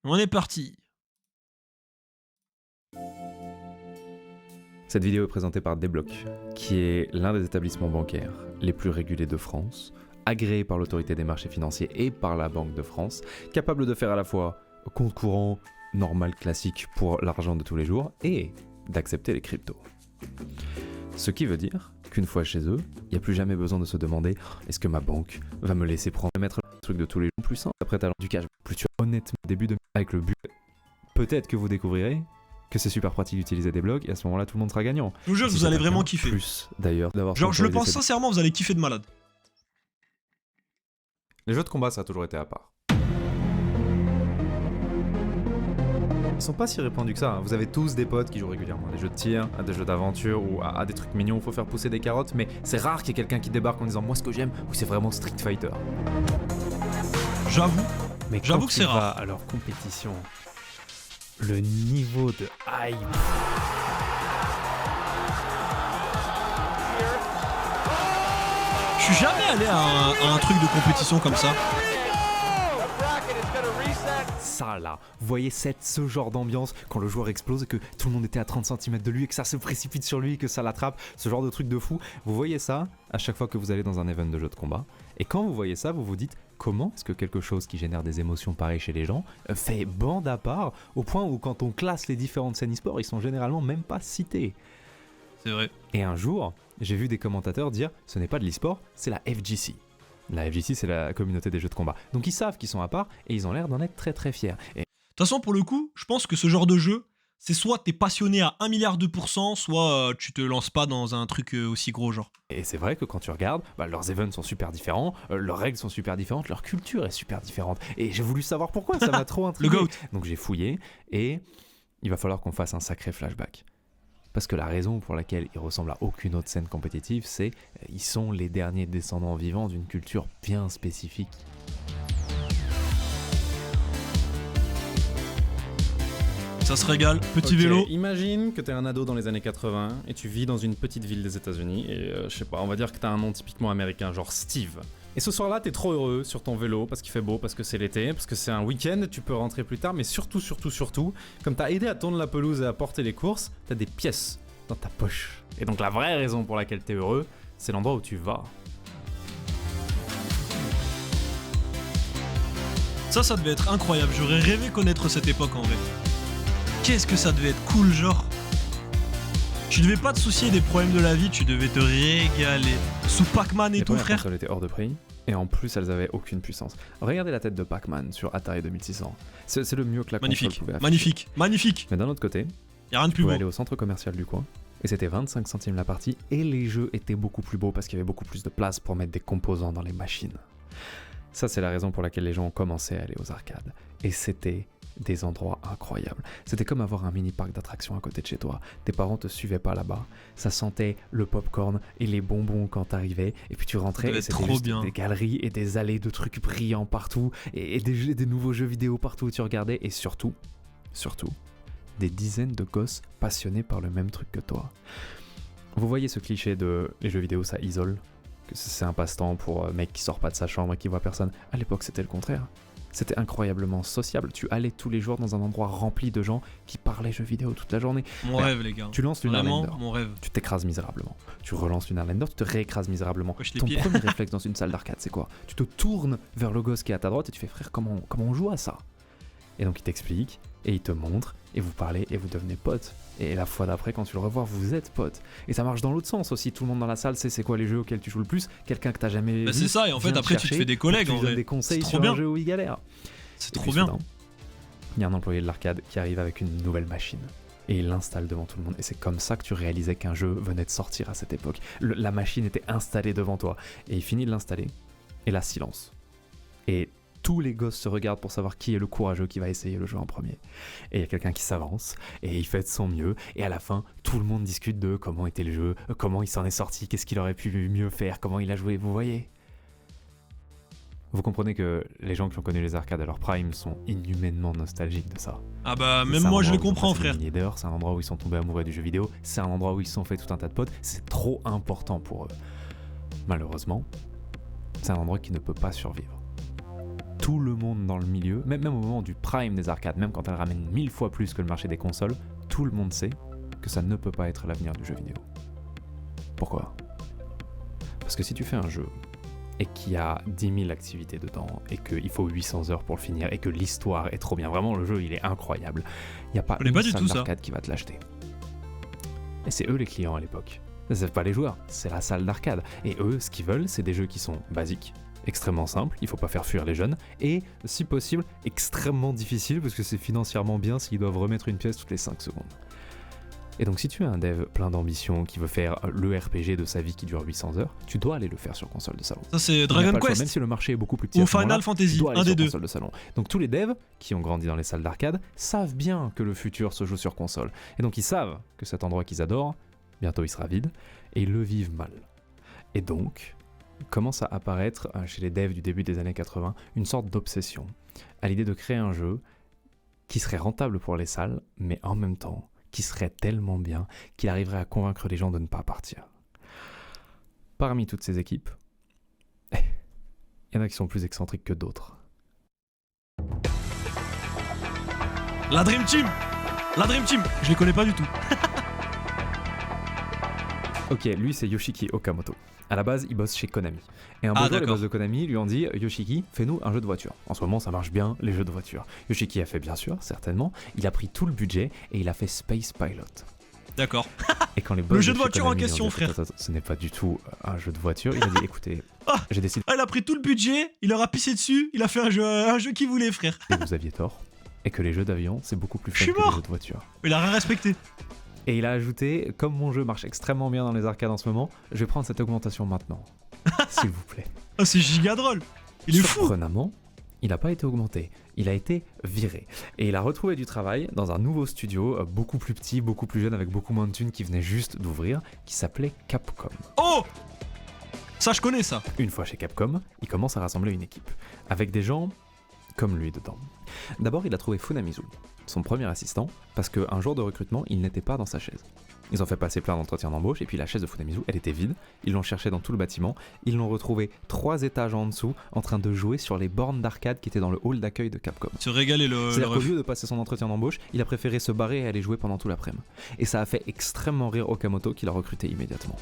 On est parti. Cette vidéo est présentée par Deblock, qui est l'un des établissements bancaires les plus régulés de France, agréé par l'autorité des marchés financiers et par la Banque de France, capable de faire à la fois compte courant, normal, classique pour l'argent de tous les jours, et d'accepter les cryptos. Ce qui veut dire qu'une fois chez eux, il n'y a plus jamais besoin de se demander « Est-ce que ma banque va me laisser prendre et mettre le truc de tous les jours plus simple après talent du cash ?» Plus tu as honnêtement début de avec le but, peut-être que vous découvrirez que c'est super pratique d'utiliser des blocs et à ce moment-là tout le monde sera gagnant. Je vous jure que vous allez vraiment kiffer. Plus d'ailleurs d'avoir genre je le pense sincèrement, vous allez kiffer de malade. Les jeux de combat ça a toujours été à part. Ils sont pas si répandus que ça, hein. Vous avez tous des potes qui jouent régulièrement à des jeux de tir, à des jeux d'aventure ou à des trucs mignons où il faut faire pousser des carottes, mais c'est rare qu'il y ait quelqu'un qui débarque en disant moi ce que j'aime ou c'est vraiment Street Fighter. J'avoue que c'est rare. À leur compétition, le niveau de hype. Je suis jamais allé à un truc de compétition comme ça. Ça là, vous voyez ce genre d'ambiance quand le joueur explose et que tout le monde était à 30 cm de lui et que ça se précipite sur lui et que ça l'attrape, ce genre de truc de fou. Vous voyez ça à chaque fois que vous allez dans un event de jeu de combat. Et quand vous voyez ça, vous vous dites comment est-ce que quelque chose qui génère des émotions pareilles chez les gens fait bande à part au point où quand on classe les différentes scènes e-sport, ils sont généralement même pas cités. C'est vrai. Et un jour, j'ai vu des commentateurs dire ce n'est pas de l'e-sport, c'est la FGC. La FGC, c'est la communauté des jeux de combat. Donc ils savent qu'ils sont à part et ils ont l'air d'en être très très fiers. De toute façon, pour le coup, je pense que ce genre de jeu, c'est soit t'es passionné à 1 milliard de %, soit tu te lances pas dans un truc aussi gros genre. Et c'est vrai que quand tu regardes, leurs events sont super différents, leurs règles sont super différentes, leur culture est super différente. Et j'ai voulu savoir pourquoi, ça m'a trop intrigué. Le GOAT. Donc j'ai fouillé et il va falloir qu'on fasse un sacré flashback. Parce que la raison pour laquelle ils ressemblent à aucune autre scène compétitive, c'est qu'ils sont les derniers descendants vivants d'une culture bien spécifique. Ça se régale, petit vélo. Imagine que t'es un ado dans les années 80 et tu vis dans une petite ville des États-Unis et je sais pas, on va dire que t'as un nom typiquement américain, genre Steve. Et ce soir-là, t'es trop heureux sur ton vélo parce qu'il fait beau, parce que c'est l'été, parce que c'est un week-end, tu peux rentrer plus tard, mais surtout, comme t'as aidé à tondre la pelouse et à porter les courses, t'as des pièces dans ta poche. Et donc la vraie raison pour laquelle t'es heureux, c'est l'endroit où tu vas. Ça devait être incroyable. J'aurais rêvé connaître cette époque en vrai. Qu'est-ce que ça devait être cool, genre. Tu devais pas te soucier des problèmes de la vie, tu devais te régaler. Sous Pac-Man et tout, frère. Les consoles étaient hors de prix, et en plus elles avaient aucune puissance. Regardez la tête de Pac-Man sur Atari 2600. C'est le mieux que la console pouvait afficher. Magnifique. Mais d'un autre côté, y'a rien de tu plus beau. pouvais aller au centre commercial du coin, et c'était 25 centimes la partie, et les jeux étaient beaucoup plus beaux parce qu'il y avait beaucoup plus de place pour mettre des composants dans les machines. Ça, c'est la raison pour laquelle les gens ont commencé à aller aux arcades. Et c'était des endroits incroyables. C'était comme avoir un mini parc d'attractions à côté de chez toi. Tes parents te suivaient pas là-bas. Ça sentait le popcorn et les bonbons quand t'arrivais. Et puis tu rentrais et c'était juste des galeries et des allées de trucs brillants partout. Et des nouveaux jeux vidéo partout où tu regardais. Et surtout, des dizaines de gosses passionnés par le même truc que toi. Vous voyez ce cliché de les jeux vidéo ça isole, que c'est un passe-temps pour un mec qui sort pas de sa chambre et qui voit personne. À l'époque c'était le contraire. C'était incroyablement sociable. Tu allais tous les jours dans un endroit rempli de gens qui parlaient jeux vidéo toute la journée. Mon rêve, les gars. Tu lances Lunar Lander. Mon rêve. Tu t'écrases misérablement. Tu relances Lunar Lander, tu te réécrases misérablement. Ton premier réflexe dans une salle d'arcade, c'est quoi? Tu te tournes vers le gosse qui est à ta droite et tu fais frère, comment on joue à ça? Et donc il t'explique, et il te montre, et vous parlez, et vous devenez potes. Et la fois d'après, quand tu le revois, vous êtes potes. Et ça marche dans l'autre sens aussi. Tout le monde dans la salle sait c'est quoi les jeux auxquels tu joues le plus. Quelqu'un que t'as jamais vu. C'est ça, et en fait après tu te fais des collègues en vrai. Tu donnes des conseils sur un jeu où il galère. C'est trop bien. Il y a un employé de l'arcade qui arrive avec une nouvelle machine. Et il l'installe devant tout le monde. Et c'est comme ça que tu réalisais qu'un jeu venait de sortir à cette époque. La machine était installée devant toi. Et il finit de l'installer. Et là, silence. Et tous les gosses se regardent pour savoir qui est le courageux qui va essayer le jeu en premier. Et il y a quelqu'un qui s'avance, et il fait de son mieux, et à la fin, tout le monde discute de comment était le jeu, comment il s'en est sorti, qu'est-ce qu'il aurait pu mieux faire, comment il a joué, vous voyez? Vous comprenez que les gens qui ont connu les arcades à leur prime sont inhumainement nostalgiques de ça. Ah bah même moi je le comprends, frère. Dehors, c'est un endroit où ils sont tombés amoureux du jeu vidéo, c'est un endroit où ils se sont fait tout un tas de potes, c'est trop important pour eux. Malheureusement, c'est un endroit qui ne peut pas survivre. tout le monde dans le milieu, même au moment du prime des arcades, même quand elles ramènent 1000 fois plus que le marché des consoles, tout le monde sait que ça ne peut pas être l'avenir du jeu vidéo. Pourquoi ? Parce que si tu fais un jeu et qu'il y a 10 000 activités dedans et qu'il faut 800 heures pour le finir et que l'histoire est trop bien, vraiment le jeu il est incroyable, il n'y a pas une salle d'arcade qui va te l'acheter. Et c'est eux les clients à l'époque. C'est pas les joueurs, c'est la salle d'arcade. Et eux, ce qu'ils veulent, c'est des jeux qui sont basiques, extrêmement simples, il faut pas faire fuir les jeunes, et si possible, extrêmement difficiles parce que c'est financièrement bien s'ils doivent remettre une pièce toutes les 5 secondes. Et donc si tu es un dev plein d'ambition qui veut faire le RPG de sa vie qui dure 800 heures, tu dois aller le faire sur console de salon. Ça c'est Dragon Quest. Même si le marché est beaucoup plus petit. Ou Final Fantasy, un des deux. Console de salon. Donc tous les devs qui ont grandi dans les salles d'arcade savent bien que le futur se joue sur console. Et donc ils savent que cet endroit qu'ils adorent, bientôt il sera vide, et ils le vivent mal. Et donc commence à apparaître chez les devs du début des années 80 une sorte d'obsession à l'idée de créer un jeu qui serait rentable pour les salles, mais en même temps qui serait tellement bien qu'il arriverait à convaincre les gens de ne pas partir. Parmi toutes ces équipes, il y en a qui sont plus excentriques que d'autres. La Dream Team. Je les connais pas du tout. Ok, lui c'est Yoshiki Okamoto. À la base, il bosse chez Konami. Et un beau jour, les boss de Konami lui ont dit « Yoshiki, fais-nous un jeu de voiture. » En ce moment, ça marche bien, les jeux de voiture. Yoshiki a fait bien sûr, certainement. Il a pris tout le budget et il a fait Space Pilot. D'accord. Et quand les boss le jeu de voiture Konami en question, dit, frère. Ce n'est pas du tout un jeu de voiture. Il a dit « Écoutez, j'ai décidé... » il a pris tout le budget, il leur a pissé dessus, il a fait un jeu qu'il voulait, frère. Et vous aviez tort. Et que les jeux d'avion, c'est beaucoup plus fun que les jeux de voiture. Il a rien respecté. Et il a ajouté, comme mon jeu marche extrêmement bien dans les arcades en ce moment, je vais prendre cette augmentation maintenant. S'il vous plaît. Oh, c'est giga drôle. Il est fou. Surprenamment, il n'a pas été augmenté. Il a été viré. Et il a retrouvé du travail dans un nouveau studio, beaucoup plus petit, beaucoup plus jeune, avec beaucoup moins de thunes, qui venait juste d'ouvrir, qui s'appelait Capcom. Oh! Ça, je connais ça. Une fois chez Capcom, il commence à rassembler une équipe, avec des gens comme lui dedans. D'abord, il a trouvé Funamizu, son premier assistant, parce qu'un jour de recrutement, il n'était pas dans sa chaise. Ils ont fait passer plein d'entretiens d'embauche, et puis la chaise de Funamizu, elle était vide. Ils l'ont cherché dans tout le bâtiment. Ils l'ont retrouvé 3 étages en dessous, en train de jouer sur les bornes d'arcade qui étaient dans le hall d'accueil de Capcom. Se régaler C'est-à-dire qu'au lieu de passer son entretien d'embauche, il a préféré se barrer et aller jouer pendant tout l'après-midi. Et ça a fait extrêmement rire Okamoto, qui l'a recruté immédiatement.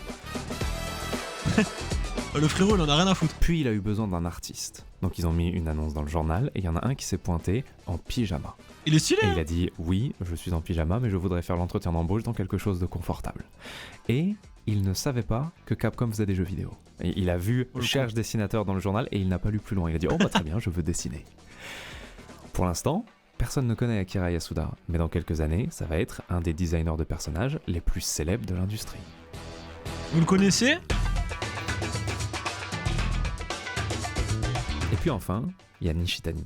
Le frérot, il en a rien à foutre. Puis il a eu besoin d'un artiste. Donc ils ont mis une annonce dans le journal, et il y en a un qui s'est pointé en pyjama. Il est stylé. Et il a dit « Oui, je suis en pyjama, mais je voudrais faire l'entretien d'embauche dans quelque chose de confortable. » Et il ne savait pas que Capcom faisait des jeux vidéo. Et il a vu « Cherche dessinateur » dans le journal, et il n'a pas lu plus loin. Il a dit « Oh bah très bien, je veux dessiner. » Pour l'instant, personne ne connaît Akira Yasuda, mais dans quelques années, ça va être un des designers de personnages les plus célèbres de l'industrie. Vous le connaissez ? Et puis enfin, il y a Nishitani,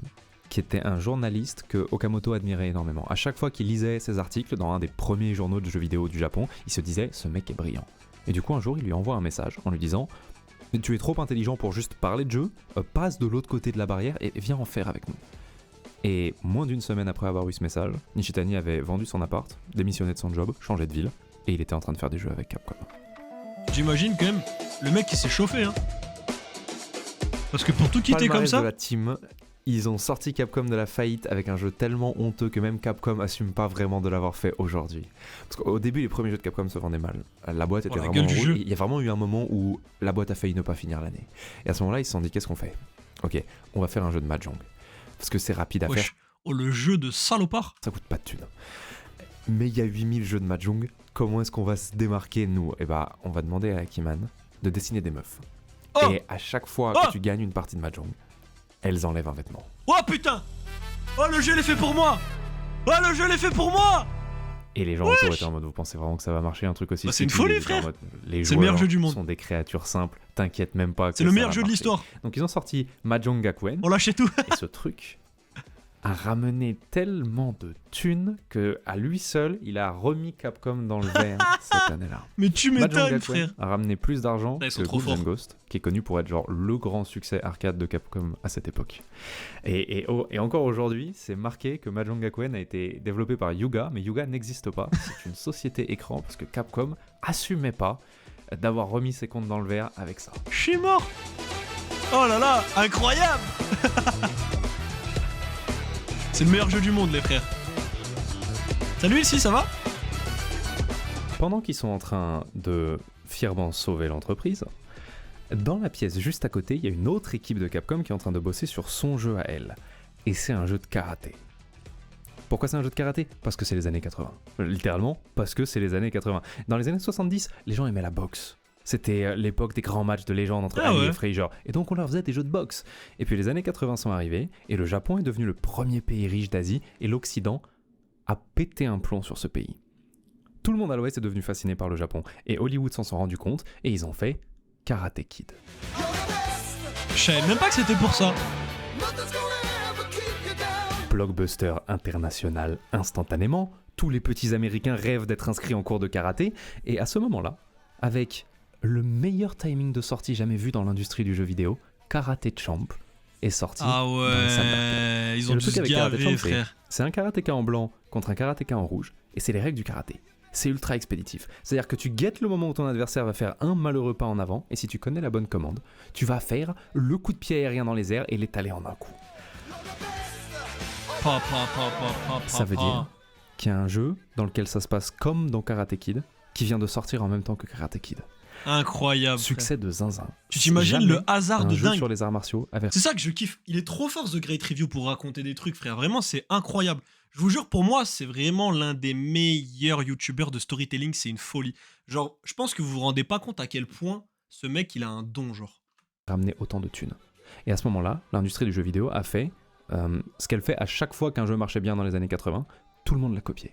qui était un journaliste que Okamoto admirait énormément. À chaque fois qu'il lisait ses articles dans un des premiers journaux de jeux vidéo du Japon, il se disait « ce mec est brillant ». Et du coup un jour il lui envoie un message en lui disant « tu es trop intelligent pour juste parler de jeu, passe de l'autre côté de la barrière et viens en faire avec nous ». Et moins d'une semaine après avoir eu ce message, Nishitani avait vendu son appart, démissionné de son job, changé de ville, et il était en train de faire des jeux avec Capcom. J'imagine quand même, le mec il s'est chauffé hein. Parce que pour tout quitter comme ça... de la team, ils ont sorti Capcom de la faillite avec un jeu tellement honteux que même Capcom assume pas vraiment de l'avoir fait aujourd'hui. Parce qu'au début, les premiers jeux de Capcom se vendaient mal. La boîte était vraiment en rouge. Il y a vraiment eu un moment où la boîte a failli ne pas finir l'année. Et à ce moment-là, ils se sont dit, qu'est-ce qu'on fait ? Ok, on va faire un jeu de Mahjong. Parce que c'est rapide à faire. Oh, le jeu de salopard. Ça coûte pas de thunes. Mais il y a 8000 jeux de Mahjong. Comment est-ce qu'on va se démarquer, nous ? Eh bah, on va demander à Akiman de dessiner des meufs. Oh, et à chaque fois que tu gagnes une partie de Mahjong, elles enlèvent un vêtement. Oh putain! Oh le jeu l'est fait pour moi! Oh le jeu l'est fait pour moi! Et les gens autour étaient en mode, vous pensez vraiment que ça va marcher un truc aussi? C'est une folie frère! Mode, les c'est le meilleur jeu du monde. Sont des créatures simples, t'inquiète même pas. C'est le meilleur jeu de l'histoire. Donc ils ont sorti Mahjong Gakuen. On lâchait tout. Et ce truc a ramené tellement de thunes que à lui seul, il a remis Capcom dans le vert cette année-là. Mais tu m'étonnes, frère. A ramené plus d'argent que Ghouls and Ghosts, qui est connu pour être genre le grand succès arcade de Capcom à cette époque. Et encore aujourd'hui, c'est marqué que Mahjong Gakuen a été développé par Yuga, mais Yuga n'existe pas. C'est une société écran parce que Capcom assumait pas d'avoir remis ses comptes dans le vert avec ça. Je suis mort. Oh là là, incroyable. C'est le meilleur jeu du monde, les frères. Salut ici, ça va? Pendant qu'ils sont en train de fièrement sauver l'entreprise, dans la pièce juste à côté, il y a une autre équipe de Capcom qui est en train de bosser sur son jeu à elle. Et c'est un jeu de karaté. Pourquoi c'est un jeu de karaté? Parce que c'est les années 80. Littéralement, parce que c'est les années 80. Dans les années 70, les gens aimaient la boxe. C'était l'époque des grands matchs de légende entre Ali et Frazier. Et donc on leur faisait des jeux de boxe. Et puis les années 80 sont arrivées, et le Japon est devenu le premier pays riche d'Asie, et l'Occident a pété un plomb sur ce pays. Tout le monde à l'Ouest est devenu fasciné par le Japon, et Hollywood s'en sont rendu compte, et ils ont fait Karate Kid. Je savais même pas que c'était pour ça. Blockbuster international instantanément, tous les petits Américains rêvent d'être inscrits en cours de karaté, et à ce moment-là, avec le meilleur timing de sortie jamais vu dans l'industrie du jeu vidéo, Karate Champ est sorti Ah dans les salles d'arcade. ouais, ils ont Et le tous truc avec Karate gavé, Champ, frère. c'est un karatéka en blanc contre un karatéka en rouge, et c'est les règles du karaté. C'est ultra expéditif. C'est-à-dire que tu guettes le moment où ton adversaire va faire un malheureux pas en avant, et si tu connais la bonne commande, tu vas faire le coup de pied aérien dans les airs et l'étaler en un coup. Ça veut dire qu'il y a un jeu dans lequel ça se passe comme dans Karate Kid, qui vient de sortir en même temps que Karate Kid. Incroyable. Succès de zinzin. Tu t'imagines le hasard de un jeu dingue. sur les arts martiaux avec... C'est ça que je kiffe. Il est trop fort, The Great Review, pour raconter des trucs, frère. Vraiment, c'est incroyable. Je vous jure, pour moi, c'est vraiment l'un des meilleurs youtubeurs de storytelling. C'est une folie. Genre, je pense que vous vous rendez pas compte à quel point ce mec, il a un don, genre. ramener autant de thunes. Et à ce moment-là, l'industrie du jeu vidéo a fait ce qu'elle fait à chaque fois qu'un jeu marchait bien dans les années 80, tout le monde l'a copié.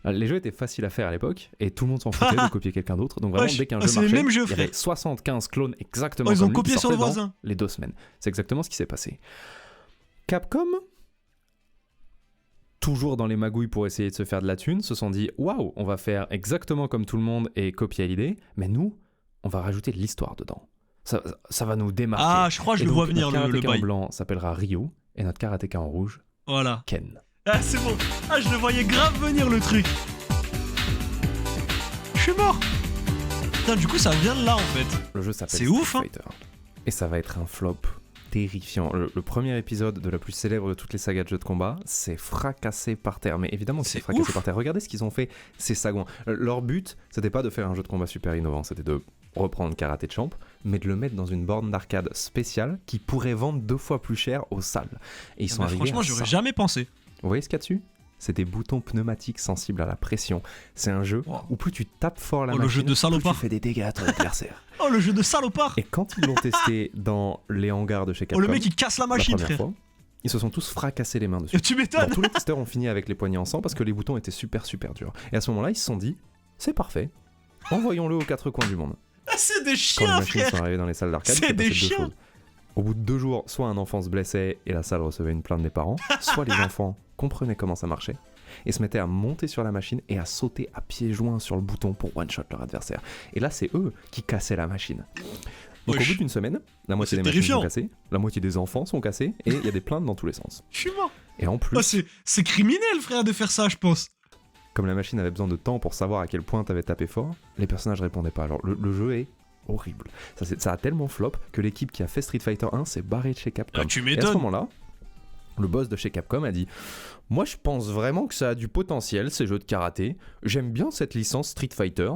Les jeux étaient faciles à faire à l'époque et tout le monde s'en foutait de copier quelqu'un d'autre. Donc vraiment, dès qu'un jeu marchait, les mêmes jeux, il y avait 75 clones exactement ils comme ont lui copié qui sur le sortaient voisin. dans les 2 semaines. C'est exactement ce qui s'est passé. Capcom, toujours dans les magouilles pour essayer de se faire de la thune, se sont dit « Waouh, on va faire exactement comme tout le monde et copier l'idée, mais nous, on va rajouter de l'histoire dedans. Ça va nous démarquer. » Ah, je crois que je le vois venir, le karatéka en bail. blanc s'appellera Ryu et notre karatéka en rouge, Voilà. Ken. Ah, c'est bon. Ah, je le voyais grave venir, le truc. Je suis mort. Putain, du coup, ça vient de là, en fait. Le jeu s'appelle C'est Street ouf, hein. Fighter. Et ça va être un flop terrifiant. Le premier épisode de la plus célèbre de toutes les sagas de jeux de combat, c'est fracassé par terre. Mais évidemment, c'est fracassé ouf. par terre. Regardez ce qu'ils ont fait, ces sagouins. Leur but, c'était pas de faire un jeu de combat super innovant, c'était de reprendre Karate Champ, mais de le mettre dans une borne d'arcade spéciale qui pourrait vendre 2 fois plus cher aux salles. Et ils sont arrivés franchement, à j'aurais ça. jamais pensé. Vous voyez ce qu'il y a dessus ? C'est des boutons pneumatiques sensibles à la pression. C'est un jeu où plus tu tapes fort la le machine, jeu de plus salopard. tu fais des dégâts à ton adversaire. Oh, le jeu de salopard. Et quand ils l'ont testé dans les hangars de chez Capcom, Oh, le mec, il casse la machine, première frère. fois, ils se sont tous fracassés les mains dessus. Et tu Alors, m'étonnes. tous les testeurs ont fini avec les poignets en sang parce que les boutons étaient super durs. Et à ce moment-là, ils se sont dit, c'est parfait, envoyons-le aux 4 coins du monde. Ah, c'est des Quand les chiens, machines frère. sont arrivées dans les salles d'arcade, C'est il s'est des passé 2 chiens. choses. Au bout de 2 jours, soit un enfant se blessait et la salle recevait une plainte des parents, soit les enfants comprenaient comment ça marchait et se mettaient à monter sur la machine et à sauter à pieds joints sur le bouton pour one-shot leur adversaire. Et là, c'est eux qui cassaient la machine. Donc Wesh. au bout d'une semaine, la moitié C'est des machines terrifiant. sont cassées, la moitié des enfants sont cassés et il y a des plaintes dans tous les sens. Je suis mort. Et en plus, Oh, c'est criminel, frère, de faire ça, je pense. comme la machine avait besoin de temps pour savoir à quel point t'avais tapé fort, les personnages répondaient pas. Alors le jeu est horrible. Ça a tellement flop que l'équipe qui a fait Street Fighter 1 s'est barrée de chez Capcom. Ah, tu Et à ce m'étonnes. moment-là, le boss de chez Capcom a dit « Moi je pense vraiment que ça a du potentiel ces jeux de karaté. J'aime bien cette licence Street Fighter.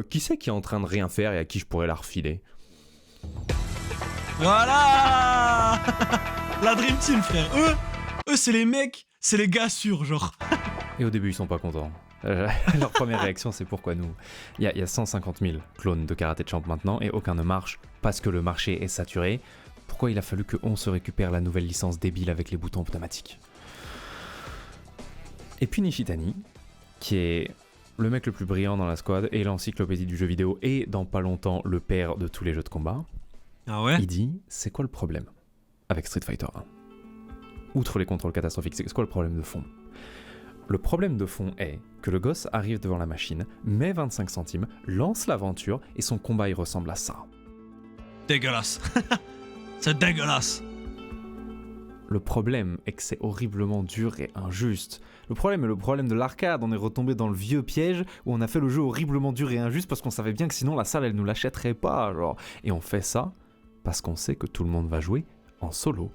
Qui c'est qui est en train de rien faire et à qui je pourrais la refiler ?» Voilà. La Dream Team, frère. Eux, c'est les mecs, c'est les gars sûrs, genre. Et au début ils sont pas contents. Leur première réaction c'est pourquoi nous. Il y a 150 000 clones de Karate Champ maintenant et aucun ne marche parce que le marché est saturé. Pourquoi il a fallu que on se récupère la nouvelle licence débile avec les boutons automatiques? Et puis Nishitani, qui est le mec le plus brillant dans la squad et l'encyclopédie du jeu vidéo et dans pas longtemps le père de tous les jeux de combat, Ah ouais. il dit c'est quoi le problème avec Street Fighter 1? Outre les contrôles catastrophiques, c'est quoi le problème de fond? Le problème de fond est que le gosse arrive devant la machine, met 25 centimes, lance l'aventure et son combat il ressemble à ça. Dégueulasse. C'est dégueulasse. Le problème est que c'est horriblement dur et injuste. Le problème est le problème de l'arcade, on est retombé dans le vieux piège où on a fait le jeu horriblement dur et injuste parce qu'on savait bien que sinon la salle elle nous l'achèterait pas, genre. Et on fait ça parce qu'on sait que tout le monde va jouer en solo.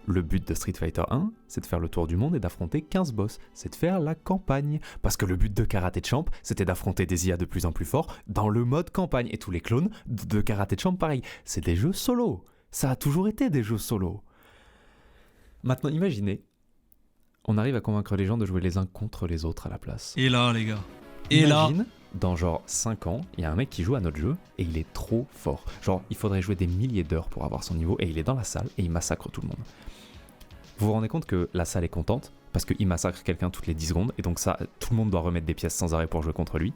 Le but de Street Fighter 1, c'est de faire le tour du monde et d'affronter 15 boss. C'est de faire la campagne. Parce que le but de Karate Champ, c'était d'affronter des IA de plus en plus forts dans le mode campagne. Et tous les clones de Karate Champ, pareil. C'est des jeux solo. Ça a toujours été des jeux solo. Maintenant, imaginez, on arrive à convaincre les gens de jouer les uns contre les autres à la place. Et là, les gars. Imagine, dans genre 5 ans, il y a un mec qui joue à notre jeu et il est trop fort. Genre, il faudrait jouer des milliers d'heures pour avoir son niveau et il est dans la salle et il massacre tout le monde. Vous vous rendez compte que la salle est contente parce qu'il massacre quelqu'un toutes les 10 secondes et donc ça, tout le monde doit remettre des pièces sans arrêt pour jouer contre lui.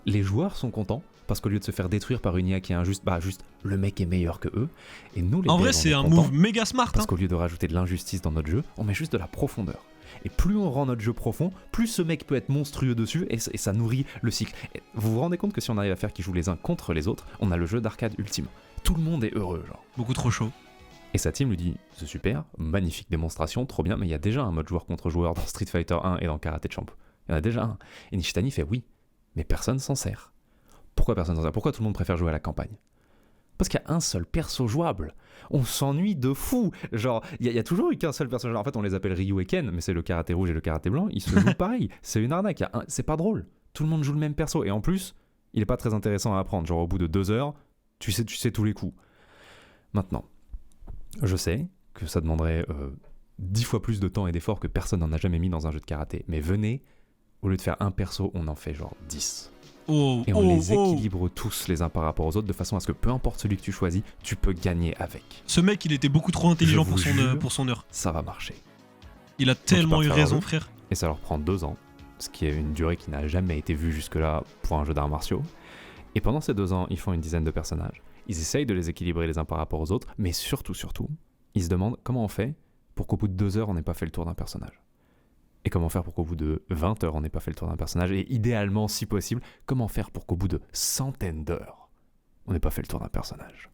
Les joueurs sont contents parce qu'au lieu de se faire détruire par une IA qui est injuste, juste le mec est meilleur que eux. Et nous, les En vrai, devs, c'est on est un contents move méga smart. parce Hein. qu'au lieu de rajouter de l'injustice dans notre jeu, on met juste de la profondeur. Et plus on rend notre jeu profond, plus ce mec peut être monstrueux dessus et ça nourrit le cycle. Et vous vous rendez compte que si on arrive à faire qu'ils jouent les uns contre les autres, on a le jeu d'arcade ultime. Tout le monde est heureux, genre. Beaucoup trop chaud. Et sa team lui dit, c'est super, magnifique démonstration, trop bien, mais il y a déjà un mode joueur contre joueur dans Street Fighter 1 et dans Karate Champ. Il y en a déjà un. Et Nishitani fait oui, mais personne s'en sert. Pourquoi personne s'en sert ? Pourquoi tout le monde préfère jouer à la campagne ? Parce qu'il y a un seul perso jouable. On s'ennuie de fou. Genre, il y a toujours eu qu'un seul perso jouable. En fait, on les appelle Ryu et Ken, mais c'est le karaté rouge et le karaté blanc. Ils se jouent pareil. C'est une arnaque. C'est pas drôle. Tout le monde joue le même perso. Et en plus, il est pas très intéressant à apprendre. Genre, au bout de 2 heures, tu sais tous les coups. Maintenant, je sais que ça demanderait 10 fois plus de temps et d'efforts que personne n'en a jamais mis dans un jeu de karaté. Mais venez, au lieu de faire un perso, on en fait genre 10. Et on les équilibre tous les uns par rapport aux autres de façon à ce que peu importe celui que tu choisis, tu peux gagner avec. Ce mec, il était beaucoup trop intelligent Je vous jure. pour son heure. Ça va marcher. Il a tellement eu faire raison, le- frère. Et ça leur prend 2 ans, ce qui est une durée qui n'a jamais été vue jusque-là pour un jeu d'arts martiaux. Et pendant ces 2 ans, ils font une dizaine de personnages. Ils essayent de les équilibrer les uns par rapport aux autres, mais surtout, ils se demandent comment on fait pour qu'au bout de 2 heures, on n'ait pas fait le tour d'un personnage. Et comment faire pour qu'au bout de 20 heures, on n'ait pas fait le tour d'un personnage. Et idéalement, si possible, comment faire pour qu'au bout de centaines d'heures, on n'ait pas fait le tour d'un personnage.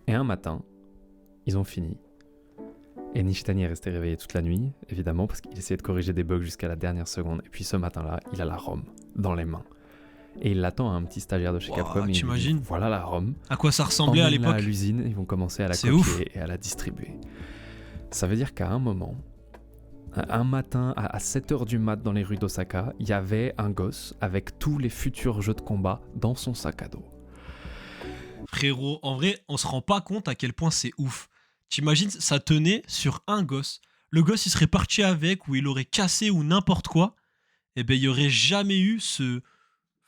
Et un matin, ils ont fini. Et Nishitani est resté réveillé toute la nuit, évidemment, parce qu'il essayait de corriger des bugs jusqu'à la dernière seconde. Et puis ce matin-là, il a la ROM dans les mains. Et il l'attend à un petit stagiaire de chez Wow, Capcom. Et il lui dit, t'imagines voilà la ROM. À quoi ça ressemblait à Emmène-la l'époque? à l'usine, ils vont commencer à la C'est copier ouf. et à la distribuer. Ça veut dire qu'à un moment, un matin à 7h du mat dans les rues d'Osaka, il y avait un gosse avec tous les futurs jeux de combat dans son sac à dos. Frérot, en vrai, on se rend pas compte à quel point c'est ouf. T'imagines, ça tenait sur un gosse. Le gosse, il serait parti avec, ou il aurait cassé, ou n'importe quoi. Et ben, il y aurait jamais eu ce...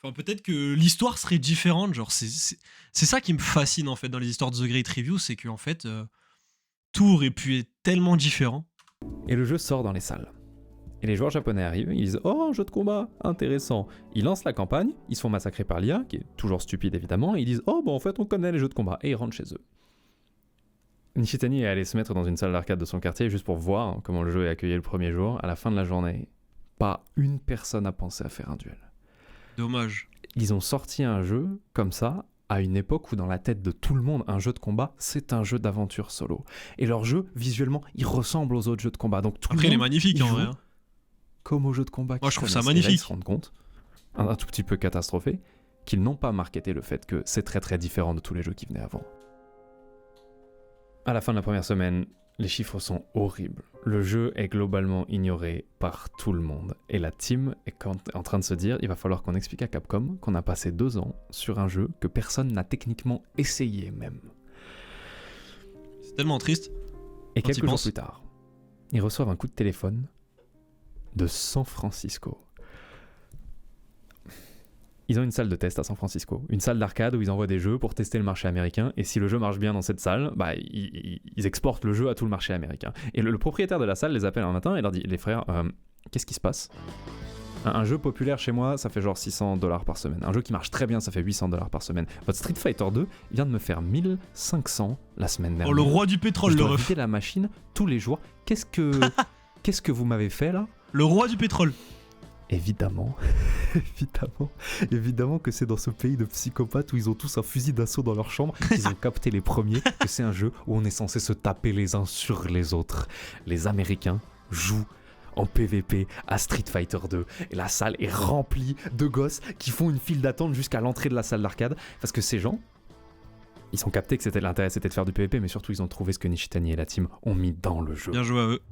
Enfin, peut-être que l'histoire serait différente. Genre, c'est ça qui me fascine, en fait, dans les histoires de The Great Review, c'est qu'en fait, tout aurait pu être tellement différent. Et le jeu sort dans les salles. Et les joueurs japonais arrivent, ils disent « Oh, un jeu de combat, intéressant !» Ils lancent la campagne, ils se font massacrer par l'IA, qui est toujours stupide évidemment, et ils disent « Oh, bon, en fait, on connaît les jeux de combat !» Et ils rentrent chez eux. Nishitani est allé se mettre dans une salle d'arcade de son quartier juste pour voir comment le jeu est accueilli le premier jour. À la fin de la journée, pas une personne n'a pensé à faire un duel. Dommage. Ils ont sorti un jeu comme ça, à une époque où dans la tête de tout le monde, un jeu de combat, c'est un jeu d'aventure solo. Et leur jeu, visuellement, il ressemble aux autres jeux de combat. Donc tout Après, le il est monde magnifique, y en joue vrai. Hein. comme aux jeux de combat. Moi, je trouve ça connaissent. Et là, magnifique. ils se rendent compte, un tout petit peu catastrophé, qu'ils n'ont pas marketé le fait que c'est très très différent de tous les jeux qui venaient avant. À la fin de la première semaine, les chiffres sont horribles. Le jeu est globalement ignoré par tout le monde. Et la team est en train de se dire, il va falloir qu'on explique à Capcom qu'on a passé 2 ans sur un jeu que personne n'a techniquement essayé même. C'est tellement triste. Et Quand quelques ils jours pensent. plus tard, ils reçoivent un coup de téléphone de San Francisco. Ils ont une salle de test à San Francisco, une salle d'arcade où ils envoient des jeux pour tester le marché américain, et si le jeu marche bien dans cette salle, bah, ils exportent le jeu à tout le marché américain. Et le propriétaire de la salle les appelle un matin et leur dit « Les frères, qu'est-ce qui se passe ? Un jeu populaire chez moi, ça fait genre $600 par semaine. Un jeu qui marche très bien, ça fait $800 par semaine. Votre Street Fighter 2 vient de me faire 1500 la semaine dernière. Oh, le roi du pétrole, Je le dois ref. vider la machine tous les jours. Qu'est-ce que vous m'avez fait là ? Le roi du pétrole. Évidemment, évidemment que c'est dans ce pays de psychopathes où ils ont tous un fusil d'assaut dans leur chambre qu'ils ont capté les premiers que c'est un jeu où on est censé se taper les uns sur les autres. Les Américains jouent en PVP à Street Fighter 2 et la salle est remplie de gosses qui font une file d'attente jusqu'à l'entrée de la salle d'arcade parce que ces gens, Ils ont capté que l'intérêt c'était de faire du PvP, mais surtout ils ont trouvé ce que Nishitani et la team ont mis dans le jeu. Bien joué à eux.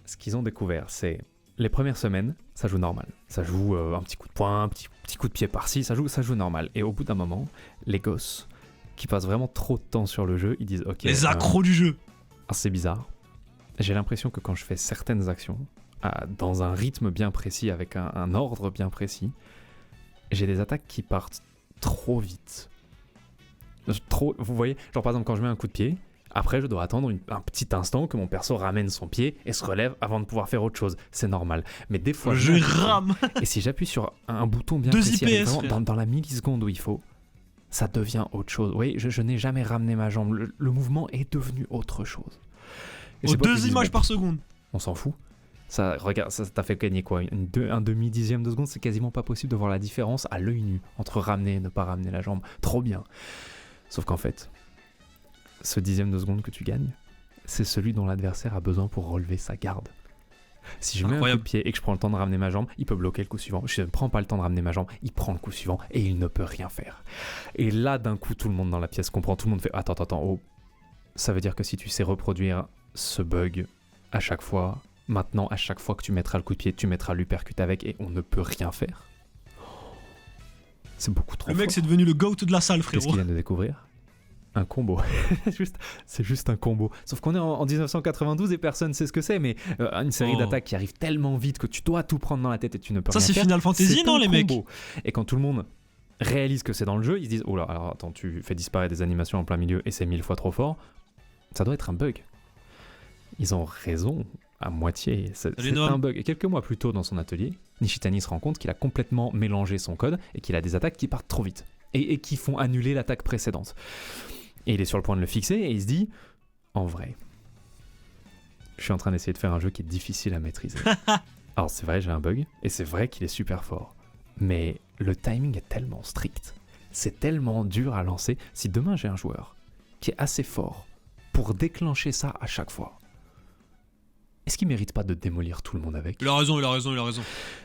Ce qu'ils ont découvert, c'est les premières semaines, ça joue normal. Ça joue un petit coup de poing, un petit coup de pied par-ci, ça joue normal. Et au bout d'un moment, les gosses qui passent vraiment trop de temps sur le jeu, ils disent ok. Les accros du jeu. C'est bizarre. J'ai l'impression que quand je fais certaines actions, dans un rythme bien précis, avec un ordre bien précis, j'ai des attaques qui partent trop vite. Vous voyez, genre par exemple quand je mets un coup de pied, après je dois attendre un petit instant que mon perso ramène son pied et se relève avant de pouvoir faire autre chose. C'est normal. Mais des fois, je rame. Et si j'appuie sur un bouton bien 2 précis, IPS, vraiment dans la milliseconde où il faut, ça devient autre chose. Vous voyez, je n'ai jamais ramené ma jambe. Le mouvement est devenu autre chose. Aux 2 images par seconde. On s'en fout. Ça, regarde, ça t'a fait gagner quoi, un demi-dixième de seconde. C'est quasiment pas possible de voir la différence à l'œil nu entre ramener et ne pas ramener la jambe. Trop bien. Sauf qu'en fait, ce dixième de seconde que tu gagnes, c'est celui dont l'adversaire a besoin pour relever sa garde. Si je mets un coup de pied et que je prends le temps de ramener ma jambe, il peut bloquer le coup suivant. Je ne prends pas le temps de ramener ma jambe, il prend le coup suivant et il ne peut rien faire. Et là, d'un coup, tout le monde dans la pièce comprend. Tout le monde fait attends, oh. Ça veut dire que si tu sais reproduire ce bug à chaque fois, maintenant, à chaque fois que tu mettras le coup de pied, tu mettras l'uppercut avec et on ne peut rien faire. C'est beaucoup trop fort. Le mec, c'est devenu le GOAT de la salle, frérot. Qu'est-ce qu'il vient de découvrir ? Un combo. C'est juste un combo. Sauf qu'on est en 1992 et personne ne sait ce que c'est, mais une série d'attaques qui arrive tellement vite que tu dois tout prendre dans la tête et tu ne peux rien faire. Ça, c'est Final Fantasy, non, les mecs ? Et quand tout le monde réalise que c'est dans le jeu, ils se disent oh là, alors attends, tu fais disparaître des animations en plein milieu et c'est 1000 fois trop fort. Ça doit être un bug. Ils ont raison à moitié. C'est un bug. Et quelques mois plus tôt dans son atelier, Nishitani se rend compte qu'il a complètement mélangé son code et qu'il a des attaques qui partent trop vite et qui font annuler l'attaque précédente. Et il est sur le point de le fixer et il se dit en vrai, je suis en train d'essayer de faire un jeu qui est difficile à maîtriser. Alors c'est vrai, j'ai un bug et c'est vrai qu'il est super fort. Mais le timing est tellement strict, c'est tellement dur à lancer. Si demain j'ai un joueur qui est assez fort pour déclencher ça à chaque fois, est-ce qu'il mérite pas de démolir tout le monde avec ? Il a raison.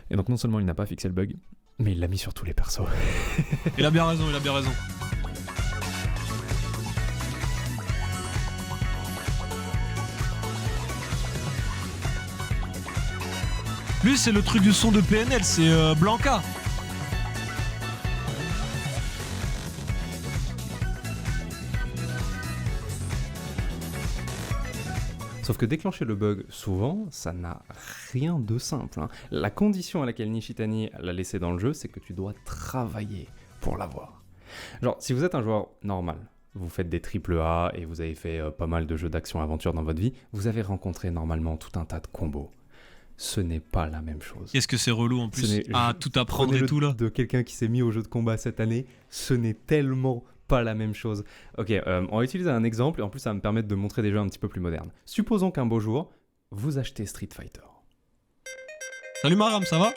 Et donc non seulement il n'a pas fixé le bug, mais il l'a mis sur tous les persos. Il a bien raison. Lui, c'est le truc du son de PNL, c'est Blanca. Sauf que déclencher le bug, souvent, ça n'a rien de simple. Hein. La condition à laquelle Nishitani l'a laissé dans le jeu, c'est que tu dois travailler pour l'avoir. Genre, si vous êtes un joueur normal, vous faites des AAA et vous avez fait pas mal de jeux d'action-aventure dans votre vie, vous avez rencontré normalement tout un tas de combos. Ce n'est pas la même chose. Qu'est-ce que c'est relou en plus tout apprendre et tout là. De quelqu'un qui s'est mis au jeu de combat cette année, ce n'est tellement pas la même chose. Ok, on va utiliser un exemple et en plus ça va me permettre de montrer des jeux un petit peu plus modernes. Supposons qu'un beau jour, vous achetez Street Fighter. Salut Maram, ça va ?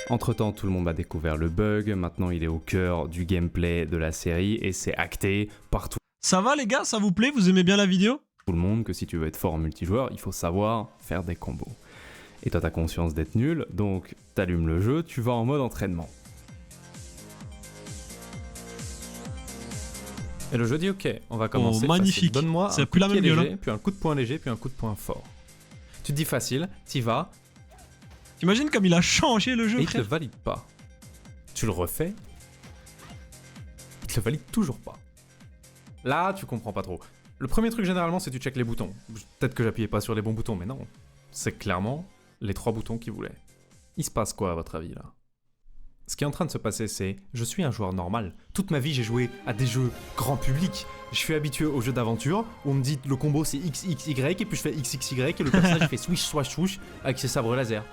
Entre-temps, tout le monde a découvert le bug, maintenant il est au cœur du gameplay de la série et c'est acté partout. Ça va les gars, ça vous plaît ? Vous aimez bien la vidéo ? Tout le monde que si tu veux être fort en multijoueur, il faut savoir faire des combos. Et toi t'as conscience d'être nul, donc t'allumes le jeu, tu vas en mode entraînement. Et le jeu dit ok, on va commencer. Magnifique. Donne-moi ça un plus la même pied gueule, léger, puis un coup de poing léger, puis un coup de poing fort. Tu te dis facile, t'y vas. T'imagines comme il a changé le jeu, et frère. il te valide pas. Tu le refais. Il te le valide toujours pas. Là, tu comprends pas trop. Le premier truc généralement, c'est que tu checkes les boutons. Peut-être que j'appuyais pas sur les bons boutons, mais non. C'est clairement les 3 boutons qu'il voulait. Il se passe quoi à votre avis là ? Ce qui est en train de se passer, c'est je suis un joueur normal. Toute ma vie, j'ai joué à des jeux grand public. Je suis habitué aux jeux d'aventure où on me dit le combo c'est XXY et puis je fais XXY et le personnage fait swish swash swoosh avec ses sabres laser.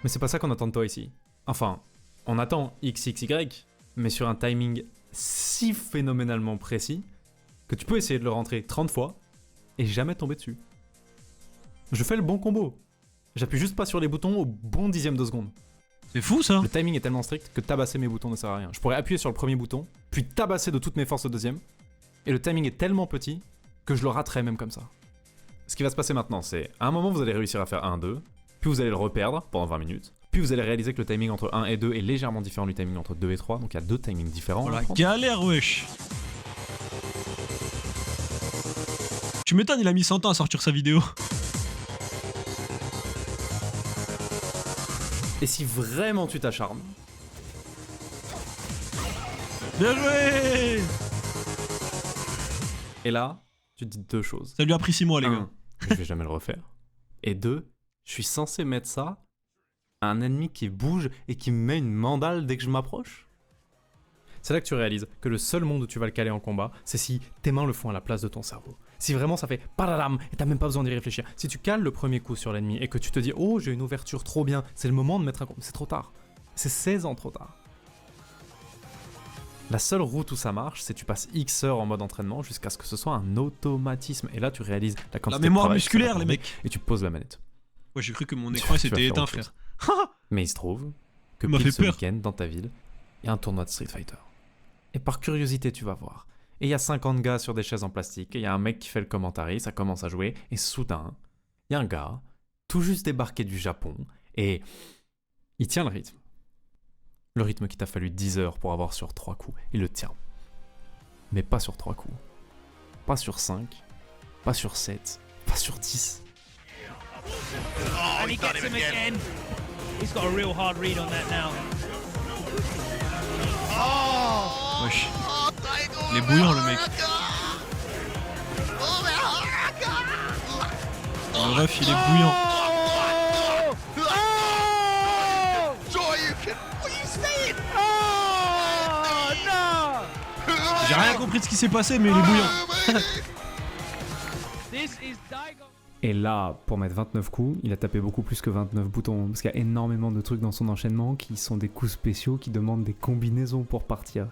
Mais c'est pas ça qu'on attend de toi ici. Enfin, on attend XXY, mais sur un timing si phénoménalement précis que tu peux essayer de le rentrer 30 fois et jamais tomber dessus. Je fais le bon combo. J'appuie juste pas sur les boutons au bon dixième de seconde. C'est fou ça. Le timing est tellement strict que tabasser mes boutons ne sert à rien. Je pourrais appuyer sur le premier bouton, puis tabasser de toutes mes forces le deuxième, et le timing est tellement petit que je le raterais même comme ça. Ce qui va se passer maintenant, c'est à un moment vous allez réussir à faire 1-2, puis vous allez le reperdre pendant 20 minutes, puis vous allez réaliser que le timing entre 1 et 2 est légèrement différent du timing entre 2 et 3, donc il y a 2 timings différents. Voilà, galère, wesh. Tu m'étonnes, il a mis 100 ans à sortir sa vidéo. Et si vraiment tu t'acharnes, Bien joué. et là, tu te dis 2 choses. Ça lui a pris 6 mois, les gars. 1, je vais jamais le refaire. Et 2, je suis censé mettre ça à un ennemi qui bouge et qui me met une mandale dès que je m'approche. C'est là que tu réalises que le seul monde où tu vas le caler en combat, c'est si tes mains le font à la place de ton cerveau. Si vraiment ça fait padadam et t'as même pas besoin d'y réfléchir. Si tu cales le premier coup sur l'ennemi et que tu te dis oh j'ai une ouverture trop bien, c'est le moment de mettre un coup. C'est trop tard. C'est 16 ans trop tard. La seule route où ça marche, c'est tu passes X heures en mode entraînement jusqu'à ce que ce soit un automatisme. Et là tu réalises la quantité La de mémoire travail que ça va musculaire, les demander, mecs. Et tu poses la manette. Ouais, j'ai cru que mon Tu écran vas s'était faire éteint, autre chose. frère. Mais il se trouve que Il m'a pile fait ce peur. week-end, dans ta ville, il y a un tournoi de Street Fighter. Et par curiosité, tu vas voir. Et il y a 50 gars sur des chaises en plastique, et il y a un mec qui fait le commentary, ça commence à jouer, et soudain, il y a un gars, tout juste débarqué du Japon, et il tient le rythme. Le rythme qu'il t'a fallu 10 heures pour avoir sur 3 coups. Il le tient. Mais pas sur 3 coups. Pas sur 5. Pas sur 7. Pas sur 10. And he gets him again. He's got a real hard read on that now. Wesh. Il est bouillant, le mec. Le ref, il est bouillant. J'ai rien compris de ce qui s'est passé, mais il est bouillant. This is Daigo. Et là, pour mettre 29 coups, il a tapé beaucoup plus que 29 boutons. Parce qu'il y a énormément de trucs dans son enchaînement qui sont des coups spéciaux qui demandent des combinaisons pour partir.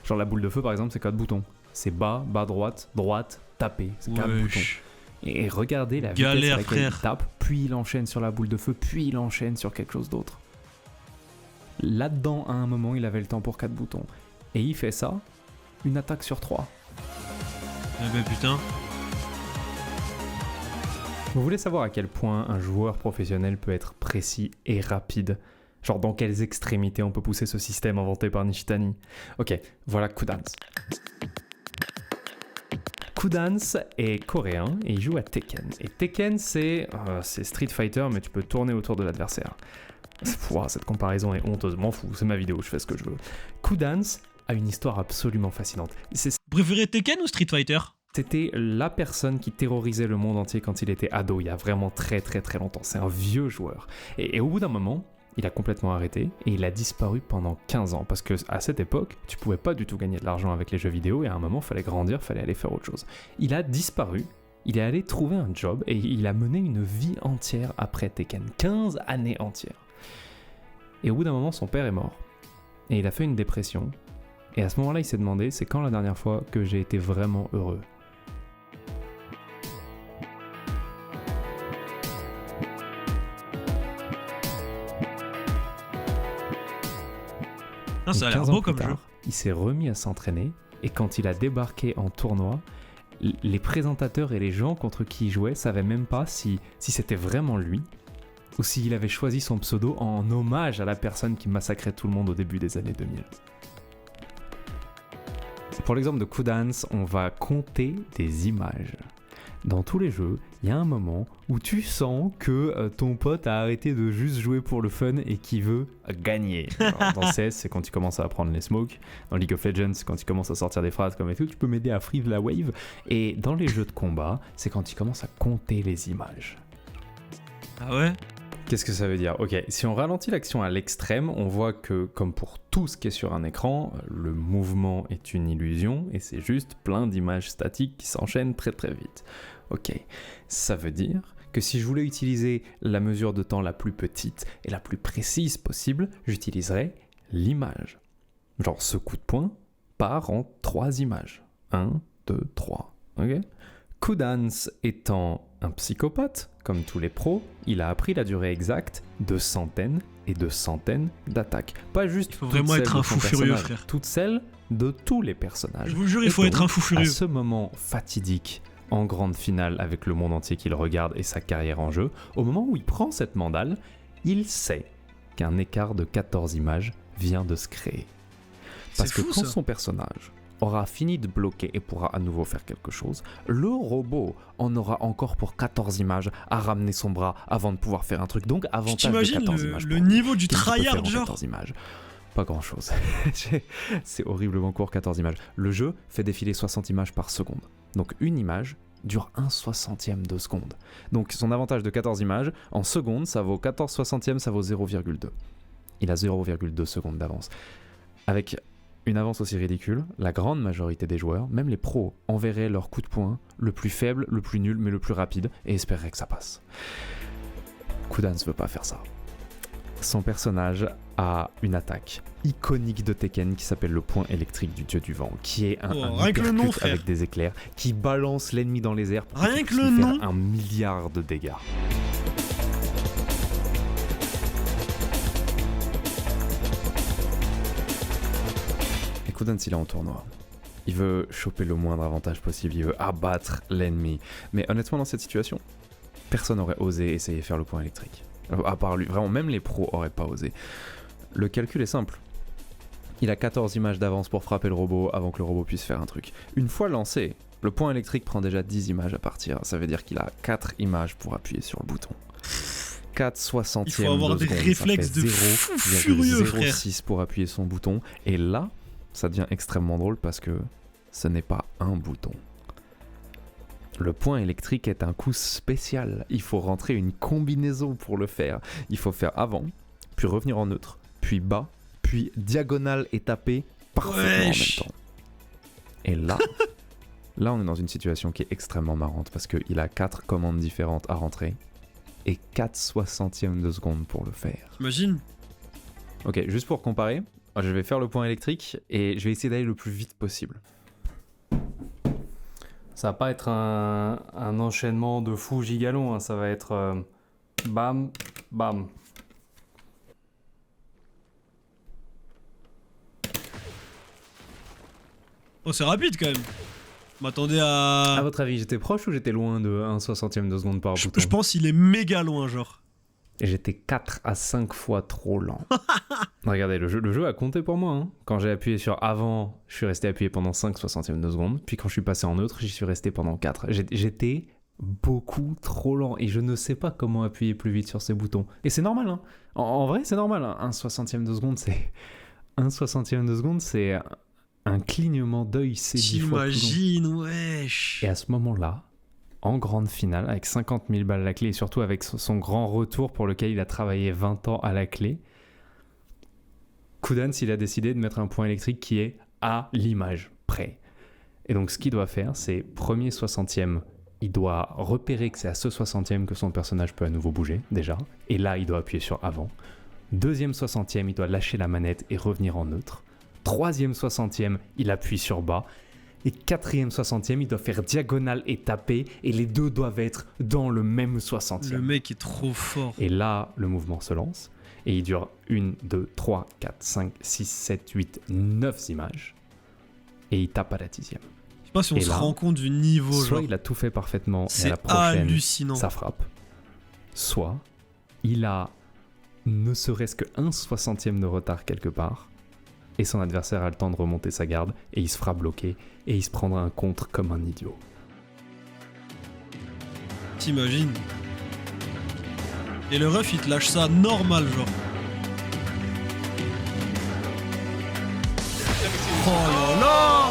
Genre la boule de feu, par exemple, c'est 4 boutons. C'est bas, bas droite, droite, taper. C'est 4 boutons. Wesh. Et regardez la vitesse Galère, à laquelle frère. il tape, puis il enchaîne sur la boule de feu, puis il enchaîne sur quelque chose d'autre. Là-dedans, à un moment, il avait le temps pour 4 boutons. Et il fait ça, une attaque sur 3. Eh ben putain. Vous voulez savoir à quel point un joueur professionnel peut être précis et rapide? Genre dans quelles extrémités on peut pousser ce système inventé par Nishitani? Ok, voilà Kudance. Kudance est coréen et il joue à Tekken. Et Tekken c'est Street Fighter mais tu peux tourner autour de l'adversaire. Wow, cette comparaison est honteuse, m'en fous, c'est ma vidéo, je fais ce que je veux. Kudance a une histoire absolument fascinante. Vous préférez Tekken ou Street Fighter? C'était la personne qui terrorisait le monde entier quand il était ado, il y a vraiment très très très longtemps. C'est un vieux joueur. Et au bout d'un moment, il a complètement arrêté et il a disparu pendant 15 ans. Parce que à cette époque, tu pouvais pas du tout gagner de l'argent avec les jeux vidéo et à un moment, il fallait grandir, il fallait aller faire autre chose. Il a disparu, il est allé trouver un job et il a mené une vie entière après Tekken. 15 années entières. Et au bout d'un moment, son père est mort. Et il a fait une dépression. Et à ce moment-là, il s'est demandé, c'est quand la dernière fois que j'ai été vraiment heureux? Ah, ça a Et l'air 15 ans beau plus comme jeu. tard, il s'est remis à s'entraîner et quand il a débarqué en tournoi, les présentateurs et les gens contre qui il jouait savaient même pas si c'était vraiment lui ou s'il avait choisi son pseudo en hommage à la personne qui massacrait tout le monde au début des années 2000. Pour l'exemple de Kudance, on va compter des images. Dans tous les jeux, il y a un moment où tu sens que ton pote a arrêté de juste jouer pour le fun et qu'il veut gagner. Alors, dans CS, c'est quand tu commences à apprendre les smokes. Dans League of Legends, c'est quand tu commences à sortir des phrases comme et tout. Tu peux m'aider à freeze la wave. Et dans les jeux de combat, c'est quand tu commences à compter les images. Ah ouais? Qu'est-ce que ça veut dire? Ok, si on ralentit l'action à l'extrême, on voit que, comme pour tout ce qui est sur un écran, le mouvement est une illusion et c'est juste plein d'images statiques qui s'enchaînent très très vite. Ok, ça veut dire que si je voulais utiliser la mesure de temps la plus petite et la plus précise possible, j'utiliserais l'image. Genre ce coup de poing part en 3 images. 1, 2, 3. Ok? Kudance étant un psychopathe, comme tous les pros, il a appris la durée exacte de centaines et de centaines d'attaques. Pas juste Il faut toutes vraiment celles être de un son fou furieux, personnage, frère. toutes celles de tous les personnages. Je vous jure, il Et faut être donc, un fou à furieux. ce moment fatidique en grande finale avec le monde entier qui le regarde et sa carrière en jeu, au moment où il prend cette mandale, il sait qu'un écart de 14 images vient de se créer. Parce que fou, quand ça. son personnage aura fini de bloquer et pourra à nouveau faire quelque chose, le robot en aura encore pour 14 images à ramener son bras avant de pouvoir faire un truc. Donc Tu avantage de t'imagines 14 images. le pour lui. niveau du Qu'est-ce qu'il peut faire tryhard, en genre 14 images. Pas grand chose. C'est horriblement court, 14 images. Le jeu fait défiler 60 images par seconde. Donc une image dure 1/60 de seconde. Donc son avantage de 14 images, en seconde, ça vaut 14/60, ça vaut 0,2. Il a 0,2 secondes d'avance. Avec une avance aussi ridicule, la grande majorité des joueurs, même les pros, enverraient leur coup de poing le plus faible, le plus nul, mais le plus rapide, et espéreraient que ça passe. Kudan ne veut pas faire ça. Son personnage a une attaque iconique de Tekken qui s'appelle le point électrique du dieu du vent, qui est un rien que le nom, uppercut frère. avec des éclairs, qui balance l'ennemi dans les airs pour Rien qu'il que puisse le lui faire nom. 1 milliard de dégâts. Et Kudan, s'il est en tournoi, il veut choper le moindre avantage possible, il veut abattre l'ennemi. Mais honnêtement, dans cette situation, personne n'aurait osé essayer de faire le point électrique. À part lui, vraiment, même les pros auraient pas osé. Le calcul est simple. Il a 14 images d'avance pour frapper le robot avant que le robot puisse faire un truc. Une fois lancé, le point électrique prend déjà 10 images à partir. Ça veut dire qu'il a 4 images pour appuyer sur le bouton. 4/60 Il faut avoir de des seconde, réflexes ça fait de fou furieux, frère. 0,06 pour appuyer son bouton. Et là, ça devient extrêmement drôle parce que ce n'est pas un bouton. Le point électrique est un coup spécial. Il faut rentrer une combinaison pour le faire. Il faut faire avant, puis revenir en neutre, puis bas, puis diagonale et taper parfaitement en même temps. Et là, là on est dans une situation qui est extrêmement marrante parce qu'il a 4 commandes différentes à rentrer et 4/60 de seconde pour le faire. T'imagines? Ok, juste pour comparer, je vais faire le point électrique et je vais essayer d'aller le plus vite possible. Ça va pas être un enchaînement de fou gigalon, hein. Ça va être bam, bam. Oh, c'est rapide quand même. Je m'attendais À à. votre avis, j'étais proche ou j'étais loin de 1/60 de seconde par bouton? Je pense qu'il est méga loin, genre. Et j'étais 4 à 5 fois trop lent. Regardez, le jeu a compté pour moi. Hein. Quand j'ai appuyé sur avant, je suis resté appuyé pendant 5/60 de seconde. Puis quand je suis passé en neutre, j'y suis resté pendant 4. J'étais beaucoup trop lent et je ne sais pas comment appuyer plus vite sur ces boutons. Et c'est normal, hein. En vrai, c'est normal. Hein. 1/60 de seconde, c'est... 1/60 de seconde, c'est un clignement d'œil, c'est 10 fois plus long. T'imagines, wesh. Et à ce moment-là, en grande finale, avec 50 000 balles à la clé, et surtout avec son grand retour pour lequel il a travaillé 20 ans à la clé, Kudans, il a décidé de mettre un point électrique qui est à l'image près. Et donc ce qu'il doit faire, c'est premier 60e, il doit repérer que c'est à ce 60e que son personnage peut à nouveau bouger, déjà. Et là, il doit appuyer sur avant. Deuxième 60e, il doit lâcher la manette et revenir en neutre. Troisième 60e, il appuie sur bas. Et quatrième 60e, il doit faire diagonale et taper. Et les deux doivent être dans le même 60e. Le mec est trop fort. Et là, le mouvement se lance. Et il dure 1, 2, 3, 4, 5, 6, 7, 8, 9 images. Et il tape à la 10e. Je sais pas si on Et se là, rend compte du niveau, Soit genre. il a tout fait parfaitement et à C'est la prochaine, hallucinant. ça frappe. Soit il a ne serait-ce que 1/60e de retard quelque part. Et son adversaire a le temps de remonter sa garde. Et il se fera bloquer. Et il se prendra un contre comme un idiot. T'imagines? Et le ref, il te lâche ça normal, genre. Oh là là!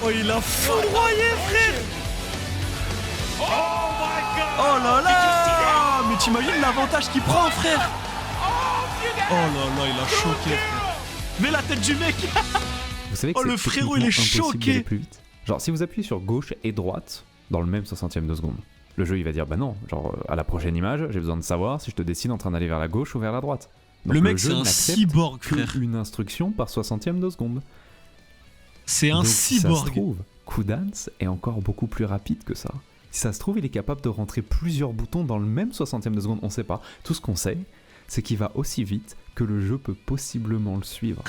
Oh, il a foudroyé, frère! Oh là là! Mais t'imagines l'avantage qu'il prend, frère? Oh là là, il a choqué, frère. Mais la tête du mec! Vous savez que Oh, c'est le frérot, il est techniquement impossible choqué. d'aller plus vite. Genre, si vous appuyez sur gauche et droite dans le même 60e de seconde, le jeu il va dire bah non, genre à la prochaine image, j'ai besoin de savoir si je te dessine en train d'aller vers la gauche ou vers la droite. Donc, Le mec, jeu c'est un n'accepte cyborg, frère. qu'une instruction par 60e de seconde. C'est un Donc, si ça se cyborg. trouve, Kudans est encore beaucoup plus rapide que ça. Si ça se trouve, il est capable de rentrer plusieurs boutons dans le même 60e de seconde, on sait pas. Tout ce qu'on sait, c'est qu'il va aussi vite que le jeu peut possiblement le suivre.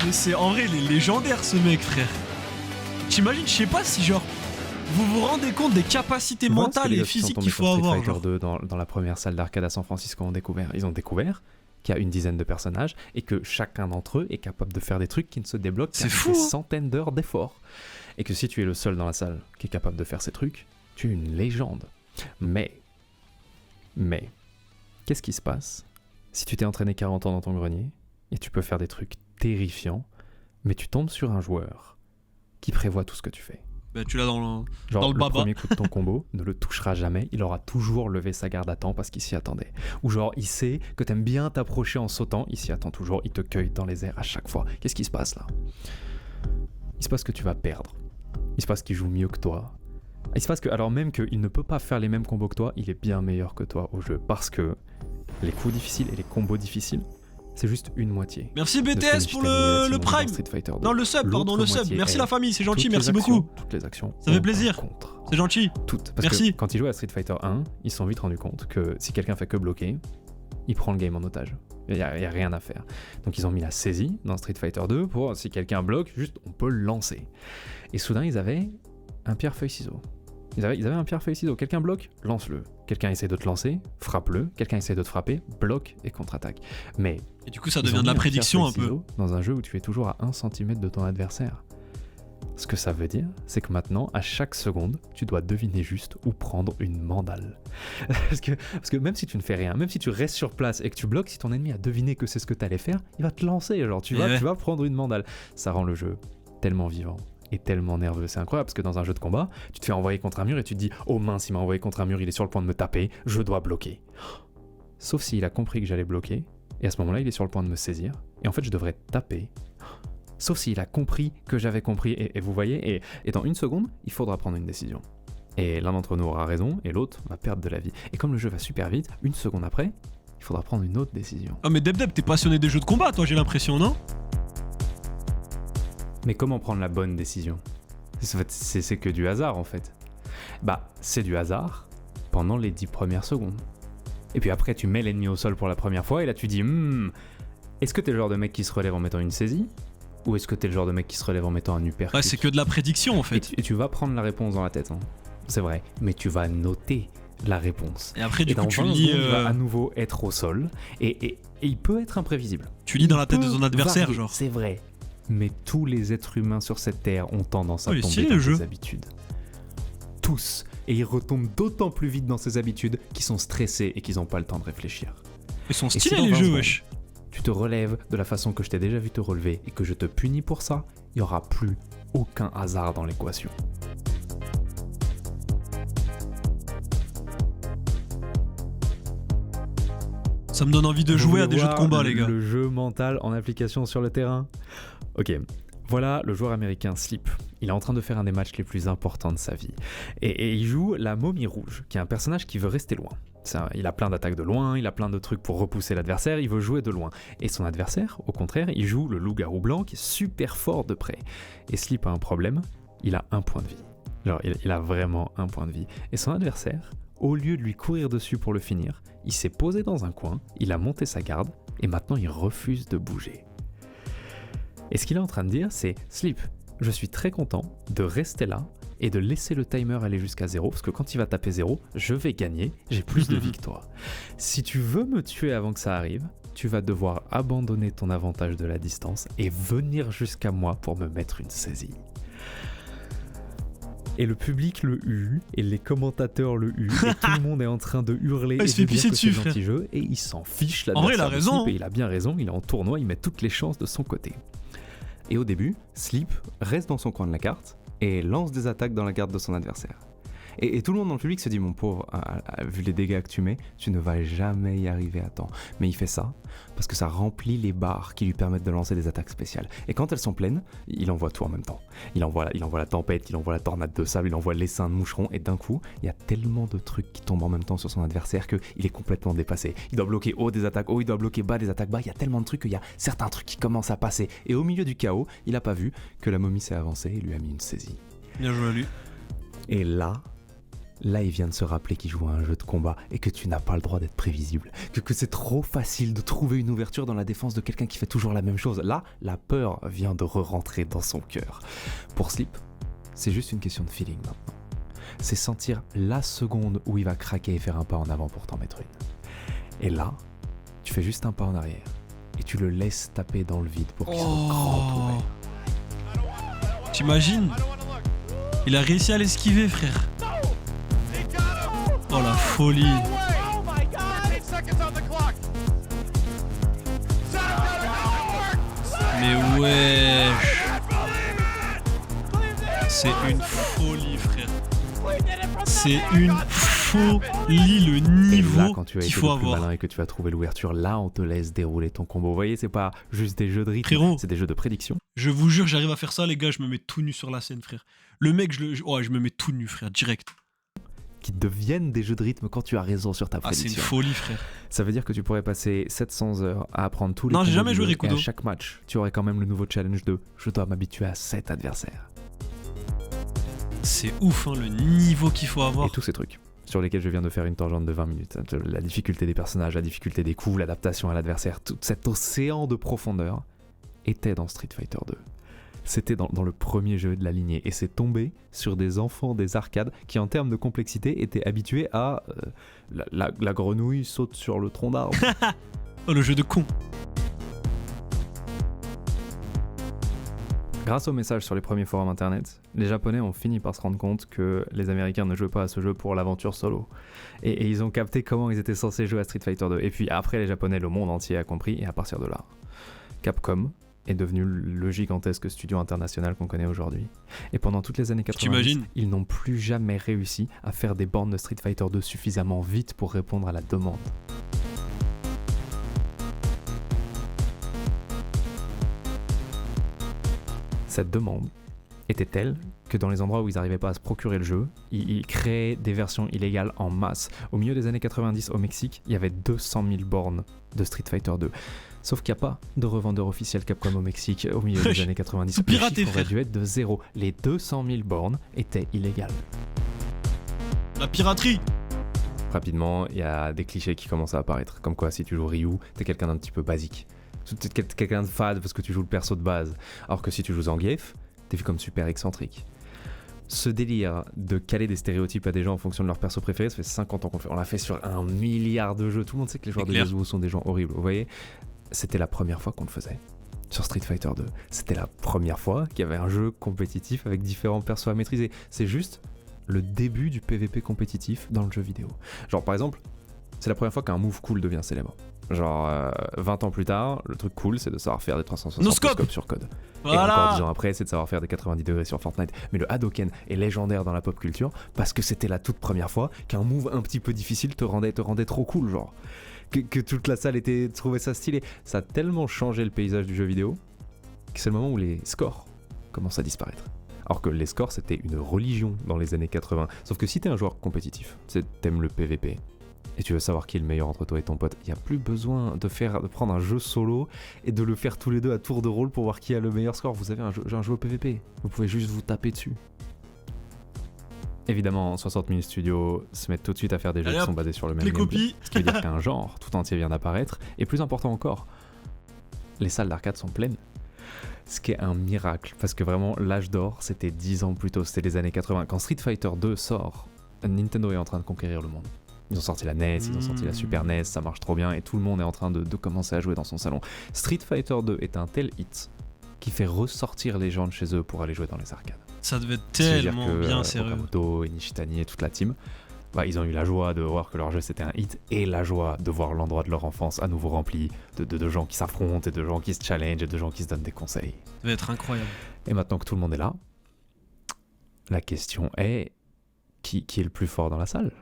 Mais c'est en vrai, il est légendaire, ce mec, frère. T'imagines, je sais pas si genre vous vous rendez compte des capacités Voilà ce que mentales les et gars qui sont physiques tombés qu'il sur faut Street avoir. Fighter Genre. 2 dans la première salle d'arcade à San Francisco ont découvert. Ils ont découvert qu'il y a une dizaine de personnages et que chacun d'entre eux est capable de faire des trucs qui ne se débloquent C'est qu'avec fou, des hein. centaines d'heures d'efforts. Et que si tu es le seul dans la salle qui est capable de faire ces trucs, tu es une légende. Mais, qu'est-ce qui se passe si tu t'es entraîné 40 ans dans ton grenier et tu peux faire des trucs terrifiants, mais tu tombes sur un joueur qui prévoit tout ce que tu fais? Bah, tu l'as dans le. Genre, Dans le baba. premier coup de ton combo ne le touchera jamais, il aura toujours levé sa garde à temps parce qu'il s'y attendait. Ou genre, il sait que t'aimes bien t'approcher en sautant, il s'y attend toujours, il te cueille dans les airs à chaque fois. Qu'est-ce qui se passe là? Il se passe que tu vas perdre. Il se passe qu'il joue mieux que toi. Il se passe que, alors même qu'il ne peut pas faire les mêmes combos que toi, il est bien meilleur que toi au jeu. Parce que les coups difficiles et les combos difficiles, c'est juste une moitié. Merci de ce que BTS j'ai pour terminé le Simon dans Prime. Street Fighter 2. Non, le sub, pardon, L'autre le sub. moitié Merci est la famille, c'est gentil, toutes merci les actions, beaucoup. Toutes les actions. Ça fait ont un plaisir. contre. C'est gentil. Toutes. Parce Merci. que quand ils jouaient à Street Fighter 1, ils se sont vite rendus compte que si quelqu'un fait que bloquer, il prend le game en otage. Il n'y a rien à faire. Donc ils ont mis la saisie dans Street Fighter 2 pour, si quelqu'un bloque, juste on peut le lancer. Et soudain, ils avaient un pierre-feuille-ciseau. Ils avaient un pierre-feuille-ciseau. Quelqu'un bloque, lance-le. Quelqu'un essaie de te lancer, frappe-le. Quelqu'un essaie de te frapper, bloque et contre-attaque. Mais Et du coup, ça ils ont devient de mis la un prédiction un peu. pierre-feuille-ciseau dans un jeu où tu es toujours à 1 cm de ton adversaire. Ce que ça veut dire, c'est que maintenant, à chaque seconde, tu dois deviner juste où prendre une mandale. parce que même si tu ne fais rien, même si tu restes sur place et que tu bloques, si ton ennemi a deviné que c'est ce que tu allais faire, il va te lancer. Genre, tu vas prendre une mandale. Ça rend le jeu tellement vivant et tellement nerveux. C'est incroyable parce que dans un jeu de combat, tu te fais envoyer contre un mur et tu te dis « Oh mince, il m'a envoyé contre un mur, il est sur le point de me taper, je dois bloquer. » Sauf s'il a compris que j'allais bloquer, et à ce moment-là, il est sur le point de me saisir, et en fait, je devrais taper. Sauf s'il a compris que j'avais compris, et vous voyez, et dans une seconde, il faudra prendre une décision. Et l'un d'entre nous aura raison, et l'autre va perdre de la vie. Et comme le jeu va super vite, une seconde après, il faudra prendre une autre décision. Ah, mais Deb, t'es passionné des jeux de combat, toi, j'ai l'impression, non? Mais comment prendre la bonne décision? C'est que du hasard, en fait. Bah, c'est du hasard pendant les 10 premières secondes. Et puis après, tu mets l'ennemi au sol pour la première fois, et là, tu dis est-ce que t'es le genre de mec qui se relève en mettant une saisie? Ou est-ce que t'es le genre de mec qui se relève en mettant un uppercut? Ouais, c'est que de la prédiction en fait. Et tu vas prendre la réponse dans la tête, hein. C'est vrai. Mais tu vas noter la réponse. Et après, du coup, dans tu 20 lis. secondes, il va à nouveau être au sol, et il peut être imprévisible. Tu lis dans la Il tête de peut ton adversaire, varier, genre. C'est vrai. Mais tous les êtres humains sur cette terre ont tendance à Oh, il est tomber stylé, dans le jeu. des habitudes. Tous. Et ils retombent d'autant plus vite dans ces habitudes qu'ils sont stressés et qu'ils n'ont pas le temps de réfléchir. Ils sont Et si stylés dans les 20 jeux, secondes, wesh. Tu te relèves de la façon que je t'ai déjà vu te relever et que je te punis pour ça, il n'y aura plus aucun hasard dans l'équation. Ça me donne envie de Vous jouer à voulez des jeux de voir combat, les gars. Le jeu mental en application sur le terrain. Ok, voilà le joueur américain Sleep. Il est en train de faire un des matchs les plus importants de sa vie. Et il joue la momie rouge, qui est un personnage qui veut rester loin. Il a plein d'attaques de loin, il a plein de trucs pour repousser l'adversaire, il veut jouer de loin. Et son adversaire, au contraire, il joue le loup-garou blanc qui est super fort de près. Et Sleep a un problème, il a un point de vie. Genre, il a vraiment un point de vie. Et son adversaire, au lieu de lui courir dessus pour le finir, il s'est posé dans un coin, il a monté sa garde, et maintenant il refuse de bouger. Et ce qu'il est en train de dire, c'est « Sleep, je suis très content de rester là et de laisser le timer aller jusqu'à 0, parce que quand il va taper 0, je vais gagner, j'ai plus de victoires. Si tu veux me tuer avant que ça arrive, tu vas devoir abandonner ton avantage de la distance et venir jusqu'à moi pour me mettre une saisie. » Et le public le hue, et les commentateurs le huent, et tout le monde est en train de hurler Ah, il et se fait de dire pisser que dessus, c'est un frère. petit jeu, et il s'en fiche En vrai, il a l'adversaire de raison, Sleep, et il a bien raison, il est en tournoi, il met toutes les chances de son côté. Et au début, Sleep reste dans son coin de la carte, et lance des attaques dans la garde de son adversaire. Et tout le monde dans le public se dit, mon pauvre, vu les dégâts que tu mets, tu ne vas jamais y arriver à temps. Mais il fait ça parce que ça remplit les barres qui lui permettent de lancer des attaques spéciales. Et quand elles sont pleines, il envoie tout en même temps. Il envoie la tempête, il envoie la tornade de sable, il envoie l'essaim de moucheron, et d'un coup, il y a tellement de trucs qui tombent en même temps sur son adversaire qu'il est complètement dépassé. Il doit bloquer haut des attaques haut, il doit bloquer bas des attaques bas, il y a tellement de trucs qu'il y a certains trucs qui commencent à passer. Et au milieu du chaos, il n'a pas vu que la momie s'est avancée et lui a mis une saisie. Bien joué à lui. Et là, il vient de se rappeler qu'il joue à un jeu de combat et que tu n'as pas le droit d'être prévisible. Que c'est trop facile de trouver une ouverture dans la défense de quelqu'un qui fait toujours la même chose. Là, la peur vient de re-rentrer dans son cœur. Pour Sleep, c'est juste une question de feeling maintenant. C'est sentir la seconde où il va craquer et faire un pas en avant pour t'en mettre une. Et là, tu fais juste un pas en arrière et tu le laisses taper dans le vide pour qu'il soit grand ouvert. T'imagines? Il a réussi à l'esquiver, frère. Oh la folie. Mais ouais. C'est une folie, frère. C'est une folie le Et niveau là, quand tu as qu'il été faut le plus avoir. malin et que tu as trouvé l'ouverture, là, on te laisse dérouler ton combo. Vous voyez, c'est pas juste des jeux de rythme, Frérot. c'est des jeux de prédiction. Je vous jure, j'arrive à faire ça, les gars, je me mets tout nu sur la scène, frère. Le mec, je me mets tout nu, frère, direct. Qui deviennent des jeux de rythme quand tu as raison sur ta Ah, c'est une prédiction. folie, frère. Ça veut dire que tu pourrais passer 700 heures à apprendre tous les Non, j'ai combos jamais du joué jeu, Rikudo. et à chaque match, tu aurais quand même le nouveau challenge de « Je dois m'habituer à 7 adversaires C'est ouf, hein, le niveau qu'il faut ». avoir. Et tous ces trucs sur lesquels je viens de faire une tangente de 20 minutes. La difficulté des personnages, la difficulté des coups, l'adaptation à l'adversaire, tout cet océan de profondeur était dans Street Fighter 2. C'était dans le premier jeu de la lignée et c'est tombé sur des enfants des arcades qui en termes de complexité étaient habitués à la grenouille saute sur le tronc d'arbre. Oh, le jeu de con. Grâce aux messages sur les premiers forums internet, les Japonais ont fini par se rendre compte que les Américains ne jouaient pas à ce jeu pour l'aventure solo. Et ils ont capté comment ils étaient censés jouer à Street Fighter 2. Et puis après les Japonais, le monde entier a compris et à partir de là, Capcom est devenu le gigantesque studio international qu'on connaît aujourd'hui. Et pendant toutes les années 90, T'imagines ? ils n'ont plus jamais réussi à faire des bornes de Street Fighter 2 suffisamment vite pour répondre à la demande. Cette demande était telle que dans les endroits où ils n'arrivaient pas à se procurer le jeu, ils créaient des versions illégales en masse. Au milieu des années 90 au Mexique, il y avait 200 000 bornes de Street Fighter 2. Sauf qu'il n'y a pas de revendeur officiel Capcom au Mexique au milieu des années 90. Tout piraté, le chiffre aurait frère. dû être de 0. Les 200 000 bornes étaient illégales. La piraterie. Rapidement, il y a des clichés qui commencent à apparaître. Comme quoi, si tu joues Ryu, t'es quelqu'un d'un petit peu basique. T'es quelqu'un de fade parce que tu joues le perso de base. Alors que si tu joues Zangief, t'es vu comme super excentrique. Ce délire de caler des stéréotypes à des gens en fonction de leur perso préféré, ça fait 50 ans qu'on le fait. On l'a fait sur 1 milliard de jeux. Tout le monde sait que les joueurs de clair. Yasuo sont des gens horribles. Vous voyez, c'était la première fois qu'on le faisait. Sur Street Fighter 2. C'était la première fois qu'il y avait un jeu compétitif avec différents persos à maîtriser. C'est juste le début du PVP compétitif dans le jeu vidéo. Genre par exemple, c'est la première fois qu'un move cool devient célèbre. Genre 20 ans plus tard, le truc cool c'est de savoir faire des 360 No scope. scopes sur code. Et Voilà. encore 10 ans après, c'est de savoir faire des 90 degrés sur Fortnite. Mais le Hadoken est légendaire dans la pop culture parce que c'était la toute première fois qu'un move un petit peu difficile te rendait trop cool, genre. Que toute la salle trouvait ça stylé. Ça a tellement changé le paysage du jeu vidéo que c'est le moment où les scores commencent à disparaître. Alors que les scores c'était une religion dans les années 80. Sauf que si t'es un joueur compétitif, t'aimes le PVP, et tu veux savoir qui est le meilleur entre toi et ton pote, il n'y a plus besoin de prendre un jeu solo et de le faire tous les deux à tour de rôle pour voir qui a le meilleur score. Vous avez un jeu au PVP, vous pouvez juste vous taper dessus. Évidemment, 60 000 studios se mettent tout de suite à faire des jeux Allez qui hop, sont basés sur le même les gameplay. copies. Ce qui veut dire qu'un genre tout entier vient d'apparaître, et plus important encore, les salles d'arcade sont pleines. Ce qui est un miracle, parce que vraiment l'âge d'or c'était 10 ans plus tôt, c'était les années 80. Quand Street Fighter 2 sort, Nintendo est en train de conquérir le monde. Ils ont sorti la NES, ils ont sorti la Super NES, ça marche trop bien et tout le monde est en train de commencer à jouer dans son salon. Street Fighter 2 est un tel hit qui fait ressortir les gens de chez eux pour aller jouer dans les arcades. Ça devait être C'est-à-dire tellement que, bien sérieux. Okamoto et Nishitani et toute la team, ils ont eu la joie de voir que leur jeu c'était un hit et la joie de voir l'endroit de leur enfance à nouveau rempli de gens qui s'affrontent et de gens qui se challengent et de gens qui se donnent des conseils. Ça devait être incroyable. Et maintenant que tout le monde est là, la question est qui est le plus fort dans la salle ?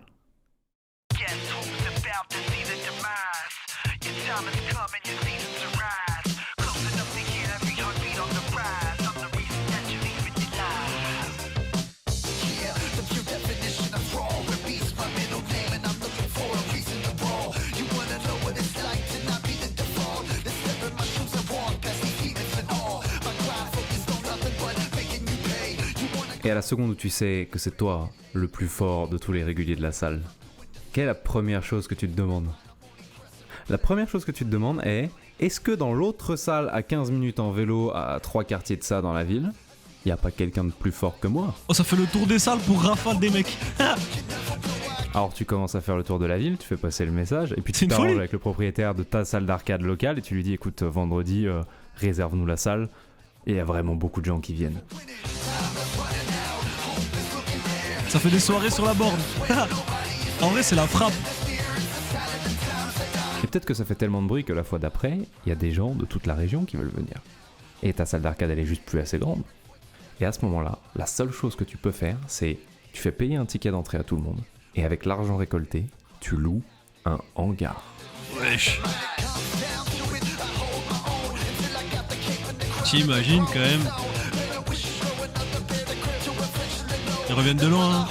Et à la seconde où tu sais que c'est toi le plus fort de tous les réguliers de la salle, quelle est la première chose que tu te demandes ? La première chose que tu te demandes est, est-ce que dans l'autre salle à 15 minutes en vélo à 3 quartiers de ça dans la ville, y a pas quelqu'un de plus fort que moi. Oh, ça fait le tour des salles pour rafale des mecs. Alors tu commences à faire le tour de la ville, tu fais passer le message, et puis C'est tu une t'arranges folie. avec le propriétaire de ta salle d'arcade locale, et tu lui dis écoute, vendredi, réserve-nous la salle, et il y a vraiment beaucoup de gens qui viennent. Ça fait des soirées sur la borne. En vrai, c'est la frappe. Et peut-être que ça fait tellement de bruit que la fois d'après, il y a des gens de toute la région qui veulent venir. Et ta salle d'arcade, elle est juste plus assez grande. Et à ce moment-là, la seule chose que tu peux faire, c'est tu fais payer un ticket d'entrée à tout le monde, et avec l'argent récolté, tu loues un hangar. Wesh. T'imagines quand même. Ils reviennent de loin. Hein.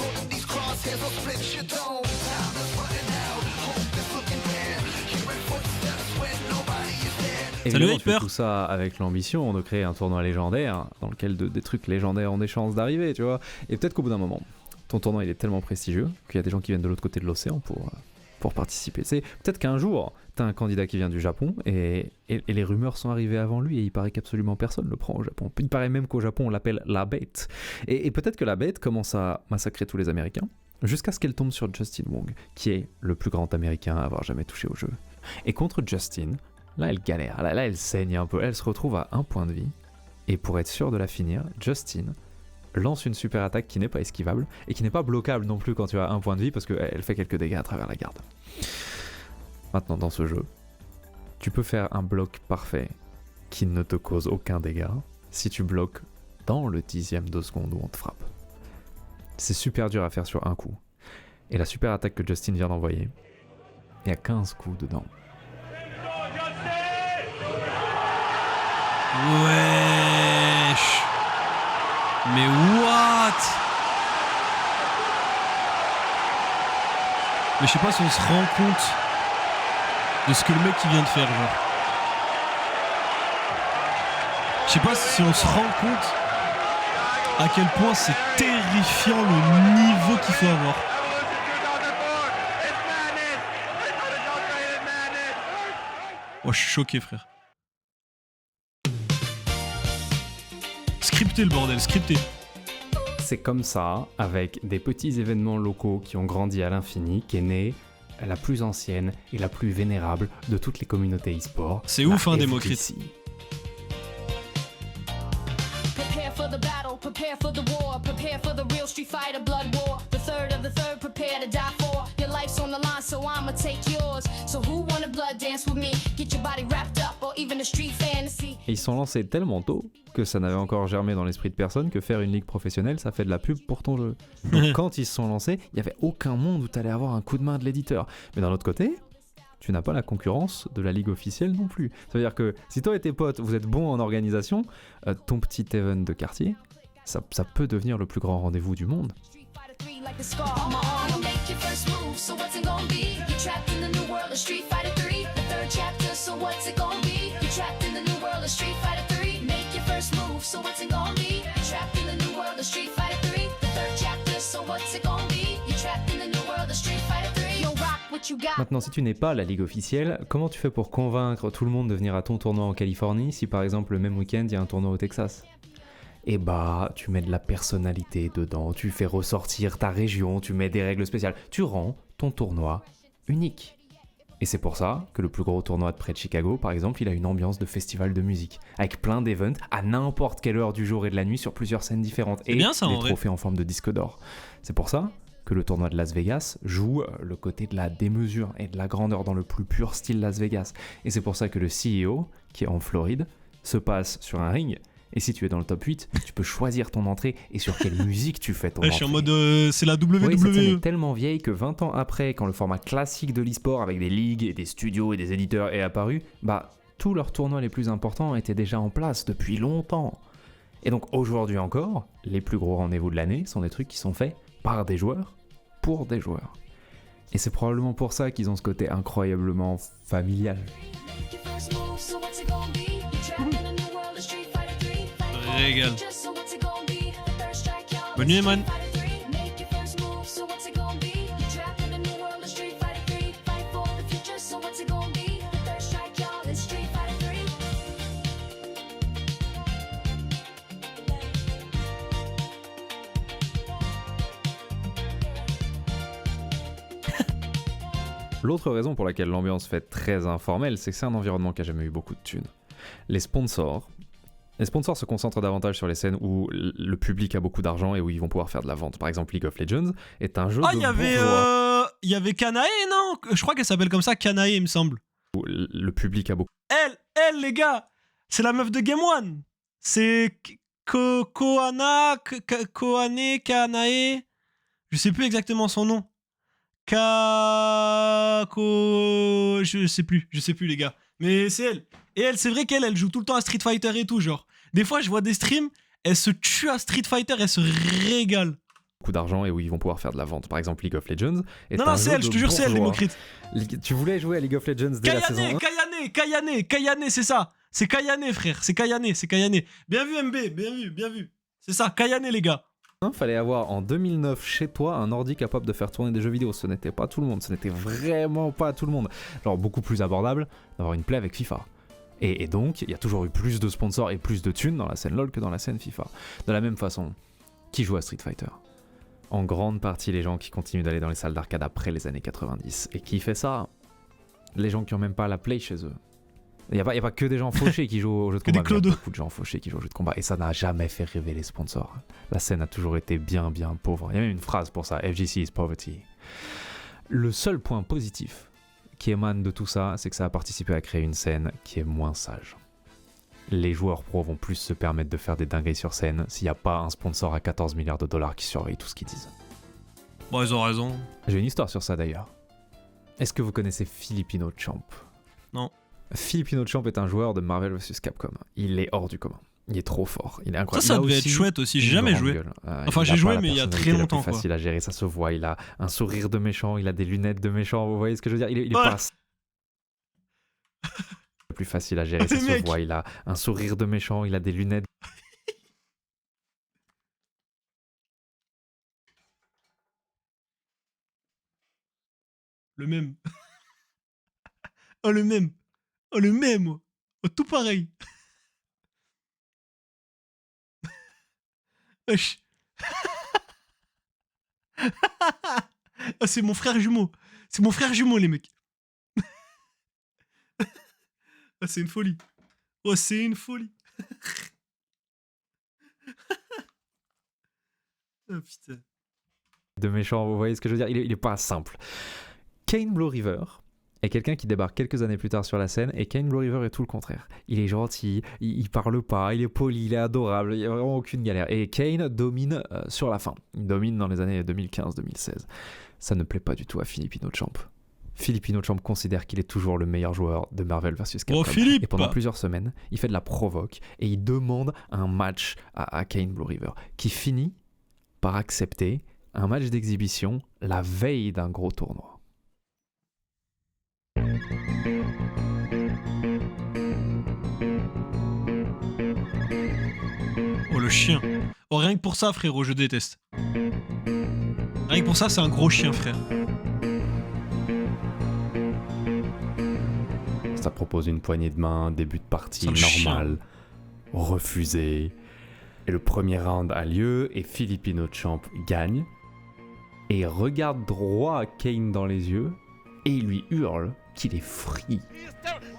Évidemment, Salut, tu fais Hyper. tout ça avec l'ambition de créer un tournoi légendaire dans lequel des trucs légendaires ont des chances d'arriver, tu vois. Et peut-être qu'au bout d'un moment, ton tournoi il est tellement prestigieux qu'il y a des gens qui viennent de l'autre côté de l'océan pour participer. C'est peut-être qu'un jour, t'as un candidat qui vient du Japon et les rumeurs sont arrivées avant lui et il paraît qu'absolument personne le prend au Japon. Il paraît même qu'au Japon on l'appelle la bête. Et peut-être que la bête commence à massacrer tous les Américains jusqu'à ce qu'elle tombe sur Justin Wong, qui est le plus grand Américain à avoir jamais touché au jeu. Et contre Justin, là elle galère, là elle saigne un peu, elle se retrouve à un point de vie. Et pour être sûr de la finir, Justin lance une super attaque qui n'est pas esquivable et qui n'est pas bloquable non plus quand tu as un point de vie parce qu'elle fait quelques dégâts à travers la garde. Maintenant dans ce jeu, tu peux faire un bloc parfait qui ne te cause aucun dégât si tu bloques dans le 10e de seconde où on te frappe. C'est super dur à faire sur un coup. Et la super attaque que Justin vient d'envoyer, il y a 15 coups dedans. Wesh. Mais what? Mais je sais pas si on se rend compte de ce que le mec il vient de faire, genre. Je sais pas si on se rend compte à quel point c'est terrifiant le niveau qu'il faut avoir. Oh, je suis choqué, frère. Scripté le bordel, scripté. C'est comme ça, avec des petits événements locaux qui ont grandi à l'infini, qu'est née la plus ancienne et la plus vénérable de toutes les communautés e-sport. C'est ouf, hein, la Démocrite. FGC. Prepare for the battle, prepare for the war, prepare for the real Street Fighter blood war. The third of the third, prepare to die for. Your life's on the line, so I'ma take yours. So who wanna blood dance with me? Get your body wrapped up, or even a street fantasy. Et ils sont lancés tellement tôt que ça n'avait encore germé dans l'esprit de personne que faire une ligue professionnelle, ça fait de la pub pour ton jeu. Donc quand ils se sont lancés, il n'y avait aucun monde où tu allais avoir un coup de main de l'éditeur. Mais d'un autre côté, tu n'as pas la concurrence de la ligue officielle non plus. Ça veut dire que si toi et tes potes, vous êtes bons en organisation, ton petit event de quartier, ça peut devenir le plus grand rendez-vous du monde. Street Fighter 3 like the scar on my arm. I'll make your first move, so what's it gonna be? You're trapped in the new world of Street Fighter 3. The third chapter, so what's it gonna be? You're trapped in the new world of Street Fighter 3. Make your first move, so what's it gonna be? You're trapped in the new world of Street Fighter 3. The third chapter, so what's it gonna be? You're trapped in the new world of Street Fighter 3. Yo, rock what you got. Maintenant, si tu n'es pas la ligue officielle, comment tu fais pour convaincre tout le monde de venir à ton tournoi en Californie si par exemple le même week-end il y a un tournoi au Texas ? Eh bah, tu mets de la personnalité dedans, tu fais ressortir ta région, tu mets des règles spéciales, tu rends ton tournoi unique. Et c'est pour ça que le plus gros tournoi de près de Chicago, par exemple, il a une ambiance de festival de musique, avec plein d'events à n'importe quelle heure du jour et de la nuit sur plusieurs scènes différentes, et bien ça, en des vrai. trophées en forme de disque d'or. C'est pour ça que le tournoi de Las Vegas joue le côté de la démesure et de la grandeur dans le plus pur style Las Vegas. Et c'est pour ça que le CEO, qui est en Floride, se passe sur un ring. Et si tu es dans le top 8, tu peux choisir ton entrée et sur quelle musique tu fais ton Ouais, entrée. je suis en mode c'est la WWE. Oui, cette scène est tellement vieille que 20 ans après, quand le format classique de l'e-sport avec des ligues et des studios et des éditeurs est apparu, bah tous leurs tournois les plus importants étaient déjà en place depuis longtemps. Et donc aujourd'hui encore, les plus gros rendez-vous de l'année sont des trucs qui sont faits par des joueurs, pour des joueurs. Et c'est probablement pour ça qu'ils ont ce côté incroyablement familial. Make your first move, so what's it gonna be? You're trapped in a new world of Street Fighter 3. Fight for the Régale. future, so what's it gonna be? The third strike, y'all, Bonne nuit, it's man. Street Fighter 3. Make your first move, so what's it gonna be? You're trapped in a new world of Street Fighter 3. Fight for the future, so what's it gonna be? The third strike, y'all, it's Street Fighter 3. L'autre raison pour laquelle l'ambiance fait très informelle, c'est que c'est un environnement qui a jamais eu beaucoup de thunes. Les sponsors se concentrent davantage sur les scènes où le public a beaucoup d'argent et où ils vont pouvoir faire de la vente. Par exemple, League of Legends est un jeu Ah, de il y avait Kanae, non? Je crois qu'elle s'appelle comme ça, Kanae, il me semble. où le public a beaucoup Elle, les gars, c'est la meuf de Game One. C'est Koane, Kanae. Je sais plus exactement son nom. Je sais plus, les gars. Mais c'est elle. Et elle, c'est vrai qu'elle joue tout le temps à Street Fighter et tout, genre. Des fois, je vois des streams, elle se tue à Street Fighter, elle se régale. d'argent et où ils vont pouvoir faire de la vente. Par exemple, League of Legends est Non, un c'est jeu elle, je de te jure, c'est elle, bourgeois. l'hémocrite. Tu voulais jouer à League of Legends dès la saison 1? Kayane, c'est ça. C'est Kayane, frère. C'est Kayane. Bien vu, MB, bien vu. C'est ça, Kayane, les gars. Fallait avoir en 2009 chez toi un ordi capable de faire tourner des jeux vidéo. Ce n'était pas tout le monde, ce n'était vraiment pas tout le monde. Genre beaucoup plus abordable d'avoir une play avec FIFA. Et donc, il y a toujours eu plus de sponsors et plus de thunes dans la scène LoL que dans la scène FIFA. De la même façon, qui joue à Street Fighter? En grande partie les gens qui continuent d'aller dans les salles d'arcade après les années 90. Et qui fait ça? Les gens qui n'ont même pas la play chez eux. Il n'y a pas que des gens fauchés qui jouent aux jeux de Que des combat, mais il y a clodos. beaucoup de gens fauchés qui jouent aux jeux de combat. Et ça n'a jamais fait rêver les sponsors. La scène a toujours été bien pauvre. Il y a même une phrase pour ça, FGC is poverty. Le seul point positif qui émane de tout ça, c'est que ça a participé à créer une scène qui est moins sage. Les joueurs pros vont plus se permettre de faire des dingueries sur scène s'il n'y a pas un sponsor à 14 milliards de dollars qui surveille tout ce qu'ils disent. Bon, ils ont raison. J'ai une histoire sur ça d'ailleurs. Est-ce que vous connaissez Filipino Champ? Non. Filipino Champ est un joueur de Marvel vs Capcom. Il est hors du commun. Il est trop fort. Il est incroyable. Ça Il a devait aussi être chouette aussi. J'ai une jamais grande joué. gueule. Enfin, Il j'ai a joué, pas la mais il y a très personnalité la longtemps, plus quoi. facile à gérer, ça se voit. Il a un sourire de méchant, il a des lunettes de méchant. Vous voyez ce que je veux dire? Il est Ouais. pas le plus facile à gérer, ça Mais se mec. voit. Il a un sourire de méchant, il a des lunettes. Le même. Oh, le même. Oh, tout pareil. Wesh. Oh, c'est mon frère jumeau. C'est mon frère jumeau, les mecs. Oh, c'est une folie. Oh, c'est une folie. Oh, putain. De méchant, vous voyez ce que je veux dire? Il est pas simple. Kane Blue River est quelqu'un qui débarque quelques années plus tard sur la scène, et Kane Blue River est tout le contraire. Il est gentil, il parle pas, il est poli, il est adorable, il n'y a vraiment aucune galère. Et Kane domine sur la fin. Il domine dans les années 2015-2016. Ça ne plaît pas du tout à Filipino Champ. Filipino Champ considère qu'il est toujours le meilleur joueur de Marvel vs Capcom. Oh, Philippe! Et pendant plusieurs semaines, il fait de la provoque et il demande un match à Kane Blue River, qui finit par accepter un match d'exhibition la veille d'un gros tournoi. Oh, le chien. Oh, rien que pour ça, frérot, je déteste. Rien que pour ça, c'est un gros chien, frère. Ça propose une poignée de main, début de partie C'est un normal, refusé. Et le premier round a lieu et Filipino Champ gagne. Et regarde droit à Kane dans les yeux et il lui hurle qu'il est free.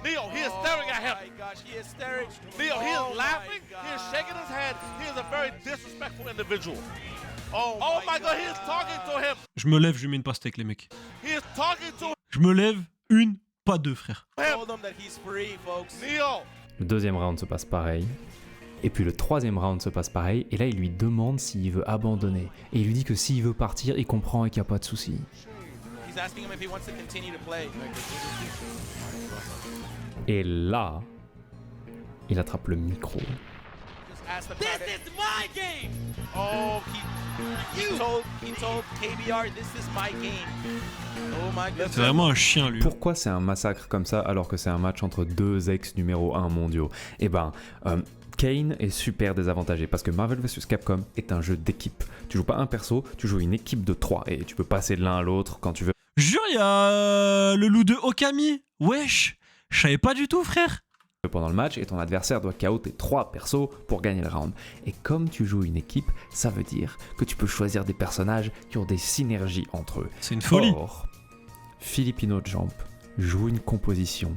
Neo, he is staring at him. Oh my gosh, he is staring. Neo, he Oh is my laughing. He is God. shaking his head. He is a very disrespectful individual. Oh, Oh my God, he is talking to him. Je me lève, je mets une pastèque, les mecs. He is talking to Je me lève, une, pas deux, frère. him. Told him that he's free, folks. Neo, Le deuxième round se passe pareil. Et puis le troisième round se passe pareil. Et là, il lui demande s'il veut abandonner. Et il lui dit que s'il veut partir, il comprend et qu'il n'y a pas de souci. He's asking him if he wants to continue to play. Et là, il attrape le micro. Just ask the This crowd. is my game! Oh, he told KBR, this is my game. Oh my goodness. C'est vraiment un chien, lui. Pourquoi c'est un massacre comme ça alors que c'est un match entre deux ex numéro 1 mondiaux? Eh ben, Kane est super désavantagé parce que Marvel vs Capcom est un jeu d'équipe. Tu joues pas un perso, tu joues une équipe de 3 et tu peux passer de l'un à l'autre quand tu veux. Jure, il y a le loup de Okami. Wesh, je savais pas du tout, frère. Pendant le match et ton adversaire doit KO tes 3 persos pour gagner le round. Et comme tu joues une équipe, ça veut dire que tu peux choisir des personnages qui ont des synergies entre eux. C'est une folie. Or, Filipino Champ joue une composition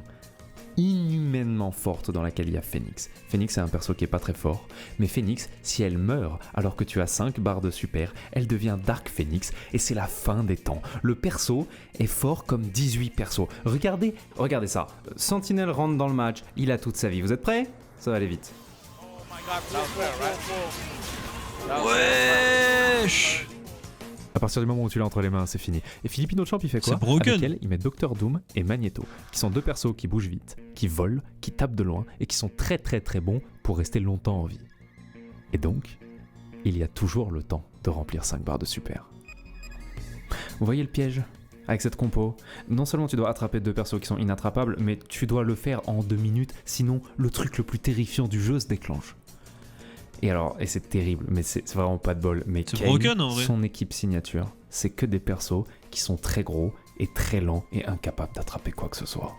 inhumainement forte dans laquelle il y a Phoenix. Phoenix est un perso qui est pas très fort, mais Phoenix, si elle meurt alors que tu as 5 barres de super, elle devient Dark Phoenix et c'est la fin des temps. Le perso est fort comme 18 persos. Regardez ça. Sentinel rentre dans le match, il a toute sa vie. Vous êtes prêts ? Ça va aller vite. Wesh. À partir du moment où tu l'as entre les mains, c'est fini. Et Filipino Champ, il fait quoi ? C'est broken. Avec elle, il met Dr Doom et Magneto, qui sont deux persos qui bougent vite, qui volent, qui tapent de loin et qui sont très très très bons pour rester longtemps en vie. Et donc, il y a toujours le temps de remplir 5 barres de super. Vous voyez le piège ? Avec cette compo, non seulement tu dois attraper 2 persos qui sont inattrapables, mais tu dois le faire en 2 minutes, sinon le truc le plus terrifiant du jeu se déclenche. Et c'est terrible, mais c'est vraiment pas de bol. Mais C'est Kane, broken, en vrai. son équipe signature, c'est que des persos qui sont très gros et très lents et incapables d'attraper quoi que ce soit.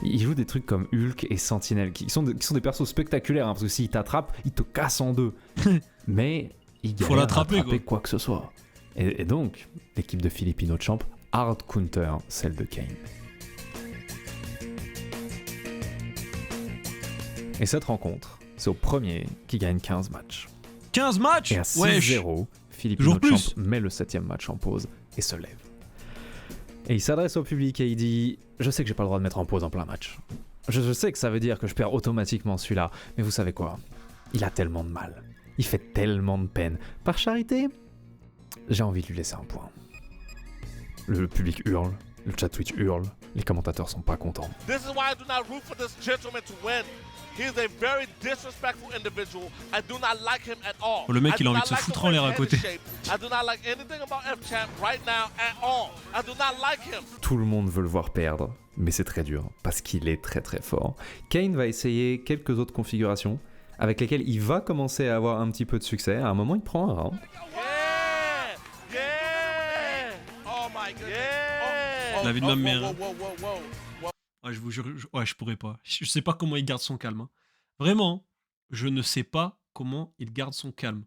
Il joue des trucs comme Hulk et Sentinel, qui sont des persos spectaculaires, hein, parce que s'ils t'attrapent, ils te cassent en deux. Mais il galère à l'attraper, attraper quoi que ce soit. Et donc, l'équipe de Filipino Champ hard counter celle de Kane. Et cette rencontre, c'est au premier qui gagne 15 matchs. 15 matchs. Et à 6-0, Filipino Toujours plus. Champ met le 7ème match en pause et se lève. Et il s'adresse au public et il dit « Je sais que j'ai pas le droit de mettre en pause en plein match. Je sais que ça veut dire que je perds automatiquement celui-là, mais vous savez quoi ? Il a tellement de mal. Il fait tellement de peine. Par charité, j'ai envie de lui laisser un point. » Le public hurle, le chat Twitch hurle, les commentateurs sont pas contents. This is why I do not root for this gentleman to win. He is a very disrespectful individual. I do not like him at all. Oh, le mec, I il a do envie not de se like foutre the en way l'air à his côté. head is shaped. I do not like anything about F-Champ right now at all. I do not like him. Tout le monde veut le voir perdre, mais c'est très dur, parce qu'il est très très fort. Kane va essayer quelques autres configurations, avec lesquelles il va commencer à avoir un petit peu de succès. À un moment, il prend un round. Yeah! Yeah! Oh my goodness. Yeah! La vie de ma mère. Whoa, whoa, whoa, whoa, whoa. Ah, je vous jure, je pourrais pas. Je sais pas comment il garde son calme. Hein. Vraiment, je ne sais pas comment il garde son calme.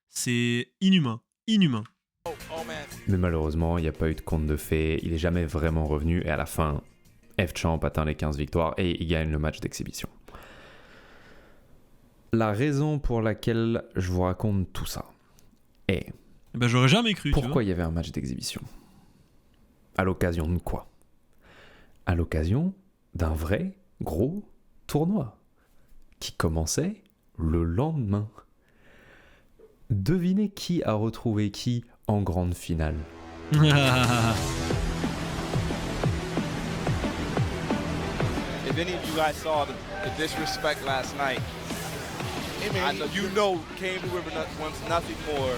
C'est inhumain. Inhumain. Oh, oh man. Mais malheureusement, il n'y a pas eu de conte de fées, il est jamais vraiment revenu, et à la fin, F-Champ atteint les 15 victoires et il gagne le match d'exhibition. La raison pour laquelle je vous raconte tout ça est... Eh ben, j'aurais jamais cru. tu Pourquoi il y avait un match d'exhibition ? À l'occasion de quoi ? À l'occasion d'un vrai gros tournoi qui commençait le lendemain. Devinez qui a retrouvé qui en grande finale ? vois. If any of you guys saw the disrespect last night, I know you know Kane River wants nothing more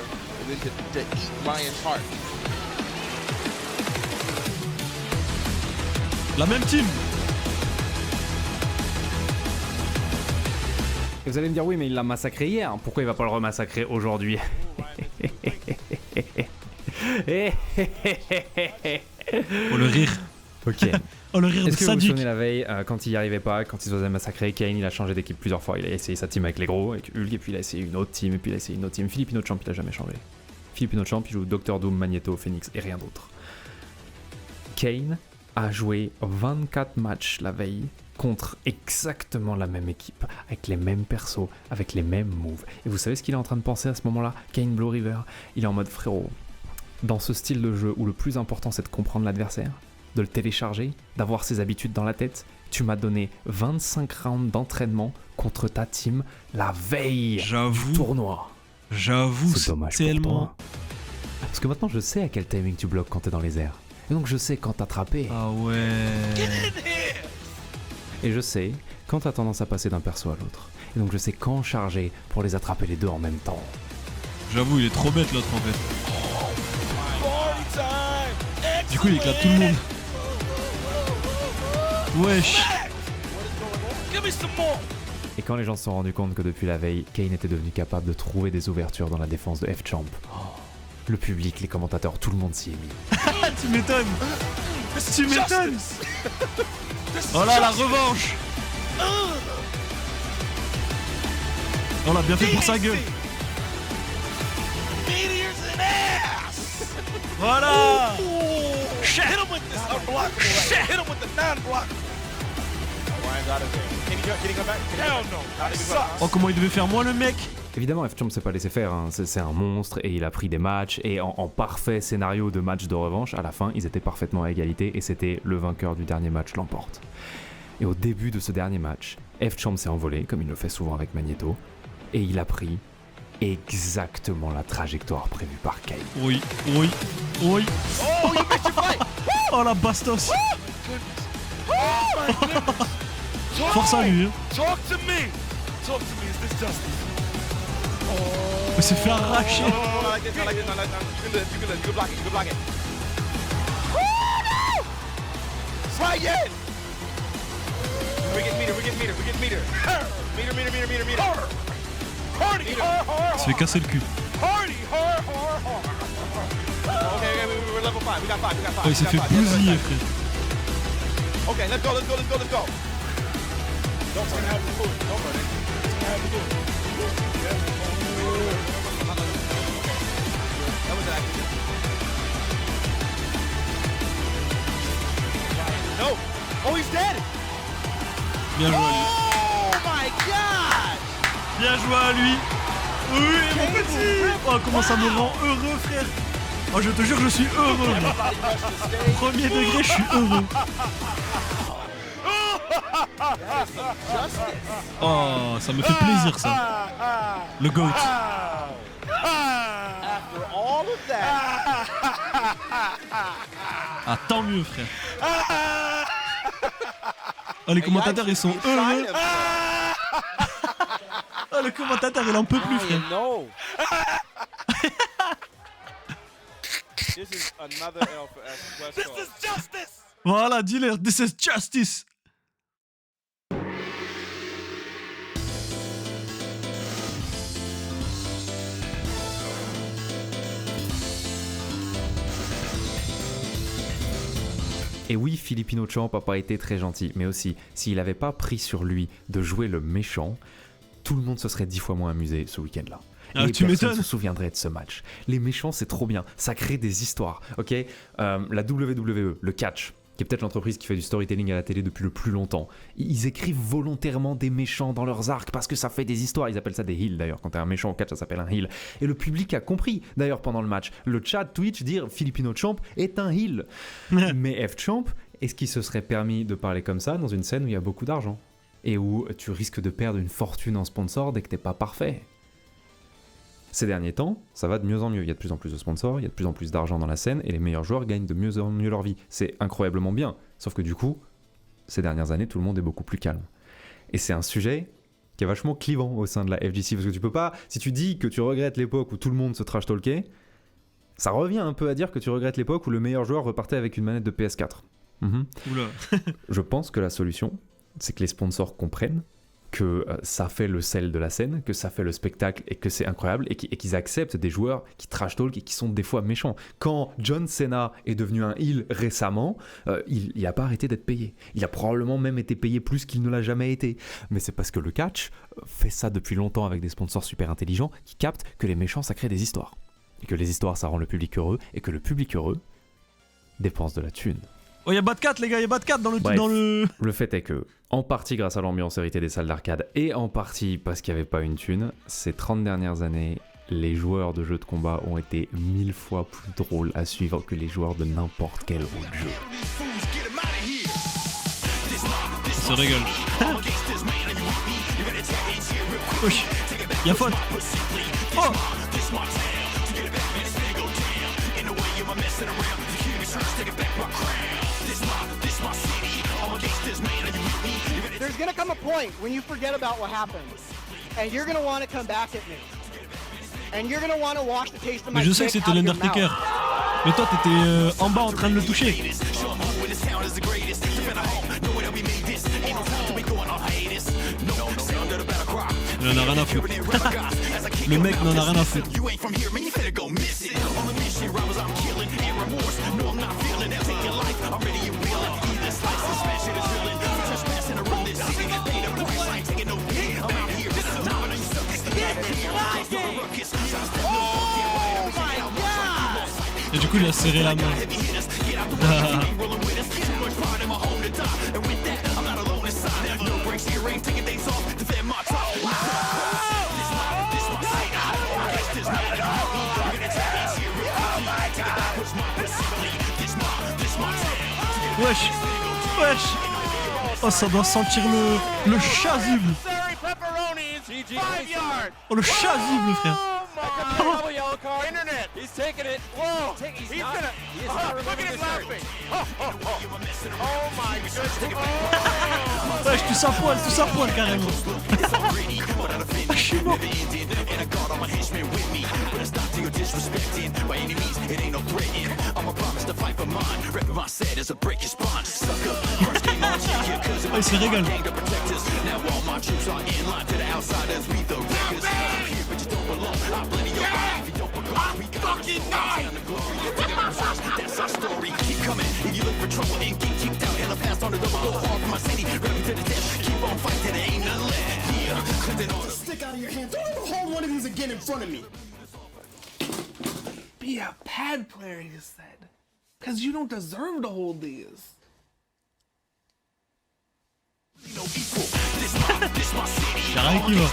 than to eat Ryan's heart. La même team. Et vous allez me dire, oui, mais il l'a massacré hier, pourquoi il va pas le remassacrer aujourd'hui ? Oh le rire. Ok. Oh le rire de Est-ce que vous vous sadique. souvenez la veille, quand il n'y arrivait pas, quand il se faisait massacrer, Kane il a changé d'équipe plusieurs fois. Il a essayé sa team avec les gros, avec Hulk, et puis il a essayé une autre team, et puis il a essayé une autre team. Filipino Champ il a jamais changé. Filipino Champ il joue Dr Doom, Magneto, Phoenix et rien d'autre. Kane a joué 24 matchs la veille contre exactement la même équipe, avec les mêmes persos, avec les mêmes moves. Et vous savez ce qu'il est en train de penser à ce moment-là ? Kane Blue River, il est en mode frérot. Dans ce style de jeu où le plus important c'est de comprendre l'adversaire, de le télécharger, d'avoir ses habitudes dans la tête, tu m'as donné 25 rounds d'entraînement contre ta team la veille du J'avoue. tournoi. J'avoue. C'est dommage pour tellement. toi. Parce que maintenant je sais à quel timing tu bloques quand t'es dans les airs. Et donc je sais quand t'attraper. Ah ouais. Et je sais quand t'as tendance à passer d'un perso à l'autre. Et donc je sais quand charger pour les attraper les deux en même temps. J'avoue, il est trop bête l'autre en fait. Party time! Du coup, il éclate tout le monde. Wesh. Give me some more! Et quand les gens se sont rendus compte que depuis la veille, Kane était devenu capable de trouver des ouvertures dans la défense de F-Champ, le public, les commentateurs, tout le monde s'y est mis. Ah, tu m'étonnes. Tu m'étonnes. Oh là, la revanche. On l'a bien fait pour sa gueule. Meteors and ass! Voilà. shit. Hit him with this unblockable. Shit. Hit him with the non-blockable. Ryan's out of there. Can he come back? Hell no. That sucks. Oh, comment il devait faire moi le mec? Évidemment, F-Champ s'est pas laissé faire, hein. C'est un monstre et il a pris des matchs et en parfait scénario de match de revanche, à la fin, ils étaient parfaitement à égalité et c'était le vainqueur du dernier match l'emporte. Et au début de ce dernier match, F-Champ s'est envolé, comme il le fait souvent avec Magneto, et il a pris exactement la trajectoire prévue par Kane. Oui. Oh, you missed your fight. Oh la bastos. Oh my goodness. Force à lui, hein. Talk to me. Talk to me. Is this justice? Il s'est fait arracher. I like this. You can block it. You can block it. Right in. We get meter. Meter. Party. Il se fait casser le cul. Party. Okay, we're level 5. We got 5. Oh, il s'est fait bousiller, frère. Okay, let's go. Don't have the food. Don't run it. Have the food. That was an accident. No. Oh, he's dead. Bien joué à lui. Oh my God. Bien joué à lui. Oui, mon petit. Oh, comment ça me rend heureux, frère. Oh, je te jure, je suis heureux, moi. Premier degré, je suis heureux. Oh, ça me fait plaisir, ça. Le GOAT. After all of that. Ah, tant mieux, frère. Oh, les commentateurs, ils sont heureux. Oh, le commentateur, il en peut plus, frère. No. This is another L for West Coast. This is justice. Voilà, dis-leur, this is justice. Et oui, Filipino Champ n'a pas été très gentil, mais aussi, s'il n'avait pas pris sur lui de jouer le méchant, tout le monde se serait 10 fois moins amusé ce week-end-là. Ah, Et tu personne m'étonnes. se souviendrait de ce match. Les méchants, c'est trop bien. Ça crée des histoires, ok. La WWE, le catch, qui est peut-être l'entreprise qui fait du storytelling à la télé depuis le plus longtemps, ils écrivent volontairement des méchants dans leurs arcs parce que ça fait des histoires. Ils appellent ça des heels d'ailleurs. Quand t'es un méchant au catch, ça s'appelle un heel. Et le public a compris d'ailleurs pendant le match. Le chat Twitch dire Filipino Champ est un heel. Mais F-Champ, est-ce qu'il se serait permis de parler comme ça dans une scène où il y a beaucoup d'argent et où tu risques de perdre une fortune en sponsor dès que t'es pas parfait? Ces derniers temps, ça va de mieux en mieux. Il y a de plus en plus de sponsors, il y a de plus en plus d'argent dans la scène et les meilleurs joueurs gagnent de mieux en mieux leur vie. C'est incroyablement bien. Sauf que du coup, ces dernières années, tout le monde est beaucoup plus calme. Et c'est un sujet qui est vachement clivant au sein de la FGC parce que tu peux pas, si tu dis que tu regrettes l'époque où tout le monde se trash-talkait, ça revient un peu à dire que tu regrettes l'époque où le meilleur joueur repartait avec une manette de PS4. Oula. Je pense que la solution, c'est que les sponsors comprennent que ça fait le sel de la scène, que ça fait le spectacle et que c'est incroyable et qu'ils acceptent des joueurs qui trash talk et qui sont des fois méchants. Quand John Cena est devenu un heel récemment, il n'a pas arrêté d'être payé. Il a probablement même été payé plus qu'il ne l'a jamais été. Mais c'est parce que le catch fait ça depuis longtemps avec des sponsors super intelligents qui captent que les méchants, ça crée des histoires. Et que les histoires, ça rend le public heureux et que le public heureux dépense de la thune. Oh, y'a Bad Cat, les gars, y'a Bad Cat dans le... Bref, dans le... Le fait est que, en partie grâce à l'ambiance héritée des salles d'arcade et en partie parce qu'il n'y avait pas une thune, ces 30 dernières années, les joueurs de jeux de combat ont été 1000 fois plus drôles à suivre que les joueurs de n'importe quel autre jeu. Il se régale. Wesh, y'a faute. Oh. There's gonna come a point when you forget about what happened, and you're gonna want to come back at me, and you're gonna want to wash the taste of my Mais je sais que dick c'était out of your l'Undertaker. mouth. Mais toi, t'étais en bas en train de le toucher. Il en a rien à foutre. Le mec n'en a rien à foutre. Et du coup, il a serré la main. Wesh. Wesh. Oh, ça doit sentir le chasuble. Oh, le chasuble, frère. Wesh, tout ça poil carrément. Je suis mort. Oh, il se régale. Stick out of your hand. Don't ever hold one of these again in front of me. Be a pad player, he said. Cause you don't deserve to hold these. Y'a rien qui va.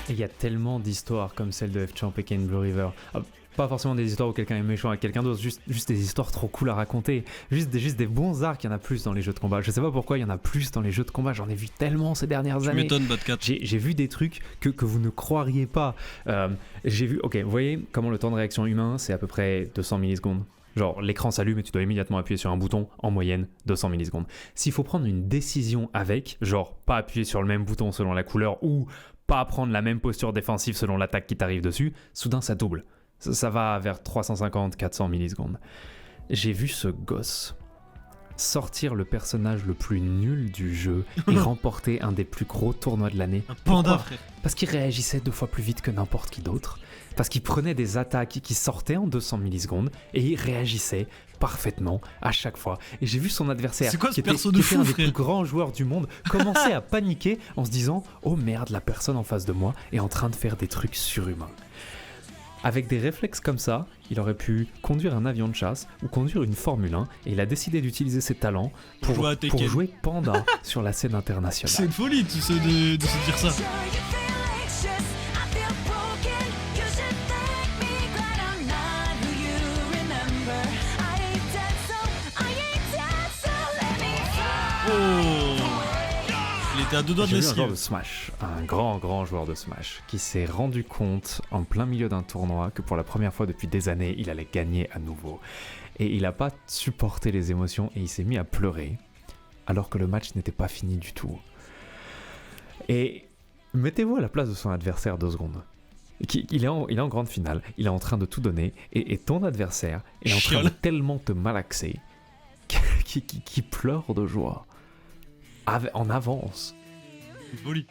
Et il y a tellement d'histoires comme celle de F-Champ et Kane Blue River. Ah, pas forcément des histoires où quelqu'un est méchant avec quelqu'un d'autre, juste des histoires trop cool à raconter. Juste des bons arcs, il y en a plus dans les jeux de combat. Je sais pas pourquoi il y en a plus dans les jeux de combat, j'en ai vu tellement ces dernières années. Tu m'étonnes, Badcat. J'ai vu des trucs que vous ne croiriez pas. J'ai vu, ok, vous voyez comment le temps de réaction humain, c'est à peu près 200 millisecondes. Genre, l'écran s'allume et tu dois immédiatement appuyer sur un bouton, en moyenne, 200 millisecondes. S'il faut prendre une décision avec, genre pas appuyer sur le même bouton selon la couleur ou pas prendre la même posture défensive selon l'attaque qui t'arrive dessus, soudain ça double. Ça va vers 350-400 millisecondes. J'ai vu ce gosse sortir le personnage le plus nul du jeu et remporter un des plus gros tournois de l'année. Un panda, Pourquoi ? frère. Parce qu'il réagissait 2 fois plus vite que n'importe qui d'autre. Parce qu'il prenait des attaques qui sortaient en 200 millisecondes et il réagissait parfaitement à chaque fois. Et j'ai vu son adversaire, C'est quoi ce qui était perso de un fou, des frère plus grands joueurs du monde, commencer à paniquer en se disant « Oh merde, la personne en face de moi est en train de faire des trucs surhumains. » Avec des réflexes comme ça, il aurait pu conduire un avion de chasse ou conduire une Formule 1 et il a décidé d'utiliser ses talents pour jouer Panda sur la scène internationale. C'est une folie de se dire ça. Il était à 2 doigts de J'ai vu un joueur l'esquive. de Smash, un grand joueur de Smash, qui s'est rendu compte en plein milieu d'un tournoi que pour la première fois depuis des années, il allait gagner à nouveau. Et il n'a pas supporté les émotions et il s'est mis à pleurer, alors que le match n'était pas fini du tout. Et mettez-vous à la place de son adversaire 2 secondes. Il est en grande finale, il est en train de tout donner, et ton adversaire est en train de tellement te malaxer qu'il pleure de joie. En avance. Une folie.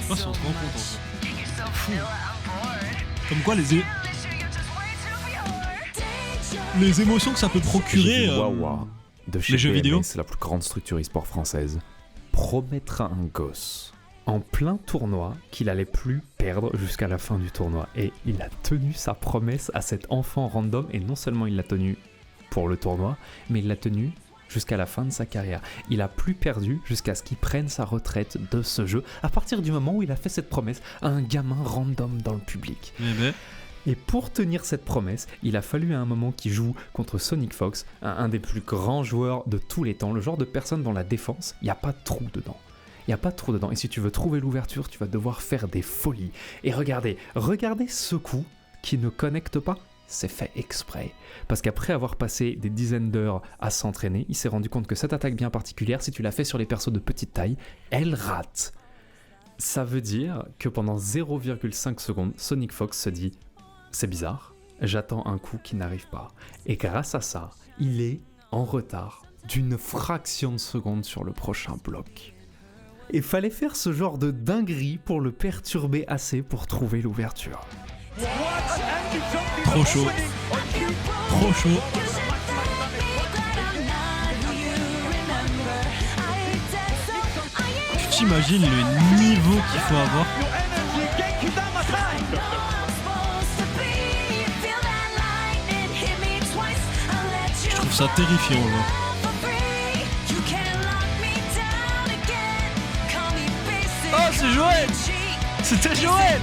Oh, c'est trop content. Fou. Comme quoi les émotions que ça peut procurer. Wawa de chez les jeux PMS, vidéo. c'est la plus grande structure e-sport française, promettre à un gosse en plein tournoi qu'il allait plus perdre jusqu'à la fin du tournoi. Et il a tenu sa promesse à cet enfant random, et non seulement il l'a tenu pour le tournoi, mais il l'a tenu jusqu'à la fin de sa carrière. Il a plus perdu jusqu'à ce qu'il prenne sa retraite de ce jeu, à partir du moment où il a fait cette promesse à un gamin random dans le public. Et pour tenir cette promesse, il a fallu à un moment qu'il joue contre Sonic Fox, un des plus grands joueurs de tous les temps, le genre de personne dans la défense, il n'y a pas de trou dedans. Il n'y a pas de trou dedans. Et si tu veux trouver l'ouverture, tu vas devoir faire des folies. Et regardez ce coup qui ne connecte pas, c'est fait exprès. Parce qu'après avoir passé des dizaines d'heures à s'entraîner, il s'est rendu compte que cette attaque bien particulière, si tu la fais sur les persos de petite taille, elle rate. Ça veut dire que pendant 0,5 secondes, Sonic Fox se dit « C'est bizarre, j'attends un coup qui n'arrive pas. » Et grâce à ça, il est en retard d'une fraction de seconde sur le prochain bloc. Et fallait faire ce genre de dinguerie pour le perturber assez pour trouver l'ouverture. Trop chaud. Trop chaud. t'imagines le niveau qu'il faut avoir? Je trouve ça terrifiant, genre. Oh, c'est Joël! C'était Joël!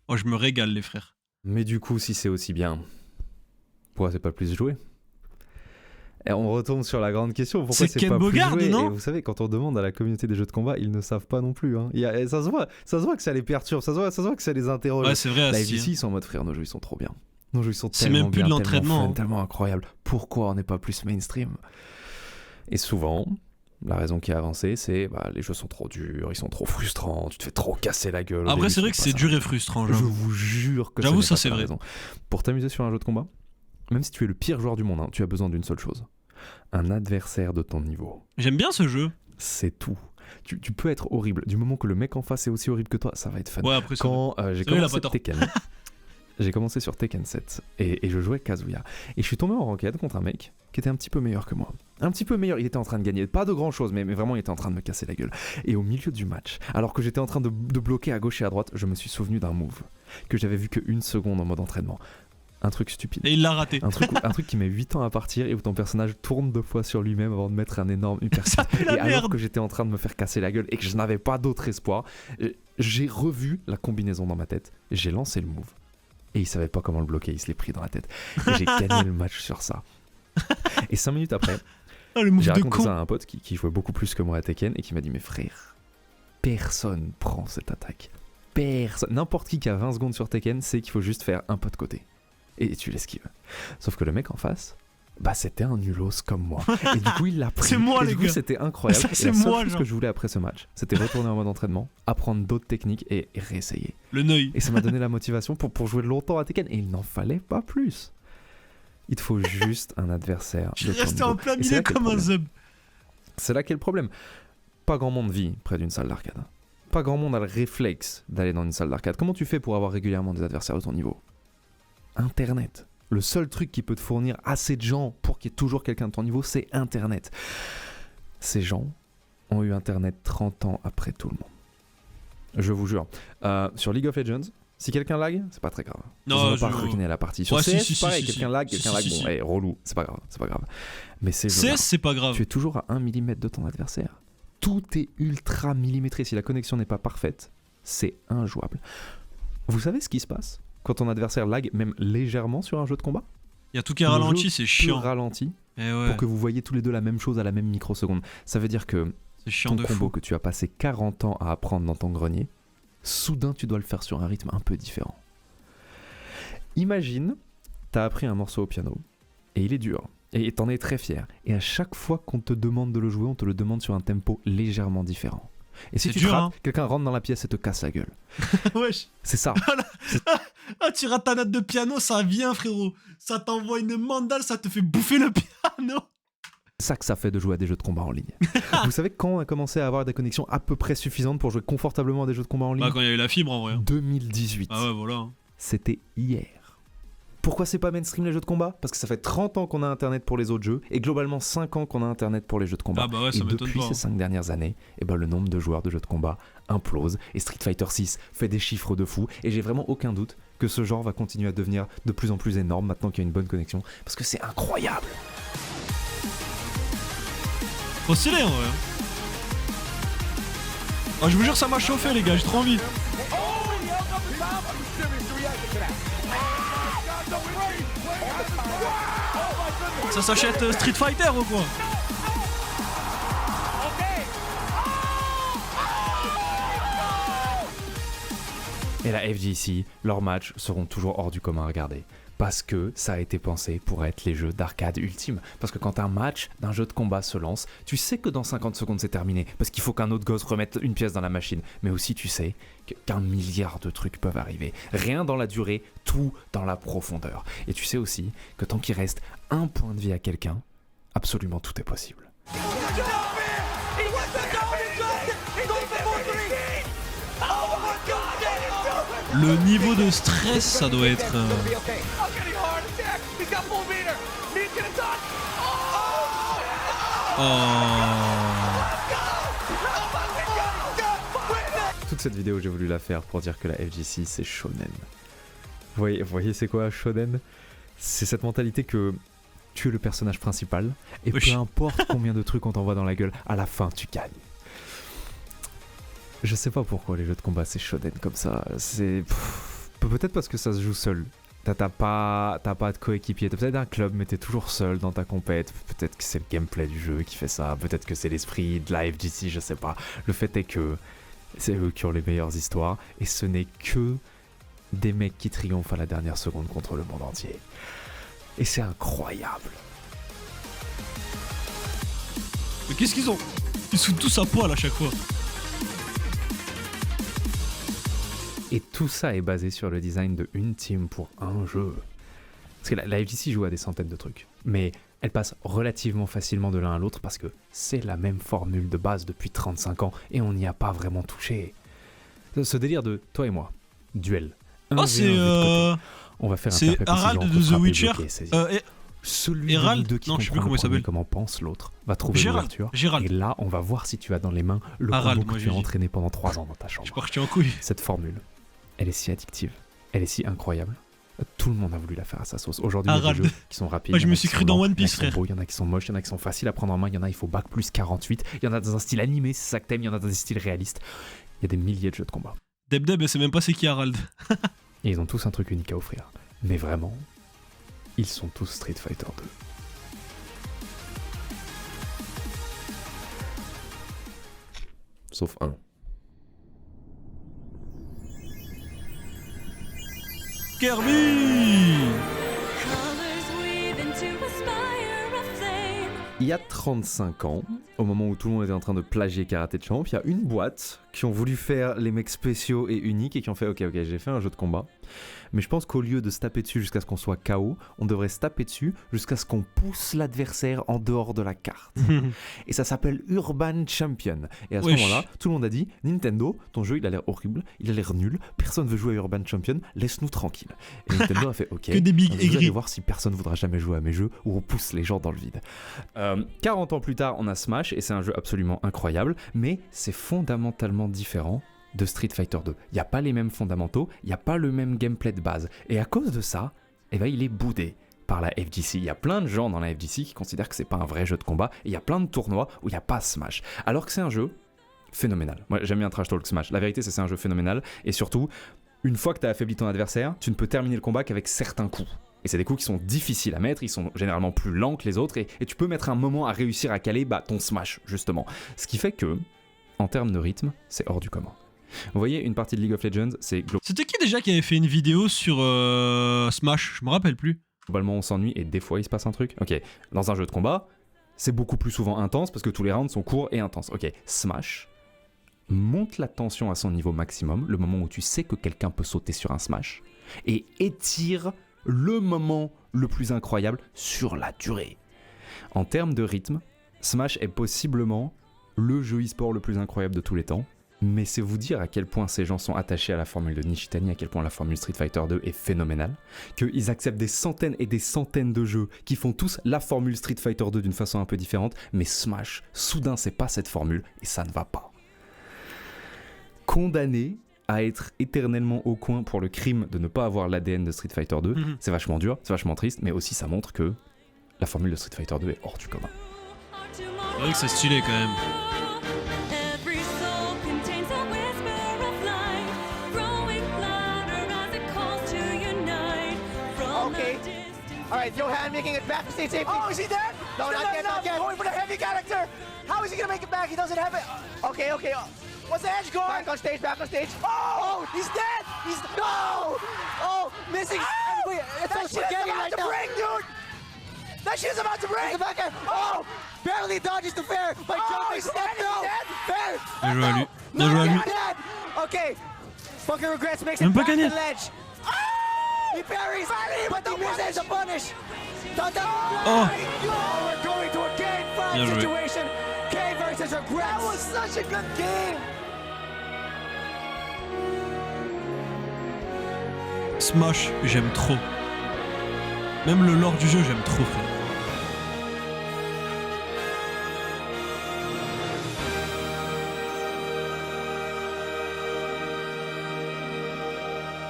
Oh, je me régale, les frères. Mais du coup, si c'est aussi bien, pourquoi c'est pas plus joué? Et on retombe sur la grande question, pourquoi C'est c'est Ken pas Bogard, plus joué? non? Et vous savez, quand on demande à la communauté des jeux de combat, ils ne savent pas non plus. Hein. Ça se voit que ça les perturbe, ça se voit que ça les interroge. Ouais, c'est vrai, La Asti, FGC, ils sont en mode frère, nos jeux ils sont trop bien. Nos jeux ils sont C'est tellement même plus bien, de l'entraînement, tellement fun, hein. tellement incroyables. Pourquoi on n'est pas plus mainstream? Et souvent, la raison qui est avancée, c'est les jeux sont trop durs, ils sont trop frustrants, tu te fais trop casser la gueule. Après, c'est vrai que c'est dur et frustrant, Je j'avoue. vous jure que J'avoue, ça ça, n'est pas c'est la vrai. raison. Pour t'amuser sur un jeu de combat, même si tu es le pire joueur du monde, hein, tu as besoin d'une seule chose. Un adversaire de ton niveau. J'aime bien ce jeu. C'est tout. Tu peux être horrible. Du moment que le mec en face est aussi horrible que toi, ça va être fun. Ouais, après, Quand j'ai C'est vrai, il a commencé pas tort. Tekken, j'ai commencé sur Tekken 7 et je jouais Kazuya. Et je suis tombé en ranked contre un mec qui était un petit peu meilleur que moi. Un petit peu meilleur, il était en train de gagner. Pas de grand chose, mais vraiment il était en train de me casser la gueule. Et au milieu du match, alors que j'étais en train de bloquer à gauche et à droite, je me suis souvenu d'un move que j'avais vu qu'une seconde en mode entraînement. Un truc stupide. Et il l'a raté. Un truc qui met 8 ans à partir et où ton personnage tourne 2 fois sur lui-même avant de mettre un énorme uppercut. fait la Et alors merde. que j'étais en train de me faire casser la gueule et que je n'avais pas d'autre espoir, j'ai revu la combinaison dans ma tête, j'ai lancé le move. Et il savait pas comment le bloquer, il se l'est pris dans la tête. Et j'ai gagné le match sur ça. Et 5 minutes après, Ah, le move j'ai de raconté con. ça à un pote qui jouait beaucoup plus que moi à Tekken et qui m'a dit mais frère, personne prend cette attaque. Personne. N'importe qui a 20 secondes sur Tekken sait qu'il faut juste faire un pas de côté. Et tu l'esquives. Sauf que le mec en face, c'était un nulos comme moi. Et du coup, il l'a pris. C'est moi, et les du coup, gars. c'était incroyable. Ça, Et c'est la seule moi, chose genre. que je voulais après ce match, c'était retourner en mode entraînement, apprendre d'autres techniques et réessayer. Le neuil. Et ça m'a donné la motivation pour jouer longtemps à Tekken. Et il n'en fallait pas plus. Il te faut juste un adversaire. Je de suis ton resté en niveau. plein Et c'est milieu là qu'est le comme un problème. zub. C'est là qu'est le problème. Pas grand monde vit près d'une salle d'arcade. Pas grand monde a le réflexe d'aller dans une salle d'arcade. Comment tu fais pour avoir régulièrement des adversaires de ton niveau? Internet. Le seul truc qui peut te fournir assez de gens pour qu'il y ait toujours quelqu'un de ton niveau, c'est Internet. Ces gens ont eu Internet 30 ans après tout le monde. Je vous jure. Sur League of Legends, si quelqu'un lag, c'est pas très grave. Non, Ils vont pas je- regagner la partie. Sur Ouais, CS, si, pareil, si, quelqu'un lag, si, quelqu'un lag, si, bon, si. relou, c'est pas grave. Mais ces jeux-là, C'est pas grave. tu es toujours à 1 mm de ton adversaire. Tout est ultra millimétré. Si la connexion n'est pas parfaite, c'est injouable. Vous savez ce qui se passe quand ton adversaire lag même légèrement sur un jeu de combat? Il y a tout qui est Le ralenti, jeu c'est peut chiant. ralenti Eh ouais, pour que vous voyez tous les deux la même chose à la même microseconde. Ça veut dire que c'est chiant ton de combo fou. que tu as passé 40 ans à apprendre dans ton grenier, soudain tu dois le faire sur un rythme un peu différent. Imagine, t'as appris un morceau au piano et il est dur et t'en es très fier. Et à chaque fois qu'on te demande de le jouer, on te le demande sur un tempo légèrement différent. Et si C'est tu dur, te rates, hein. quelqu'un rentre dans la pièce et te casse la gueule. Wesh. C'est ça. Ah, tu rates ta note de piano, ça vient, frérot. Ça t'envoie une mandale, ça te fait bouffer le piano. C'est ça que ça fait de jouer à des jeux de combat en ligne. Vous savez quand on a commencé à avoir des connexions à peu près suffisantes pour jouer confortablement à des jeux de combat en ligne? Bah, quand il y a eu la fibre en vrai. 2018. Ah ouais, voilà. C'était hier. Pourquoi c'est pas mainstream les jeux de combat? Parce que ça fait 30 ans qu'on a Internet pour les autres jeux et globalement 5 ans qu'on a Internet pour les jeux de combat. Ah bah ouais, ça et m'étonne depuis pas, ces 5 dernières années, le nombre de joueurs de jeux de combat implose et Street Fighter 6 fait des chiffres de fou et j'ai vraiment aucun doute que ce genre va continuer à devenir de plus en plus énorme maintenant qu'il y a une bonne connexion parce que c'est incroyable. Trop stylé en vrai. Oh, je vous jure, ça m'a chauffé, les gars, j'ai trop envie. Ça s'achète Street Fighter ou quoi? Et la FGC, leurs matchs seront toujours hors du commun à regarder. parce que ça a été pensé pour être les jeux d'arcade ultimes. Parce que quand un match d'un jeu de combat se lance, tu sais que dans 50 secondes c'est terminé, parce qu'il faut qu'un autre gosse remette une pièce dans la machine. Mais aussi tu sais qu'un milliard de trucs peuvent arriver. Rien dans la durée, tout dans la profondeur. Et tu sais aussi que tant qu'il reste un point de vie à quelqu'un, absolument tout est possible. Le niveau de stress, ça doit être... Toute cette vidéo, j'ai voulu la faire pour dire que la FGC, c'est shonen. Vous voyez c'est quoi shonen? C'est cette mentalité que tu es le personnage principal et peu importe combien de trucs on t'envoie dans la gueule, à la fin, tu gagnes. Je sais pas pourquoi les jeux de combat c'est shonen comme ça. C'est peut-être parce que ça se joue seul. T'as pas de coéquipier. T'as peut-être un club, mais t'es toujours seul dans ta compète. Peut-être que c'est le gameplay du jeu qui fait ça. Peut-être que c'est l'esprit de la FGC, je sais pas. Le fait est que c'est eux qui ont les meilleures histoires et ce n'est que des mecs qui triomphent à la dernière seconde contre le monde entier. Et c'est incroyable. Mais qu'est-ce qu'ils ont? Ils sont tous à poil à chaque fois. Et tout ça est basé sur le design de une team pour un jeu. Parce que la FGC joue à des centaines de trucs. Mais elle passe relativement facilement de l'un à l'autre parce que c'est la même formule de base depuis 35 ans et on n'y a pas vraiment touché. Ce délire de toi et moi, duel. Oh, c'est on va faire un c'est Harald de The Witcher. Celui Harald, de deux qui non, je sais plus comprend comment il s'appelle. comment pense l'autre va trouver l'ouverture. Gérald. Et là, on va voir si tu as dans les mains le combo que tu as entraîné pendant 3 ans dans ta chambre. Je pars en couille. Cette formule, elle est si addictive, elle est si incroyable. Tout le monde a voulu la faire à sa sauce. Aujourd'hui, il y a des jeux qui sont rapides. Je me suis cru dans One Piece, frère. Il y en a qui sont moches, il y en a qui sont faciles à prendre en main, il y en a il faut bac plus 48, il y en a dans un style animé, c'est ça que t'aimes, il y en a dans un style réaliste. Il y a des milliers de jeux de combat. Deb, c'est même pas c'est qui Harald. Et ils ont tous un truc unique à offrir. Mais vraiment, ils sont tous Street Fighter 2. Sauf un. Kirby! Il y a 35 ans, au moment où tout le monde était en train de plagier Karate Champ, il y a une boîte qui ont voulu faire les mecs spéciaux et uniques et qui ont fait ok, j'ai fait un jeu de combat, mais je pense qu'au lieu de se taper dessus jusqu'à ce qu'on soit KO, on devrait se taper dessus jusqu'à ce qu'on pousse l'adversaire en dehors de la carte. Et ça s'appelle Urban Champion. Et à ce moment-là, tout le monde a dit Nintendo, ton jeu il a l'air horrible, il a l'air nul, personne veut jouer à Urban Champion, laisse-nous tranquille. Et Nintendo a fait ok, que des big vous allez voir si personne voudra jamais jouer à mes jeux où on pousse les gens dans le vide. 40 ans plus tard, on a Smash et c'est un jeu absolument incroyable, mais c'est fondamentalement différent de Street Fighter 2. Il n'y a pas les mêmes fondamentaux, il n'y a pas le même gameplay de base. Et à cause de ça, il est boudé par la FGC. Il y a plein de gens dans la FGC qui considèrent que c'est pas un vrai jeu de combat et il y a plein de tournois où il n'y a pas Smash. Alors que c'est un jeu phénoménal. Moi j'aime bien Trash Talk Smash. La vérité c'est un jeu phénoménal et surtout, une fois que tu as affaibli ton adversaire, tu ne peux terminer le combat qu'avec certains coups. Et c'est des coups qui sont difficiles à mettre, ils sont généralement plus lents que les autres et tu peux mettre un moment à réussir à caler ton smash, justement. Ce qui fait que, en termes de rythme, c'est hors du commun. Vous voyez, une partie de League of Legends, c'est... C'était qui déjà qui avait fait une vidéo sur Smash? Je me rappelle plus. Globalement, on s'ennuie et des fois, il se passe un truc. Ok, dans un jeu de combat, c'est beaucoup plus souvent intense parce que tous les rounds sont courts et intenses. Ok, Smash monte la tension à son niveau maximum, le moment où tu sais que quelqu'un peut sauter sur un Smash, et étire le moment le plus incroyable sur la durée. En termes de rythme, Smash est possiblement le jeu e-sport le plus incroyable de tous les temps, mais c'est vous dire à quel point ces gens sont attachés à la formule de Nishitani, à quel point la formule Street Fighter 2 est phénoménale, qu'ils acceptent des centaines et des centaines de jeux qui font tous la formule Street Fighter 2 d'une façon un peu différente, mais Smash, soudain c'est pas cette formule et ça ne va pas. Condamné à être éternellement au coin pour le crime de ne pas avoir l'ADN de Street Fighter 2, c'est vachement dur, c'est vachement triste, mais aussi ça montre que la formule de Street Fighter 2 est hors du commun. C'est vrai que c'est stylé quand même. Okay. All right, Johan making it back to state safety. Oh, is he dead? No, not yet, not yet. Going for the heavy character. How is he gonna make it back? He doesn't have it. Okay. What's the edge going? Back on stage, back on stage. Oh, he's dead. He's no. Oh, missing. Wait, it's that shit is about to break, dude. That shit is about to break. Back end. Oh, barely dodges the fair. But jumping step through. Fair. Bien joué à lui. Bien joué à lui. Okay. Fucking regrets makes Même it pas back to gagné. the ledge. He parries, but he misses a punish. Oh. We're going to a game Bien 5 joué. situation. K versus regrets. That was such a good game. Smash, j'aime trop. Même le lore du jeu, j'aime trop, frère.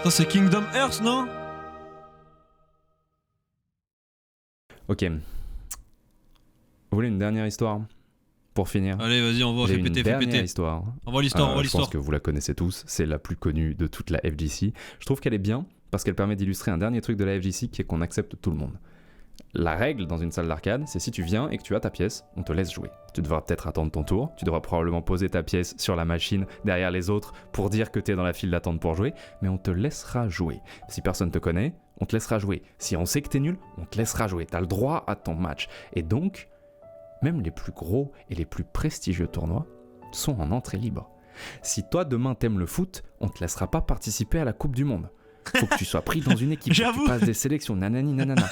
Ça, c'est Kingdom Hearts, non? Ok. Vous voulez une dernière histoire pour finir? Allez, vas-y, on va, J'ai fais une péter, fais dernière péter. histoire. Envoie l'histoire, envoie Je l'histoire. pense que vous la connaissez tous, c'est la plus connue de toute la FGC. Je trouve qu'elle est bien parce qu'elle permet d'illustrer un dernier truc de la FGC qui est qu'on accepte tout le monde. La règle dans une salle d'arcade, c'est si tu viens et que tu as ta pièce, on te laisse jouer. Tu devras peut-être attendre ton tour, tu devras probablement poser ta pièce sur la machine derrière les autres pour dire que tu es dans la file d'attente pour jouer, mais on te laissera jouer. Si personne te connaît, on te laissera jouer. Si on sait que t'es nul, on te laissera jouer. T'as le droit à ton match. Et donc, même les plus gros et les plus prestigieux tournois sont en entrée libre. Si toi demain t'aimes le foot, on te laissera pas participer à la Coupe du Monde. Faut que tu sois pris dans une équipe, faut que J'avoue. tu passes des sélections, nanani nanana.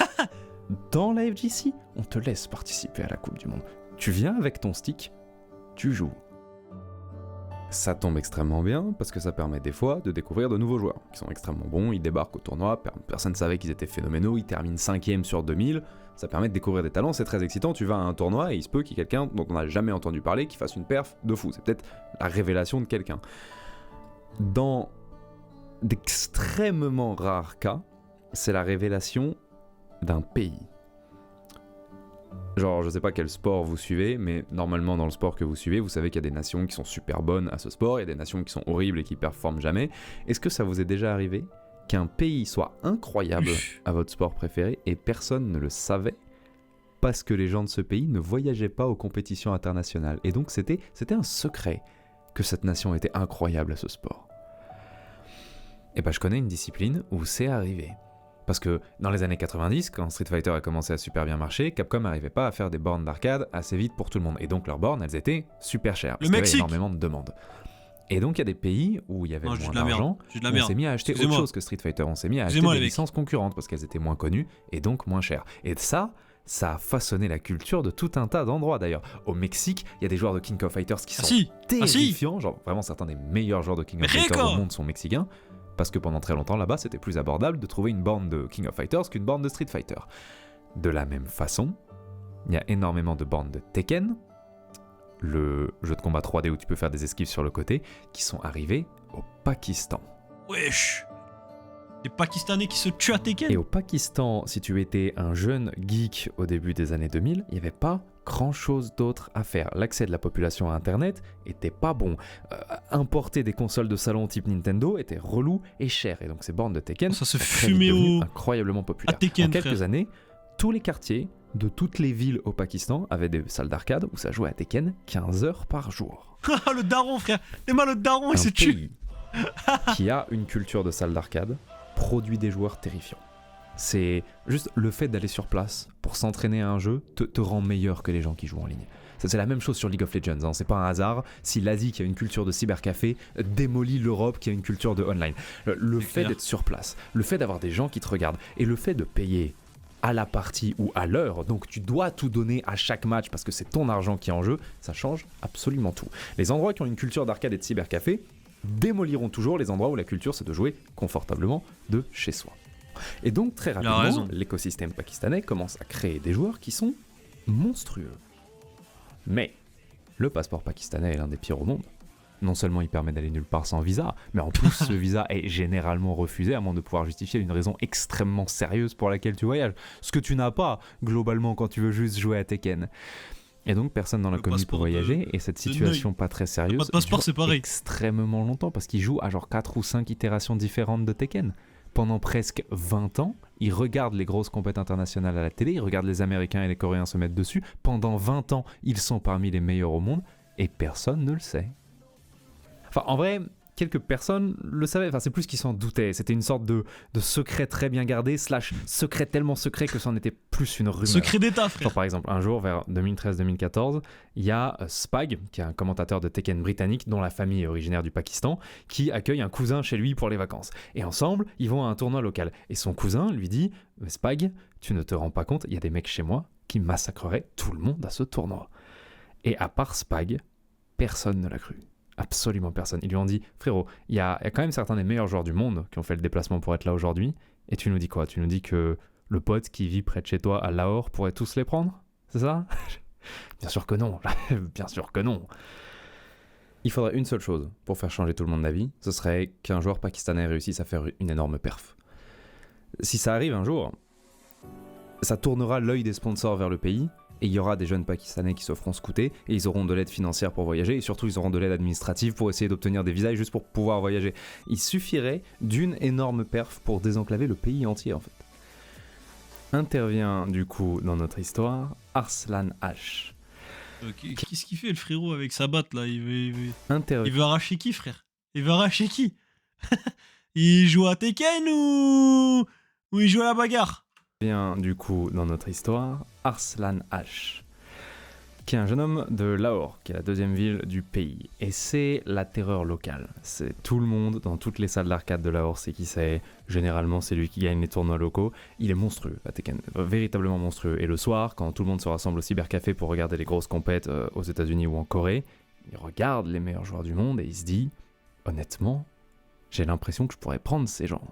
Dans la FGC, on te laisse participer à la Coupe du Monde. Tu viens avec ton stick, tu joues. Ça tombe extrêmement bien parce que ça permet des fois de découvrir de nouveaux joueurs qui sont extrêmement bons, ils débarquent au tournoi, personne ne savait qu'ils étaient phénoménaux, ils terminent 5e sur 2000, ça permet de découvrir des talents, c'est très excitant, tu vas à un tournoi et il se peut qu'il y ait quelqu'un dont on n'a jamais entendu parler qui fasse une perf de fou, c'est peut-être la révélation de quelqu'un. Dans d'extrêmement rares cas, c'est la révélation d'un pays. Genre, je sais pas quel sport vous suivez, mais normalement dans le sport que vous suivez, vous savez qu'il y a des nations qui sont super bonnes à ce sport, il y a des nations qui sont horribles et qui performent jamais. Est-ce que ça vous est déjà arrivé qu'un pays soit incroyable à votre sport préféré et personne ne le savait parce que les gens de ce pays ne voyageaient pas aux compétitions internationales. Et donc c'était un secret que cette nation était incroyable à ce sport. Et ben je connais une discipline où c'est arrivé. Parce que dans les années 90, quand Street Fighter a commencé à super bien marcher, Capcom n'arrivait pas à faire des bornes d'arcade assez vite pour tout le monde. Et donc leurs bornes, elles étaient super chères. Parce qu'il y avait énormément de demandes. Et donc il y a des pays où il y avait moins d'argent, on s'est mis à acheter autre chose que Street Fighter. On s'est mis à acheter des licences concurrentes parce qu'elles étaient moins connues et donc moins chères. Et ça a façonné la culture de tout un tas d'endroits d'ailleurs. Au Mexique, il y a des joueurs de King of Fighters qui sont terrifiants. Genre vraiment certains des meilleurs joueurs de King of Fighters au monde sont mexicains. Parce que pendant très longtemps là-bas, c'était plus abordable de trouver une borne de King of Fighters qu'une borne de Street Fighter. De la même façon, il y a énormément de bornes de Tekken, le jeu de combat 3D où tu peux faire des esquives sur le côté, qui sont arrivés au Pakistan. Wesh! Des Pakistanais qui se tuent à Tekken. Et au Pakistan, si tu étais un jeune geek au début des années 2000, il n'y avait pas grand-chose d'autre à faire. L'accès de la population à Internet était pas bon. Importer des consoles de salon type Nintendo était relou et cher. Et donc ces bornes de Tekken ça se sont fumait incroyablement populaires. Tekken, en quelques frère. années, tous les quartiers de toutes les villes au Pakistan avaient des salles d'arcade où ça jouait à Tekken 15 heures par jour. Le daron, frère. T'es mal, le daron, il se tue. Pays qui a une culture de salle d'arcade produit des joueurs terrifiants. C'est juste le fait d'aller sur place pour s'entraîner à un jeu te rend meilleur que les gens qui jouent en ligne. Ça, c'est la même chose sur League of Legends, hein. C'est pas un hasard si l'Asie qui a une culture de cybercafé démolit l'Europe qui a une culture de online. Le fait d'être sur place, le fait d'avoir des gens qui te regardent et le fait de payer à la partie ou à l'heure, donc tu dois tout donner à chaque match parce que c'est ton argent qui est en jeu, ça change absolument tout. Les endroits qui ont une culture d'arcade et de cybercafé démoliront toujours les endroits où la culture c'est de jouer confortablement de chez soi. Et donc très rapidement, l'écosystème pakistanais commence à créer des joueurs qui sont monstrueux. Mais le passeport pakistanais est l'un des pires au monde. Non seulement il permet d'aller nulle part sans visa, mais en plus ce visa est généralement refusé à moins de pouvoir justifier une raison extrêmement sérieuse pour laquelle tu voyages. Ce que tu n'as pas globalement quand tu veux juste jouer à Tekken. Et donc personne dans la commune peut voyager et cette situation pas très sérieuse dure extrêmement longtemps parce qu'ils jouent à genre 4 ou 5 itérations différentes de Tekken. Pendant presque 20 ans, ils regardent les grosses compétitions internationales à la télé, ils regardent les Américains et les Coréens se mettre dessus. Pendant 20 ans, ils sont parmi les meilleurs au monde et personne ne le sait. Enfin, en vrai, quelques personnes le savaient. Enfin, c'est plus qu'ils s'en doutaient. C'était une sorte de secret très bien gardé, / secret tellement secret que c'en était plus une rumeur. Secret d'État, frère. Genre, par exemple, un jour, vers 2013-2014, il y a Spag, qui est un commentateur de Tekken britannique, dont la famille est originaire du Pakistan, qui accueille un cousin chez lui pour les vacances. Et ensemble, ils vont à un tournoi local. Et son cousin lui dit « Spag, tu ne te rends pas compte, il y a des mecs chez moi qui massacreraient tout le monde à ce tournoi. » Et à part Spag, personne ne l'a cru. Absolument personne. Ils lui ont dit « Frérot, il y a quand même certains des meilleurs joueurs du monde qui ont fait le déplacement pour être là aujourd'hui. Et tu nous dis quoi ? Tu nous dis que le pote qui vit près de chez toi à Lahore pourrait tous les prendre ? C'est ça ?» Bien sûr que non. Bien sûr que non. Il faudrait une seule chose pour faire changer tout le monde d'avis, ce serait qu'un joueur pakistanais réussisse à faire une énorme perf. Si ça arrive un jour, ça tournera l'œil des sponsors vers le pays, et il y aura des jeunes pakistanais qui se feront scouter, et ils auront de l'aide financière pour voyager, et surtout ils auront de l'aide administrative pour essayer d'obtenir des visas, juste pour pouvoir voyager. Il suffirait d'une énorme perf pour désenclaver le pays entier en fait. Intervient du coup dans notre histoire Arslan H. Qu'est-ce qu'il fait le frérot avec sa batte là? Il veut arracher qui, frère? Il veut arracher qui? Il joue à Tekken ou il joue à la bagarre? Vient du coup dans notre histoire Arslan H, qui est un jeune homme de Lahore, qui est la deuxième ville du pays. Et c'est la terreur locale. C'est tout le monde, dans toutes les salles d'arcade de Lahore, c'est qui c'est. Généralement, c'est lui qui gagne les tournois locaux. Il est monstrueux, à Tekken, véritablement monstrueux. Et le soir, quand tout le monde se rassemble au cybercafé pour regarder les grosses compètes aux États-Unis ou en Corée, il regarde les meilleurs joueurs du monde et il se dit, honnêtement, j'ai l'impression que je pourrais prendre ces gens.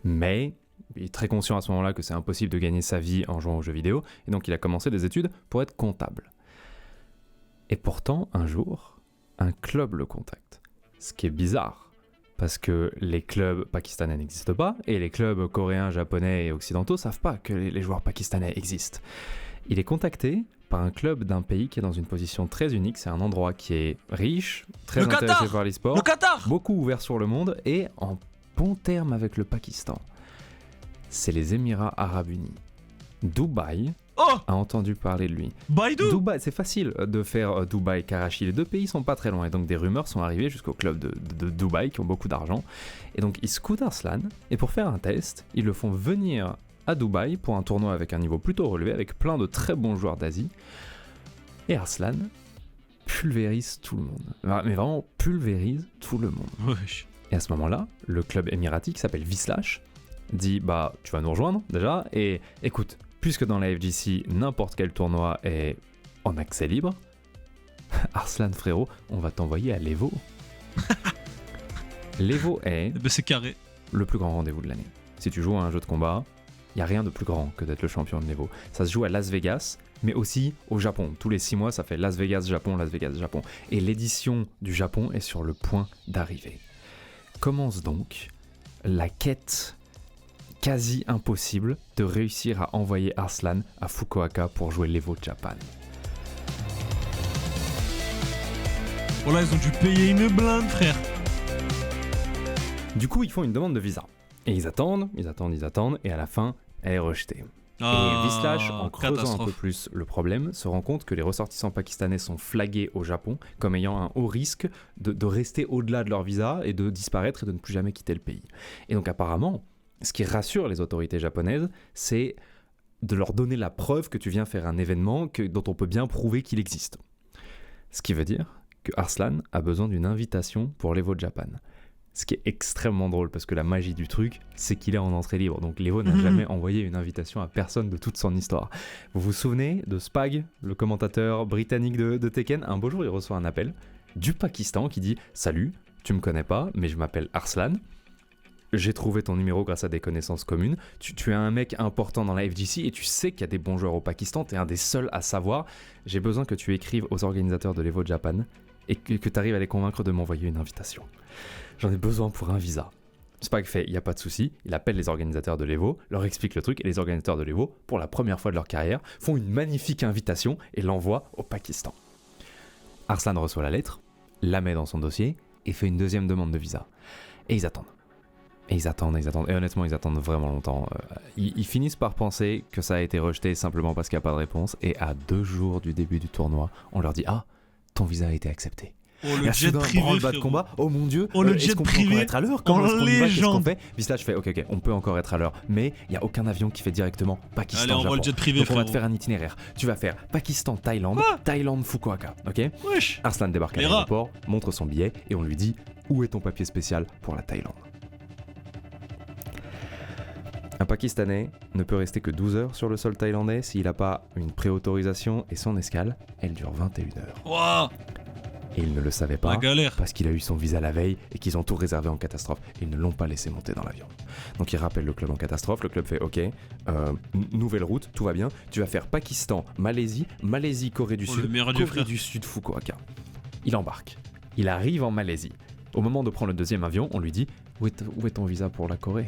Mais il est très conscient à ce moment-là que c'est impossible de gagner sa vie en jouant aux jeux vidéo, et donc il a commencé des études pour être comptable. Et pourtant, un jour, un club le contacte. Ce qui est bizarre, parce que les clubs pakistanais n'existent pas, et les clubs coréens, japonais et occidentaux savent pas que les joueurs pakistanais existent. Il est contacté par un club d'un pays qui est dans une position très unique, c'est un endroit qui est riche, très intéressé par l'e-sport, beaucoup ouvert sur le monde, et en bon terme avec le Pakistan. C'est les Émirats Arabes Unis. Dubaï a entendu parler de lui. Dubaï, c'est facile de faire Dubaï-Karachi. Les deux pays sont pas très loin. Et donc des rumeurs sont arrivées jusqu'au club de Dubaï qui ont beaucoup d'argent. Et donc ils scoutent Arslan. Et pour faire un test, ils le font venir à Dubaï pour un tournoi avec un niveau plutôt relevé, avec plein de très bons joueurs d'Asie. Et Arslan pulvérise tout le monde. Mais vraiment pulvérise tout le monde. Wesh. Et à ce moment-là, le club émirati qui s'appelle Vislash dit bah tu vas nous rejoindre déjà, et écoute, puisque dans la FGC n'importe quel tournoi est en accès libre, Arslan frérot, on va t'envoyer à l'Evo. L'Evo est c'est carré. Le plus grand rendez-vous de l'année. Si tu joues à un jeu de combat, il n'y a rien de plus grand que d'être le champion de l'Evo. Ça se joue à Las Vegas, mais aussi au Japon. Tous les 6 mois, ça fait Las Vegas, Japon, Las Vegas, Japon. Et l'édition du Japon est sur le point d'arriver. Commence donc la quête quasi impossible de réussir à envoyer Arslan à Fukuoka pour jouer l'Evo Japan. Voilà, ils ont dû payer une blinde, frère. Du coup, ils font une demande de visa. Et ils attendent, et à la fin, elle est rejetée. Et Vislash, en creusant un peu plus le problème, se rend compte que les ressortissants pakistanais sont flagués au Japon comme ayant un haut risque de rester au-delà de leur visa et de disparaître et de ne plus jamais quitter le pays. Et donc apparemment, ce qui rassure les autorités japonaises, c'est de leur donner la preuve que tu viens faire un événement dont on peut bien prouver qu'il existe. Ce qui veut dire que Arslan a besoin d'une invitation pour l'Evo Japan. Ce qui est extrêmement drôle, parce que la magie du truc, c'est qu'il est en entrée libre. Donc l'Evo n'a jamais envoyé une invitation à personne de toute son histoire. Vous vous souvenez de Spag, le commentateur britannique de Tekken? Un beau jour, il reçoit un appel du Pakistan qui dit « Salut, tu me connais pas, mais je m'appelle Arslan. J'ai trouvé ton numéro grâce à des connaissances communes. Tu es un mec important dans la FGC et tu sais qu'il y a des bons joueurs au Pakistan. Tu es un des seuls à savoir. J'ai besoin que tu écrives aux organisateurs de l'Evo Japan et que tu arrives à les convaincre de m'envoyer une invitation. J'en ai besoin pour un visa. » Spag fait, il n'y a pas de souci. Il appelle les organisateurs de l'Evo, leur explique le truc, et les organisateurs de l'Evo, pour la première fois de leur carrière, font une magnifique invitation et l'envoient au Pakistan. Arslan reçoit la lettre, la met dans son dossier et fait une deuxième demande de visa. Et ils attendent. Et ils attendent. Et honnêtement, ils attendent vraiment longtemps. Ils finissent par penser que ça a été rejeté simplement parce qu'il n'y a pas de réponse. Et à 2 jours du début du tournoi, on leur dit « Ah, ton visa a été accepté. » Oh, le Et là, jet soudain, privé, branle-bas de frérot. combat. Oh mon dieu, Oh, le est-ce jet qu'on peut privé encore être à l'heure? en Comment est-ce qu'on y va? Qu'est-ce qu'on légende. fait? Vizsla, je fais ok, on peut encore être à l'heure, mais il y a aucun avion qui fait directement Pakistan. Allez, on voit le Japon. jet privé, Donc on va te frérot. faire un itinéraire. Tu vas faire Pakistan, Thaïlande, Thaïlande, Fukuoka, ok? Wesh. Arslan débarque à Les rats. l'aéroport, montre son billet et on lui dit où est ton papier spécial pour la Thaïlande. Un Pakistanais ne peut rester que 12 heures sur le sol thaïlandais s'il n'a pas une préautorisation et son escale, elle dure 21 heures. Waouh. Et il ne le savait pas La galère. parce qu'il a eu son visa la veille et qu'ils ont tout réservé en catastrophe. Ils ne l'ont pas laissé monter dans l'avion. Donc il rappelle le club en catastrophe, le club fait ok, nouvelle route, tout va bien, tu vas faire Pakistan, Malaisie, Malaisie, Corée du Oh, Sud, le meilleur Corée du frère. du Sud, Fukuoka. Il embarque, il arrive en Malaisie. Au moment de prendre le deuxième avion, on lui dit où est ton visa pour la Corée?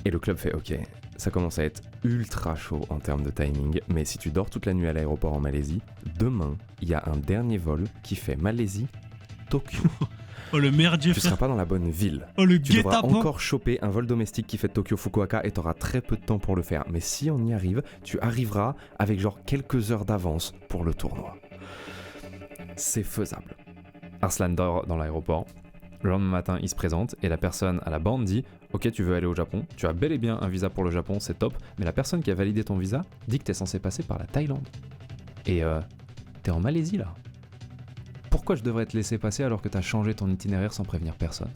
Et le club fait ok, ça commence à être ultra chaud en termes de timing, mais si tu dors toute la nuit à l'aéroport en Malaisie, demain, il y a un dernier vol qui fait Malaisie-Tokyo. Oh, le merdier, Tu seras frère. pas dans la bonne ville. Oh, le Tu devras guet-apens. encore choper un vol domestique qui fait Tokyo-Fukuoka et t'auras très peu de temps pour le faire. Mais si on y arrive, tu arriveras avec genre quelques heures d'avance pour le tournoi. C'est faisable. Arslan dort dans l'aéroport. Le lendemain matin, il se présente et la personne à la bande dit ok, tu veux aller au Japon, tu as bel et bien un visa pour le Japon, c'est top, mais la personne qui a validé ton visa dit que t'es censé passer par la Thaïlande. Et t'es en Malaisie là. Pourquoi je devrais te laisser passer alors que t'as changé ton itinéraire sans prévenir personne?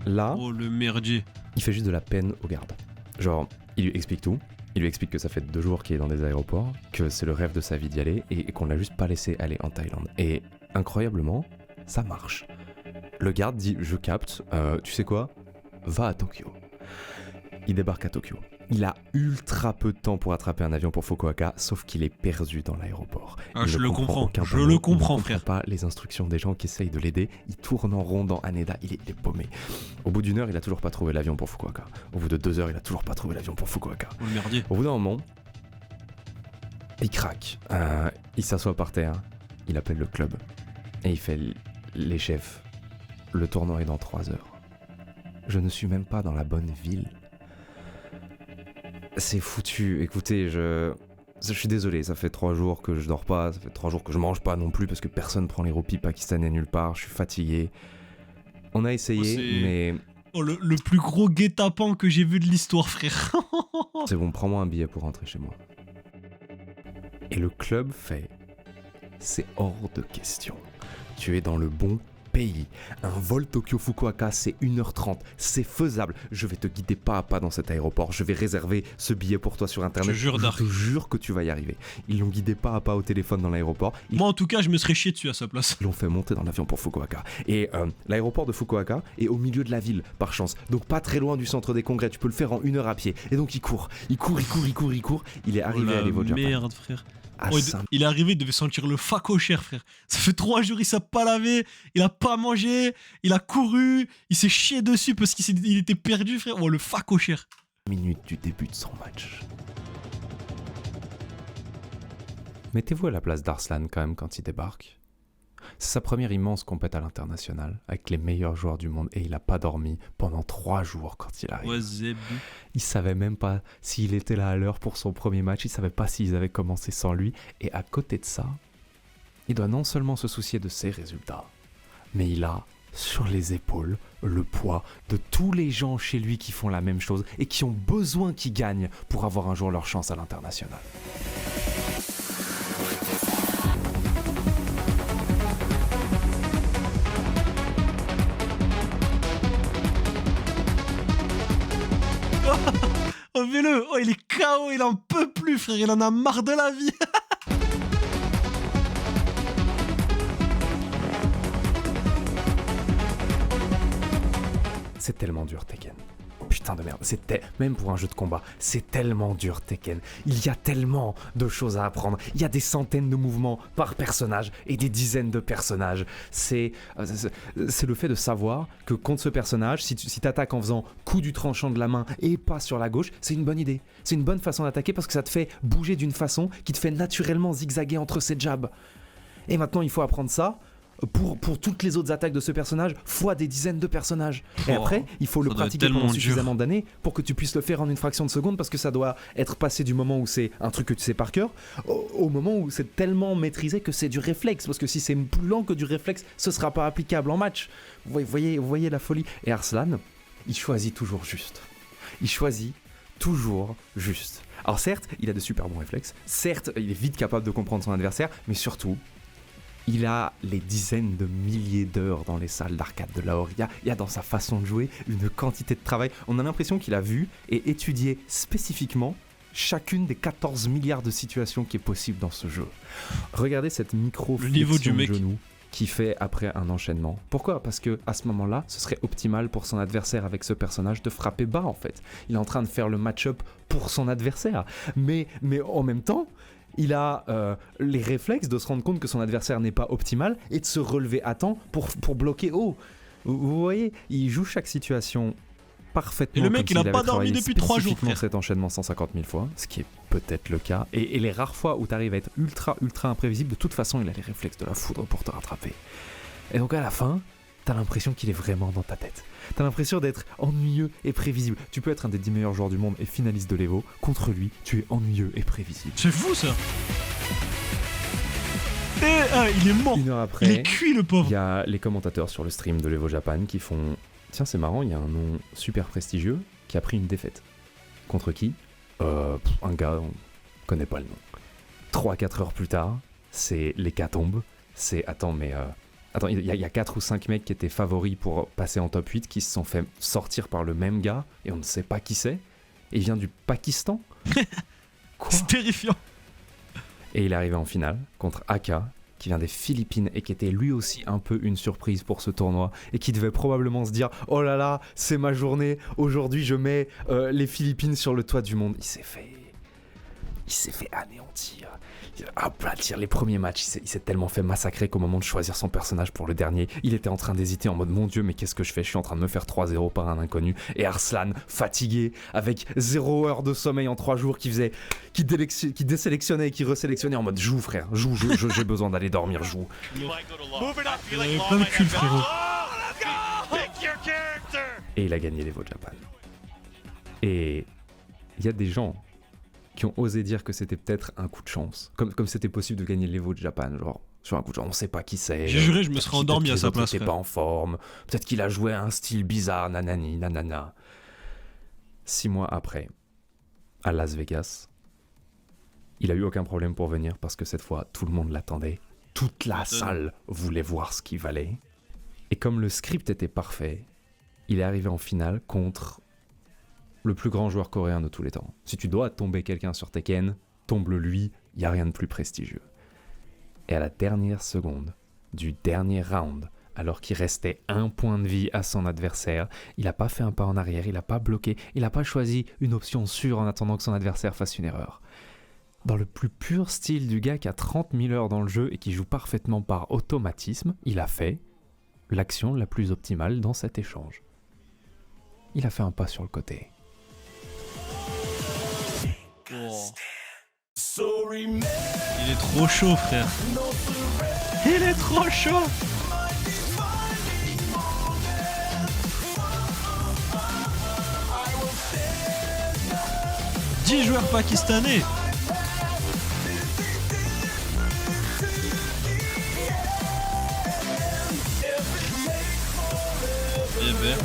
Là, Oh, le merdier. il fait juste de la peine au garde. Genre, il lui explique tout. Il lui explique que ça fait 2 jours qu'il est dans des aéroports, que c'est le rêve de sa vie d'y aller et qu'on l'a juste pas laissé aller en Thaïlande. Et incroyablement, ça marche. Le garde dit je capte, tu sais quoi? Va à Tokyo. Il débarque à Tokyo. Il a ultra peu de temps pour attraper un avion pour Fukuoka, sauf qu'il est perdu dans l'aéroport. Ah, Il je ne le comprend comprends. aucun Je mot, le il comprends, ne frère. pas les instructions des gens qui essayent de l'aider. Il tourne en rond dans Haneda, il est paumé. Au bout d'1 heure, il a toujours pas trouvé l'avion pour Fukuoka. Au bout de 2 heures, il a toujours pas trouvé l'avion pour Fukuoka. Oh, le merdier. Au bout d'un moment, il craque. Il s'assoit par terre, il appelle le club et il fait les chefs. Le tournoi est dans 3 heures. Je ne suis même pas dans la bonne ville. C'est foutu. Écoutez, je suis désolé, ça fait 3 jours que je dors pas, ça fait 3 jours que je mange pas non plus parce que personne prend les roupies pakistanais nulle part, je suis fatigué. On a essayé, c'est- mais Oh, le plus gros guet-apens que j'ai vu de l'histoire, frère. c'est bon, prends-moi un billet pour rentrer chez moi. Et le club fait... C'est hors de question. Tu es dans le bon pays. Un vol Tokyo-Fukuoka, c'est 1h30. C'est faisable. Je vais te guider pas à pas dans cet aéroport. Je vais réserver ce billet pour toi sur Internet. Je jure, Dark. te jure que tu vas y arriver. Ils l'ont guidé pas à pas au téléphone dans l'aéroport. Ils Moi, en tout cas, je me serais chié dessus à sa place. l'ont fait monter dans l'avion pour Fukuoka. Et l'aéroport de Fukuoka est au milieu de la ville, par chance. Donc pas très loin du centre des congrès. Tu peux le faire en 1 heure à pied. Et donc il court. Il est arrivé Oh, à l'Evo la Japan. merde, frère. À Oh, Saint- il est arrivé, il devait sentir le facochère, frère. Ça fait 3 jours, il s'est pas lavé, il a pas mangé, il a couru, il s'est chié dessus parce qu'il était perdu, frère. Oh, le facochère. minutes du début de son match. Mettez-vous à la place d'Arslan quand même quand il débarque. C'est sa première immense compète à l'international, avec les meilleurs joueurs du monde, et il a pas dormi pendant 3 jours quand il arrive. Ouais, Zeb. Il savait même pas s'il était là à l'heure pour son premier match, il savait pas s'ils avaient commencé sans lui, et à côté de ça, il doit non seulement se soucier de ses résultats, mais il a sur les épaules le poids de tous les gens chez lui qui font la même chose et qui ont besoin qu'il gagne pour avoir un jour leur chance à l'international. Oh, fais-le. Oh, il est KO, il en peut plus, frère. Il en a marre de la vie. C'est tellement dur Tekken. Putain de merde, même pour un jeu de combat, c'est tellement dur Tekken. Il y a tellement de choses à apprendre. Il y a des centaines de mouvements par personnage et des dizaines de personnages. C'est le fait de savoir que contre ce personnage, si t'attaques en faisant coup du tranchant de la main et pas sur la gauche, c'est une bonne idée. C'est une bonne façon d'attaquer parce que ça te fait bouger d'une façon qui te fait naturellement zigzaguer entre ses jabs. Et maintenant il faut apprendre ça pour toutes les autres attaques de ce personnage, fois des dizaines de personnages. Et Oh, après, il faut le ça doit être pratiquer pendant tellement suffisamment d'années pour que tu puisses le faire en une fraction de seconde, parce que ça doit être passé du moment où c'est un truc que tu sais par cœur au moment où c'est tellement maîtrisé que c'est du réflexe, parce que si c'est plus lent que du réflexe, ce sera pas applicable en match. Vous voyez la folie. Et Arslan, il choisit toujours juste. Il choisit toujours juste. Alors certes, il a de super bons réflexes, certes, il est vite capable de comprendre son adversaire, mais surtout, il a les dizaines de milliers d'heures dans les salles d'arcade de Lahore. Il y a dans sa façon de jouer une quantité de travail. On a l'impression qu'il a vu et étudié spécifiquement chacune des 14 milliards de situations qui est possible dans ce jeu. Regardez cette micro-flexion de genou qu'il fait après un enchaînement. Pourquoi ? Parce que à ce moment-là, ce serait optimal pour son adversaire avec ce personnage de frapper bas en fait. Il est en train de faire le match-up pour son adversaire. Mais en même temps, il a les réflexes de se rendre compte que son adversaire n'est pas optimal et de se relever à temps pour bloquer haut. Vous voyez, il joue chaque situation parfaitement. Et le mec, comme il a s'il pas avait dormi travaillé depuis 3 jours, spécifiquement frère. cet enchaînement 150 000 fois, ce qui est peut-être le cas. Et les rares fois où tu arrives à être ultra imprévisible, de toute façon, il a les réflexes de la foudre pour te rattraper. Et donc à la fin, t'as l'impression qu'il est vraiment dans ta tête. T'as l'impression d'être ennuyeux et prévisible. Tu peux être un des 10 meilleurs joueurs du monde et finaliste de l'Evo. Contre lui, tu es ennuyeux et prévisible. C'est fou ça. Il est mort. Une heure après, il est cuit le pauvre. Il y a les commentateurs sur le stream de l'Evo Japan qui font... Tiens, c'est marrant, il y a un nom super prestigieux qui a pris une défaite. Contre qui ? Un gars, on connaît pas le nom. 3-4 heures plus tard, c'est l'hécatombe. Attends, il y a 4 ou 5 mecs qui étaient favoris pour passer en top 8 qui se sont fait sortir par le même gars et on ne sait pas qui c'est. Et il vient du Pakistan. Quoi ? C'est terrifiant. Et il est arrivé en finale contre Aka, qui vient des Philippines et qui était lui aussi un peu une surprise pour ce tournoi et qui devait probablement se dire « Oh là là, c'est ma journée, aujourd'hui je mets les Philippines sur le toit du monde ». Il s'est fait anéantir, aplatir les premiers matchs. Il s'est tellement fait massacrer qu'au moment de choisir son personnage pour le dernier, il était en train d'hésiter en mode mon Dieu, mais qu'est-ce que je fais ? Je suis en train de me faire 3-0 par un inconnu. Et Arslan, fatigué, avec 0 heure de sommeil en 3 jours, qui désélectionnait et qui resélectionnait en mode joue frère, joue, j'ai besoin d'aller dormir, joue. Il avait plein de cul le frérot. Et il a gagné l'Evo Japan. Et il y a des gens qui ont osé dire que c'était peut-être un coup de chance, comme c'était possible de gagner l'Evo de Japan, genre sur un coup de chance, on sait pas qui c'est. J'ai juré, je me serais endormi à sa place. Il était pas en forme, peut-être qu'il a joué à un style bizarre, nanani, nanana. 6 mois après, à Las Vegas, il a eu aucun problème pour venir parce que cette fois, tout le monde l'attendait. Toute la salle voulait voir ce qu'il valait. Et comme le script était parfait, il est arrivé en finale contre le plus grand joueur coréen de tous les temps. Si tu dois tomber quelqu'un sur Tekken, tombe-le lui, il n'y a rien de plus prestigieux. Et à la dernière seconde du dernier round, alors qu'il restait 1 point de vie à son adversaire, il n'a pas fait un pas en arrière, il n'a pas bloqué, il n'a pas choisi une option sûre en attendant que son adversaire fasse une erreur. Dans le plus pur style du gars qui a 30 000 heures dans le jeu et qui joue parfaitement par automatisme, il a fait l'action la plus optimale dans cet échange. Il a fait un pas sur le côté. Oh. Il est trop chaud, frère. Il est trop chaud. « 10 joueurs pakistanais. Eh ben.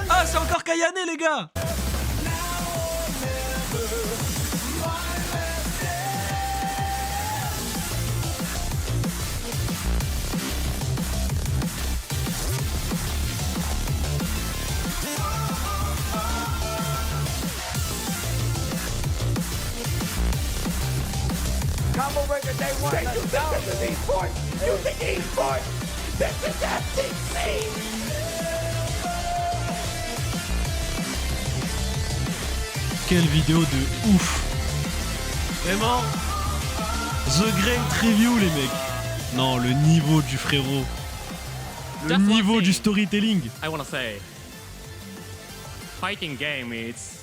Ah, c'est encore Kayane, les gars. Combo breaker day one. Let's go. This is esports. Music esports. This is FTC. Quelle vidéo de ouf. Vraiment. The Great Review, les mecs. Non, le niveau du frérot. Le niveau du storytelling. I wanna say, fighting game is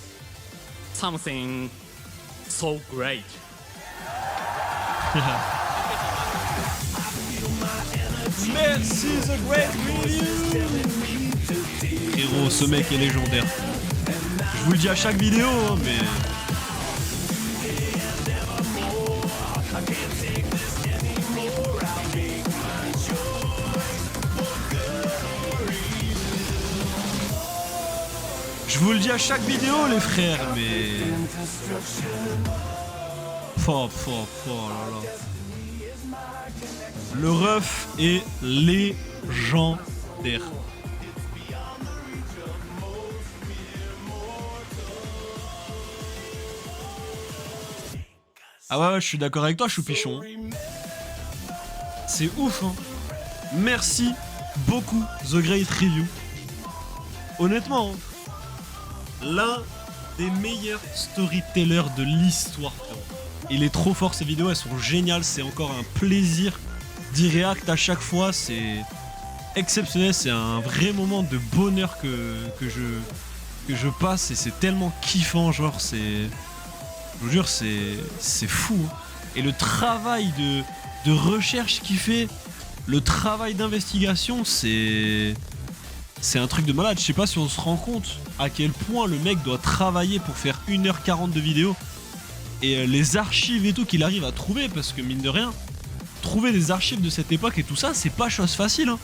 something so great. Merci The Great Review. Frérot, ce mec est légendaire. Je vous le dis à chaque vidéo, hein, mais... Je vous le dis à chaque vidéo, les frères, mais... Oh là là. Le ref est légendaire. Ah ouais, je suis d'accord avec toi, Choupichon. C'est ouf, hein. Merci beaucoup, The Great Review. Honnêtement, hein, l'un des meilleurs storytellers de l'histoire. Il est trop fort, ces vidéos, elles sont géniales. C'est encore un plaisir d'y react à chaque fois. C'est exceptionnel, c'est un vrai moment de bonheur que je passe. Et c'est tellement kiffant, genre, c'est... Je vous jure, c'est fou. Hein. Et le travail de recherche qu'il fait, le travail d'investigation, c'est un truc de malade. Je sais pas si on se rend compte à quel point le mec doit travailler pour faire 1h40 de vidéo. Et les archives et tout qu'il arrive à trouver, parce que mine de rien, trouver des archives de cette époque et tout ça, c'est pas chose facile. Hein.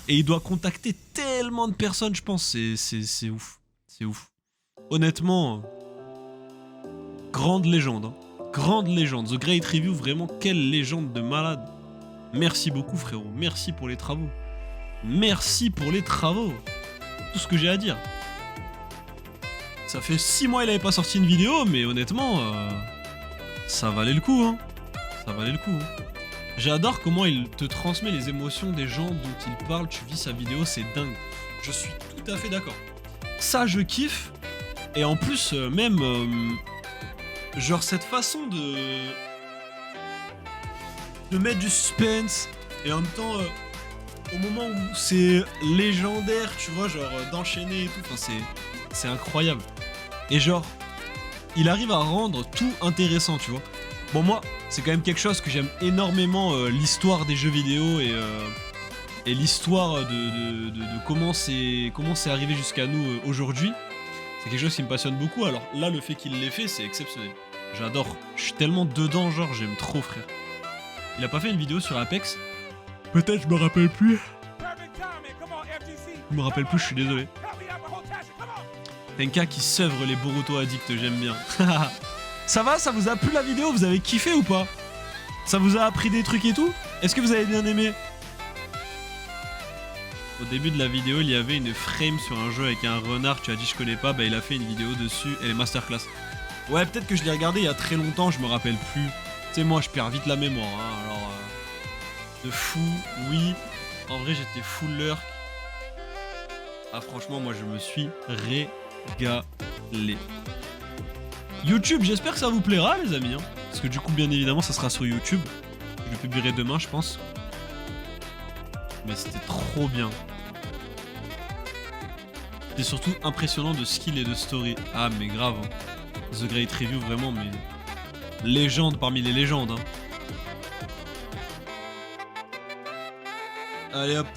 Et il doit contacter tellement de personnes, je pense. C'est ouf. C'est ouf. Honnêtement... Grande légende, hein. Grande légende. The Great Review, vraiment, quelle légende de malade. Merci beaucoup, frérot. Merci pour les travaux. Merci pour les travaux. Tout ce que j'ai à dire. Ça fait 6 mois qu'il avait pas sorti une vidéo, mais honnêtement, ça valait le coup, hein. Ça valait le coup. Hein. J'adore comment il te transmet les émotions des gens dont il parle. Tu vis sa vidéo, c'est dingue. Je suis tout à fait d'accord. Ça, je kiffe. Et en plus, même... genre cette façon de mettre du suspense et en même temps au moment où c'est légendaire, tu vois, genre d'enchaîner et tout, enfin c'est incroyable. Et genre il arrive à rendre tout intéressant, tu vois. Bon, moi c'est quand même quelque chose que j'aime énormément, l'histoire des jeux vidéo et l'histoire de comment c'est arrivé jusqu'à nous aujourd'hui. C'est quelque chose qui me passionne beaucoup, alors là le fait qu'il l'ait fait, c'est exceptionnel. J'adore, je suis tellement dedans, genre j'aime trop, frère. Il a pas fait une vidéo sur Apex? Peut-être, je me rappelle plus. Je me rappelle plus, je suis désolé. Tenka qui sevre les Boruto addicts, j'aime bien. Ça va, ça vous a plu la vidéo? Vous avez kiffé ou pas? Ça vous a appris des trucs et tout? Est-ce que vous avez bien aimé? Au début de la vidéo, il y avait une frame sur un jeu avec un renard, tu as dit je connais pas, bah il a fait une vidéo dessus, elle est masterclass. Ouais, peut-être que je l'ai regardé il y a très longtemps, je me rappelle plus. Tu sais, moi je perds vite la mémoire, hein, alors... de fou, oui. En vrai, j'étais full lurk. Ah, franchement, moi je me suis régalé. YouTube, j'espère que ça vous plaira, les amis. Hein, parce que du coup, bien évidemment, ça sera sur YouTube. Je le publierai demain, je pense. Mais c'était trop bien. C'était surtout impressionnant de skill et de story. Ah, mais grave. Hein. The Great Review, vraiment, mais... légende parmi les légendes. Hein. Allez hop.